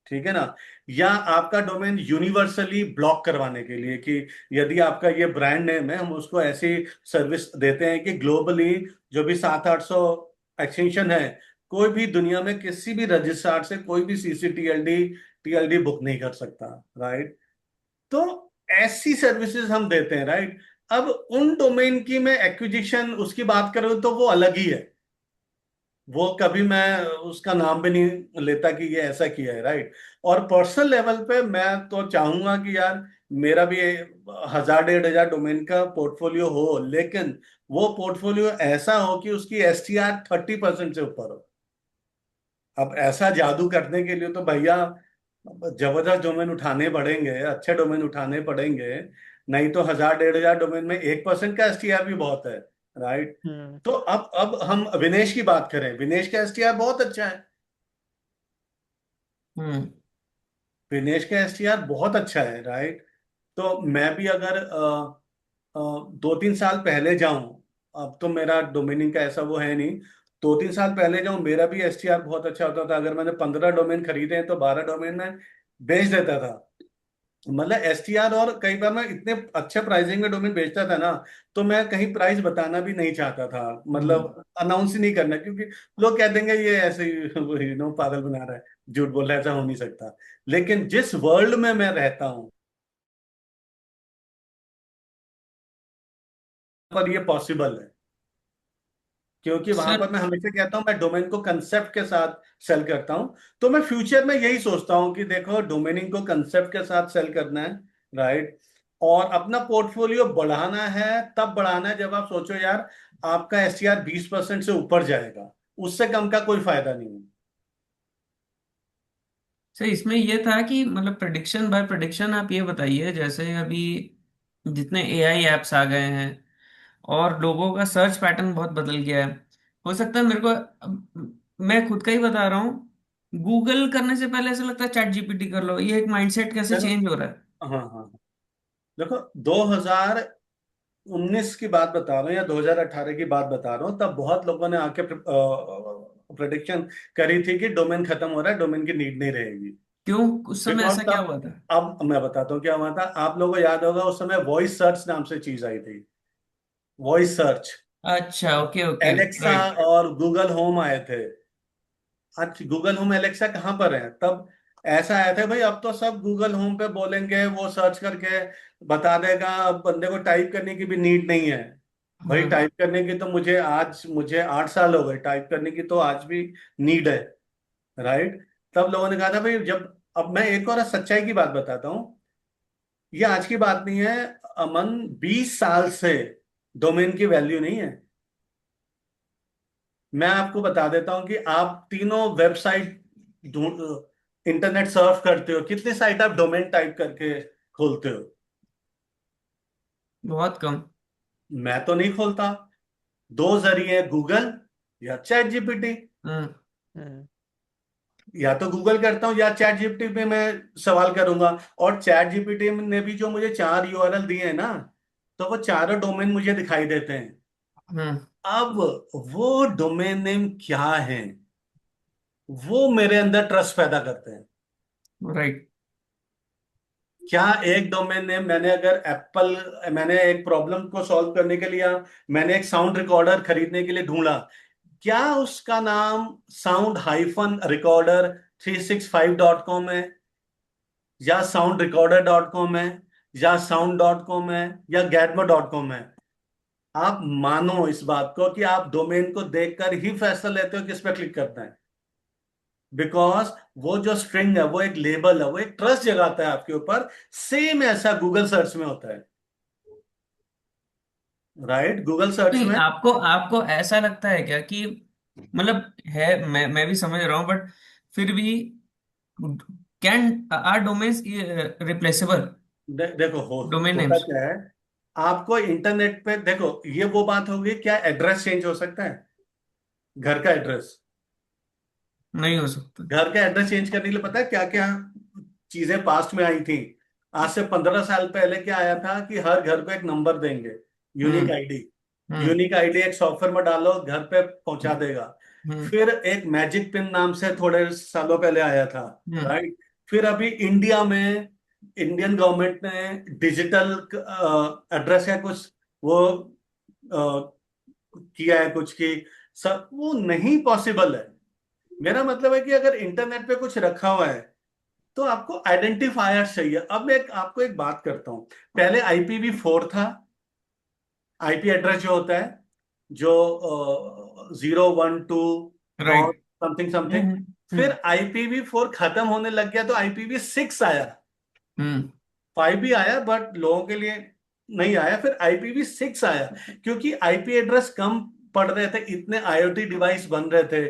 [SPEAKER 1] ठीक है ना। या आपका डोमेन यूनिवर्सली ब्लॉक करवाने के लिए, कि यदि आपका ये ब्रांड नेम है, हम उसको ऐसी सर्विस देते हैं कि ग्लोबली जो भी 700-800 एक्सटेंशन है, कोई भी दुनिया में किसी भी रजिस्ट्रार से कोई भी CC TLD बुक नहीं कर सकता, राइट। तो ऐसी सर्विसेज हम देते हैं, राइट। अब उन डोमेन की मैं एक्विजिशन उसकी बात करूं तो वो अलग ही है। वो कभी मैं उसका नाम भी नहीं लेता कि ये ऐसा किया है, राइट। और पर्सनल लेवल पे मैं तो चाहूंगा कि यार मेरा भी 1000-1500 डोमेन का पोर्टफोलियो हो, लेकिन वो पोर्टफोलियो ऐसा हो कि उसकी STR 30% से ऊपर हो। अब ऐसा जादू करने के लिए तो भैया जबरदस्त डोमेन उठाने पड़ेंगे, अच्छे डोमेन उठाने पड़ेंगे। नहीं तो 1000-1500 डोमेन में 1% का STR भी बहुत है, राइट।
[SPEAKER 5] हम्म।
[SPEAKER 1] तो अब हम विनेश की बात करें, विनेश का STR बहुत अच्छा है।
[SPEAKER 2] हम्म।
[SPEAKER 1] विनेश का STR बहुत अच्छा है, राइट। तो मैं भी अगर 2-3 साल पहले जाऊं, अब तो मेरा डोमेनिंग का ऐसा वो है नहीं, 2-3 साल पहले जाऊं मेरा भी STR बहुत अच्छा होता था। अगर मैंने 15 डोमेन खरीदे हैं तो 12 डोमेन में बेच देता था। मतलब STR, और कई बार मैं इतने अच्छे प्राइसिंग में डोमेन बेचता था ना, तो मैं कहीं प्राइस बताना भी नहीं चाहता था,
[SPEAKER 2] हम्म।
[SPEAKER 1] मतलब अनाउंस ही नहीं करना, क्योंकि लोग कह देंगे ये ऐसे ही पागल बना रहा है, झूठ बोल रहा है, ऐसा हो नहीं सकता। लेकिन जिस वर्ल्ड में मैं रहता हूं पर ये पॉसिबल है। क्योंकि वहां
[SPEAKER 2] सर।
[SPEAKER 1] पर मैं हमेशा कहता हूं मैं डोमेन को कंसेप्ट के साथ सेल करता हूं। तो मैं फ्यूचर में यही सोचता हूं कि देखो डोमेनिंग को कंसेप्ट के साथ सेल करना है, राइट। और अपना पोर्टफोलियो बढ़ाना है, तब बढ़ाना है जब आप सोचो यार आपका STR 20% से ऊपर जाएगा, उससे कम का कोई फायदा नहीं है।
[SPEAKER 2] सर इसमें ये था कि मतलब प्रिडिक्शन बाय प्रिडिक्शन, आप ये बताइए जैसे अभी जितने एआई एप्स आ गए हैं और लोगों का सर्च पैटर्न बहुत बदल गया है। हो सकता है मेरे को मैं खुद का ही बता रहा हूँ, गूगल करने से पहले ऐसा लगता है चैट जीपीटी कर लो। ये एक माइंडसेट कैसे
[SPEAKER 1] चलो,
[SPEAKER 2] चेंज हो रहा है।
[SPEAKER 1] हाँ हाँ हाँ। देखो 2019 की बात बता रहा हूँ या 2018 की बात बता रहा हूँ, तब बहुत लोगों ने आके प्रेडिक्शन करी थी कि डोमेन खत्म हो रहा है, डोमेन की नीड नहीं रहेगी।
[SPEAKER 2] क्यों? उस समय
[SPEAKER 1] बिकॉज
[SPEAKER 2] ऐसा क्या
[SPEAKER 1] तब,
[SPEAKER 2] हुआ था?
[SPEAKER 1] अब मैं बताता हूँ क्या हुआ था। आप लोगों को याद होगा उस समय वॉइस सर्च नाम से चीज आई थी, वॉइस सर्च।
[SPEAKER 2] अच्छा, ओके ओके,
[SPEAKER 1] एलेक्सा
[SPEAKER 2] राइट।
[SPEAKER 1] और गूगल होम आए थे। आज गूगल होम एलेक्सा कहाँ पर है? तब ऐसा आया था भाई अब तो सब गूगल होम पे बोलेंगे, वो सर्च करके बता देगा, अब बंदे को टाइप करने की भी नीड नहीं है। भाई
[SPEAKER 2] हम्म।
[SPEAKER 1] टाइप करने की तो मुझे 8 साल हो गए, टाइप करने की तो आज भी नीड है, राइट। तब लोगों ने कहा था भाई जब, अब मैं एक और सच्चाई की बात बताता हूँ। ये आज की बात नहीं है अमन, 20 साल से डोमेन की वैल्यू नहीं है। मैं आपको बता देता हूं कि आप तीनों वेबसाइट ढूंढ इंटरनेट सर्फ करते हो, कितनी साइट आप डोमेन टाइप करके खोलते हो?
[SPEAKER 2] बहुत कम।
[SPEAKER 1] मैं तो नहीं खोलता। दो जरिए, गूगल या चैट जीपीटी।
[SPEAKER 2] हम्म।
[SPEAKER 5] हम्म।
[SPEAKER 1] या तो गूगल करता हूं या चैट जीपीटी पे मैं सवाल करूंगा। और चैट जीपीटी ने भी जो मुझे 4 URL दिए हैं ना, तो वो चारों डोमेन मुझे दिखाई देते हैं।
[SPEAKER 2] हम्म।
[SPEAKER 1] अब वो डोमेन नेम क्या है, वो मेरे अंदर ट्रस्ट पैदा करते हैं।
[SPEAKER 2] राइट।
[SPEAKER 1] क्या एक डोमेन नेम, मैंने अगर एप्पल, मैंने एक प्रॉब्लम को सॉल्व करने के लिए, मैंने एक साउंड रिकॉर्डर खरीदने के लिए ढूंढा, क्या उसका नाम साउंड हाइफन रिकॉर्डर 365.com है, या साउंड रिकॉर्डर डॉट कॉम है, या साउंड.com है, या गैडमो.com है? आप मानो इस बात को कि आप डोमेन को देखकर ही फैसला लेते हो किस पे क्लिक करना है। बिकॉज वो जो स्ट्रिंग है, वो एक लेबल है, वो एक ट्रस्ट जगाता है आपके ऊपर। सेम ऐसा गूगल सर्च में होता है। राइट, गूगल सर्च
[SPEAKER 2] नहीं,
[SPEAKER 1] में।
[SPEAKER 2] आपको आपको ऐसा लगता है क्या कि मतलब है, मैं भी समझ रहा हूँ, बट फिर भी कैन आर डोमेन्स रिप्लेसेबल?
[SPEAKER 1] देखो,
[SPEAKER 2] डोमेन
[SPEAKER 1] होता
[SPEAKER 2] नेम्स
[SPEAKER 1] क्या है, आपको इंटरनेट पे देखो, ये वो बात होगी, क्या एड्रेस चेंज हो सकता है? घर का एड्रेस,
[SPEAKER 2] नहीं हो सकता।
[SPEAKER 1] घर का एड्रेस चेंज करने के लिए पता है क्या क्या चीजें पास्ट में आई थी? आज से 15 साल पहले क्या आया था कि हर घर को एक नंबर देंगे, यूनिक
[SPEAKER 2] हम्म।
[SPEAKER 1] आईडी।
[SPEAKER 2] हम्म।
[SPEAKER 1] यूनिक आईडी एक सॉफ्टवेयर में डालो, घर पे पहुंचा देगा।
[SPEAKER 2] हम्म।
[SPEAKER 1] फिर एक मैजिक पिन नाम से थोड़े सालों पहले आया था।
[SPEAKER 2] हम्म।
[SPEAKER 1] राइट। फिर अभी इंडिया में इंडियन गवर्नमेंट ने डिजिटल एड्रेस है कुछ, वो किया है कुछ की, सब वो नहीं पॉसिबल है। मेरा मतलब है कि अगर इंटरनेट पे कुछ रखा हुआ है, तो आपको आइडेंटिफायर चाहिए। अब मैं आपको एक बात करता हूं। पहले IPv4 था, आईपी एड्रेस जो होता है, जो 012 dot
[SPEAKER 2] right.
[SPEAKER 1] Something something.
[SPEAKER 2] Hmm.
[SPEAKER 1] फिर
[SPEAKER 2] हम्म।
[SPEAKER 1] IPv4 खत्म होने लग गया तो IPv6 आया।
[SPEAKER 2] हम्म।
[SPEAKER 1] 5 भी आया बट लोगों के लिए नहीं आया। फिर IPv6 आया, क्योंकि आईपी एड्रेस कम पड़ रहे थे, इतने IoT डिवाइस बन रहे थे,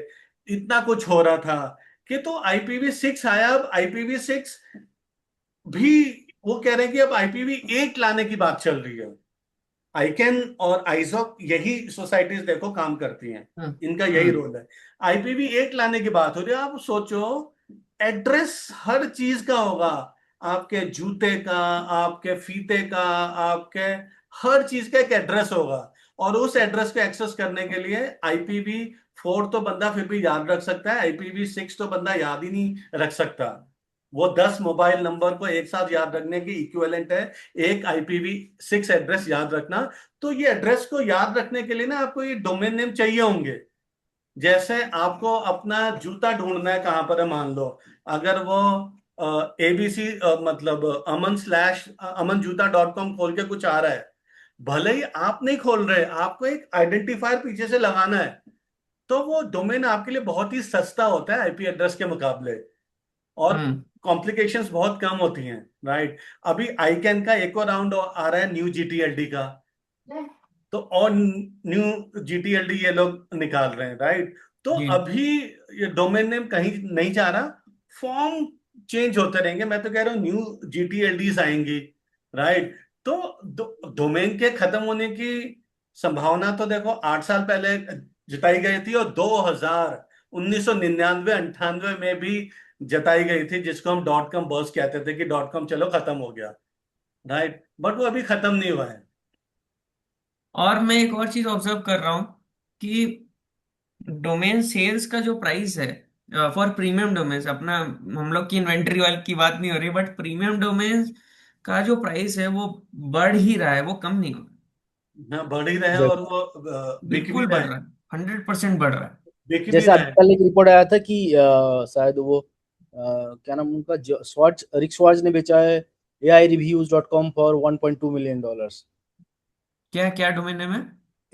[SPEAKER 1] इतना कुछ हो रहा था कि तो IPv6 आया। अब IPv6 भी वो कह रहे हैं कि अब IPv8 लाने की बात चल रही है। आईकैन और आइजॉक, यही सोसाइटीज देखो काम करती हैं,
[SPEAKER 2] हम्म।
[SPEAKER 1] इनका यही
[SPEAKER 2] हम्म।
[SPEAKER 1] रोल है। IPv8 लाने की बात हो रही है। आप सोचो, एड्रेस हर चीज का होगा, आपके जूते का, आपके फीते का, आपके हर चीज का एक एड्रेस होगा। और उस एड्रेस को एक्सेस करने के लिए IPv4 तो बंदा फिर भी याद रख सकता है, IPv6 तो बंदा याद ही नहीं रख सकता। वो 10 मोबाइल नंबर को एक साथ याद रखने की इक्विवेलेंट है एक IPv6 एड्रेस याद रखना। तो ये एड्रेस को याद रखने के लिए ना आपको ये डोमेन नेम चाहिए होंगे। जैसे आपको अपना जूता ढूंढना है कहां पर है, मान लो अगर वो ABC, मतलब aman/amanjuta.com खोल के कुछ आ रहा है, भले ही आप नहीं खोल रहे, आपको एक आइडेंटिफायर पीछे से लगाना है, तो वो डोमेन आपके लिए बहुत ही सस्ता होता है आईपी एड्रेस के मुकाबले। और
[SPEAKER 2] हम्म।
[SPEAKER 1] कॉम्प्लिकेशंस बहुत कम होती हैं। राइट। अभी आईकैन का एक और राउंड आ रहा है, न्यू GTLD का। तो और न्यू GTLD ये लोग निकाल रहे हैं। राइट। तो
[SPEAKER 2] जी।
[SPEAKER 1] अभी ये डोमेन नेम कहीं नहीं जा रहा, फॉर्म चेंज होते रहेंगे। मैं तो कह रहा हूँ न्यू GTLDs आएंगी। राइट। तो डोमेन के खत्म होने की संभावना तो देखो 8 साल पहले जताई गई थी, और 1999 में भी जताई गई थी, जिसको हम .com बर्स कहते थे कि .com चलो खत्म हो गया। राइट। बट वो अभी खत्म नहीं हुआ है।
[SPEAKER 2] और मैं एक और चीज ऑब्जर्व कर रहा हूँ कि डोमेन सेल्स का जो प्राइस है फॉर प्रीमियम डोमेन्स, अपना हम लोग की इन्वेंट्री वाली की बात नहीं हो रही, बट प्रीमियम डोमेन्स का जो प्राइस है वो बढ़ ही रहा है, वो कम नहीं हो रहा।
[SPEAKER 1] हाँ, बढ़ ही रहे हैं, और
[SPEAKER 3] जैसे
[SPEAKER 1] वो बिक भी
[SPEAKER 2] बिल्कुल
[SPEAKER 1] रहे
[SPEAKER 2] बढ़
[SPEAKER 1] हैं।
[SPEAKER 2] रहा है, 100% बढ़ रहा है।
[SPEAKER 1] बिक भी
[SPEAKER 3] जैसे
[SPEAKER 1] रहे
[SPEAKER 3] अभी
[SPEAKER 1] हैं।
[SPEAKER 3] कल एक रिपोर्ट आया था कि शायद वो क्या नाम उनका, स्वॉच रिक स्वॉच ने बेचा है AIreviews.com फॉर $1.2 million।
[SPEAKER 2] क्या क्या डोमेन नेम है?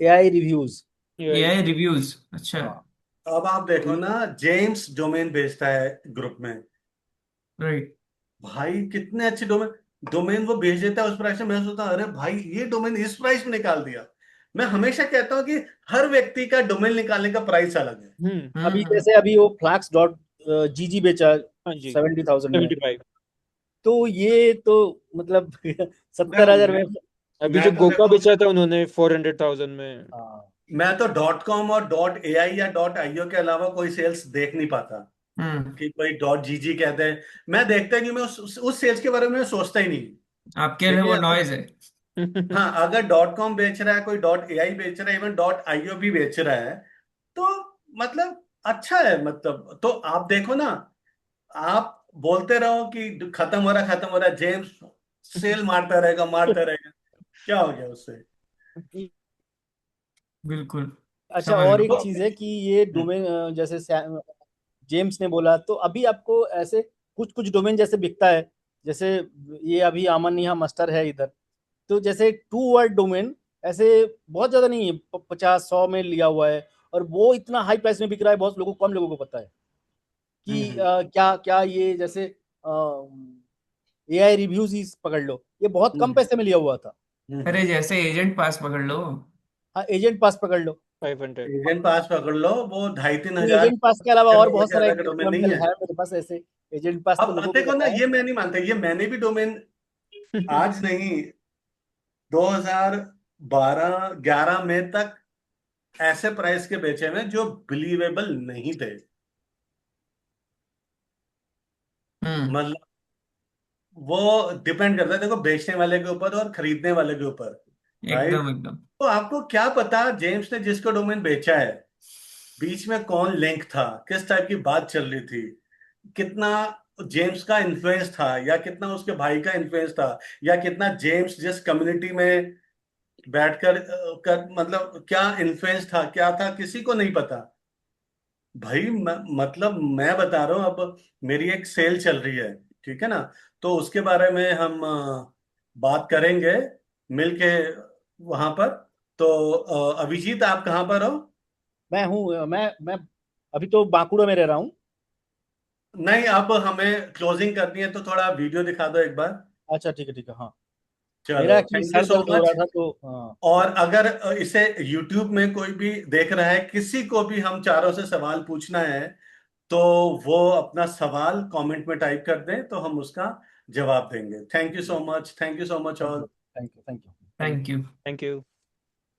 [SPEAKER 3] AI reviews.
[SPEAKER 5] यही।
[SPEAKER 2] एआई रिव्यूज, अच्छा।
[SPEAKER 3] हाँ।
[SPEAKER 1] अब आप
[SPEAKER 3] तो
[SPEAKER 1] देखो ना, जेम्स डोमेन बेचता है ग्रुप में।
[SPEAKER 2] राइट।
[SPEAKER 1] भाई कितने अच्छे डोमेन। डोमेन वो भेज देता है उस प्राइस में। मैं सोचता हूँ, अरे भाई ये डोमेन इस प्राइस में निकाल दिया। मैं हमेशा कहता हूँ कि हर व्यक्ति का डोमेन निकालने का प्राइस अलग है।
[SPEAKER 3] अभी
[SPEAKER 2] हम्म।
[SPEAKER 3] जैसे अभी वो फ्लैक्स डॉट जीजी बेचा
[SPEAKER 5] हाँ जी
[SPEAKER 3] 70,000 में,
[SPEAKER 5] 75।
[SPEAKER 3] तो ये तो मतलब
[SPEAKER 1] देखो
[SPEAKER 3] 70,000 में।
[SPEAKER 5] अभी जो
[SPEAKER 1] मैं तो
[SPEAKER 5] गोका
[SPEAKER 1] देखो
[SPEAKER 5] बेचा था उन्होंने 400,000 में।
[SPEAKER 3] हाँ
[SPEAKER 1] मैं तो डॉट कॉम और डॉट एआई या डॉट आईओ के अलावा कोई सेल्स देख नहीं पाता
[SPEAKER 2] हम्म।
[SPEAKER 1] कि कोई डॉट जीजी कहते हैं। मैं देखता ही नहीं, मैं उस सेल्स के बारे में सोचता ही नहीं।
[SPEAKER 2] आपके लिए वो
[SPEAKER 1] देखिए,
[SPEAKER 2] नॉइज है।
[SPEAKER 1] हाँ, अगर डॉट कॉम बेच रहा है, कोई डॉट एआई बेच रहा है, इवन डॉट आईओ भी बेच रहा है, तो मतलब अच्छा है। मतलब तो आप देखो ना, आप बोलते रहो कि खत्म हो रहा है, जेम्स सेल मारता रहेगा, क्या हो गया उससे?
[SPEAKER 2] बिल्कुल।
[SPEAKER 3] अच्छा,
[SPEAKER 2] समझ
[SPEAKER 3] और
[SPEAKER 2] लो।
[SPEAKER 3] एक
[SPEAKER 1] तो
[SPEAKER 3] चीज है कि ये डोमेन जैसे जेम्स ने बोला, तो अभी आपको ऐसे कुछ कुछ डोमेन जैसे बिकता है, जैसे ये अभी अमन यहाँ मास्टर है इधर, तो जैसे टू वर्ड डोमेन ऐसे बहुत ज्यादा नहीं है, 50-100 में लिया हुआ है, और वो इतना हाई प्राइस में बिक रहा है, बहुत लोगों कम लोगों को पता है कि
[SPEAKER 1] हम्म
[SPEAKER 3] क्या क्या ये जैसे एआई रिव्यूज ही पकड़ लो, ये बहुत कम
[SPEAKER 1] हम्म
[SPEAKER 3] पैसे में लिया हुआ था।
[SPEAKER 2] अरे
[SPEAKER 1] हम्म
[SPEAKER 2] जैसे एजेंट पास पकड़ लो।
[SPEAKER 3] हाँ, एजेंट पास पकड़ लो।
[SPEAKER 5] 500।
[SPEAKER 1] एजेंट पास पकड़ लो, वो 2,500-3,000
[SPEAKER 3] एजेंट पास के अलावा
[SPEAKER 1] का
[SPEAKER 3] और
[SPEAKER 1] डोमेन
[SPEAKER 3] बहुत
[SPEAKER 1] से
[SPEAKER 3] सारा
[SPEAKER 1] ज्यादा का डोमेन नहीं
[SPEAKER 3] एग्जाम्पल
[SPEAKER 1] है।
[SPEAKER 3] है मेरे पास ऐसे। एजेंट पास तो
[SPEAKER 1] अब
[SPEAKER 3] लोगों को
[SPEAKER 1] देखो ना,
[SPEAKER 3] पता है।
[SPEAKER 1] ये मैं नहीं मानता, ये मैंने भी डोमेन आज नहीं, 2012-11 में तक ऐसे प्राइस के बेचे हुए जो बिलीवेबल नहीं थे।
[SPEAKER 2] हम्म।
[SPEAKER 1] मतलब वो डिपेंड करता है, देखो, बेचने वाले के ऊपर और खरीदने वाले के ऊपर, राइट?
[SPEAKER 2] एकदम एकदम।
[SPEAKER 1] तो आपको क्या पता जेम्स ने जिसको डोमेन बेचा है, बीच में कौन लिंक था, किस टाइप की बात चल रही थी, कितना जेम्स का इन्फ्लुएंस था, या कितना उसके भाई का इन्फ्लुएंस था, या कितना जेम्स जिस कम्युनिटी में बैठकर मतलब क्या इन्फ्लुएंस था, क्या था, किसी को नहीं पता। भाई मतलब मैं बता रहा हूँ, अब मेरी एक सेल चल रही है, ठीक है ना, तो उसके बारे में हम बात करेंगे मिलके वहां पर। तो अभिजीत, आप कहाँ पर हो?
[SPEAKER 3] मैं हूँ, मैं अभी तो बांकुड़ा में रह रहा हूँ।
[SPEAKER 1] नहीं, अब हमें क्लोजिंग करनी है, तो थोड़ा वीडियो दिखा दो एक बार।
[SPEAKER 3] अच्छा ठीक है ठीक है, हाँ।
[SPEAKER 1] चलो,
[SPEAKER 3] मेरा actually
[SPEAKER 1] thank you
[SPEAKER 3] sir
[SPEAKER 1] so
[SPEAKER 3] दर्द हो
[SPEAKER 1] मच।
[SPEAKER 3] रहा था, तो हाँ।
[SPEAKER 1] और अगर इसे YouTube में कोई भी देख रहा है, किसी को भी हम चारों से सवाल पूछना है, तो वो अपना सवाल कमेंट में टाइप कर दें, तो हम उसका जवाब देंगे। Thank you so much, thank you so much
[SPEAKER 3] thank you
[SPEAKER 1] all.
[SPEAKER 3] Thank you thank you.
[SPEAKER 2] Thank you.
[SPEAKER 5] Thank you.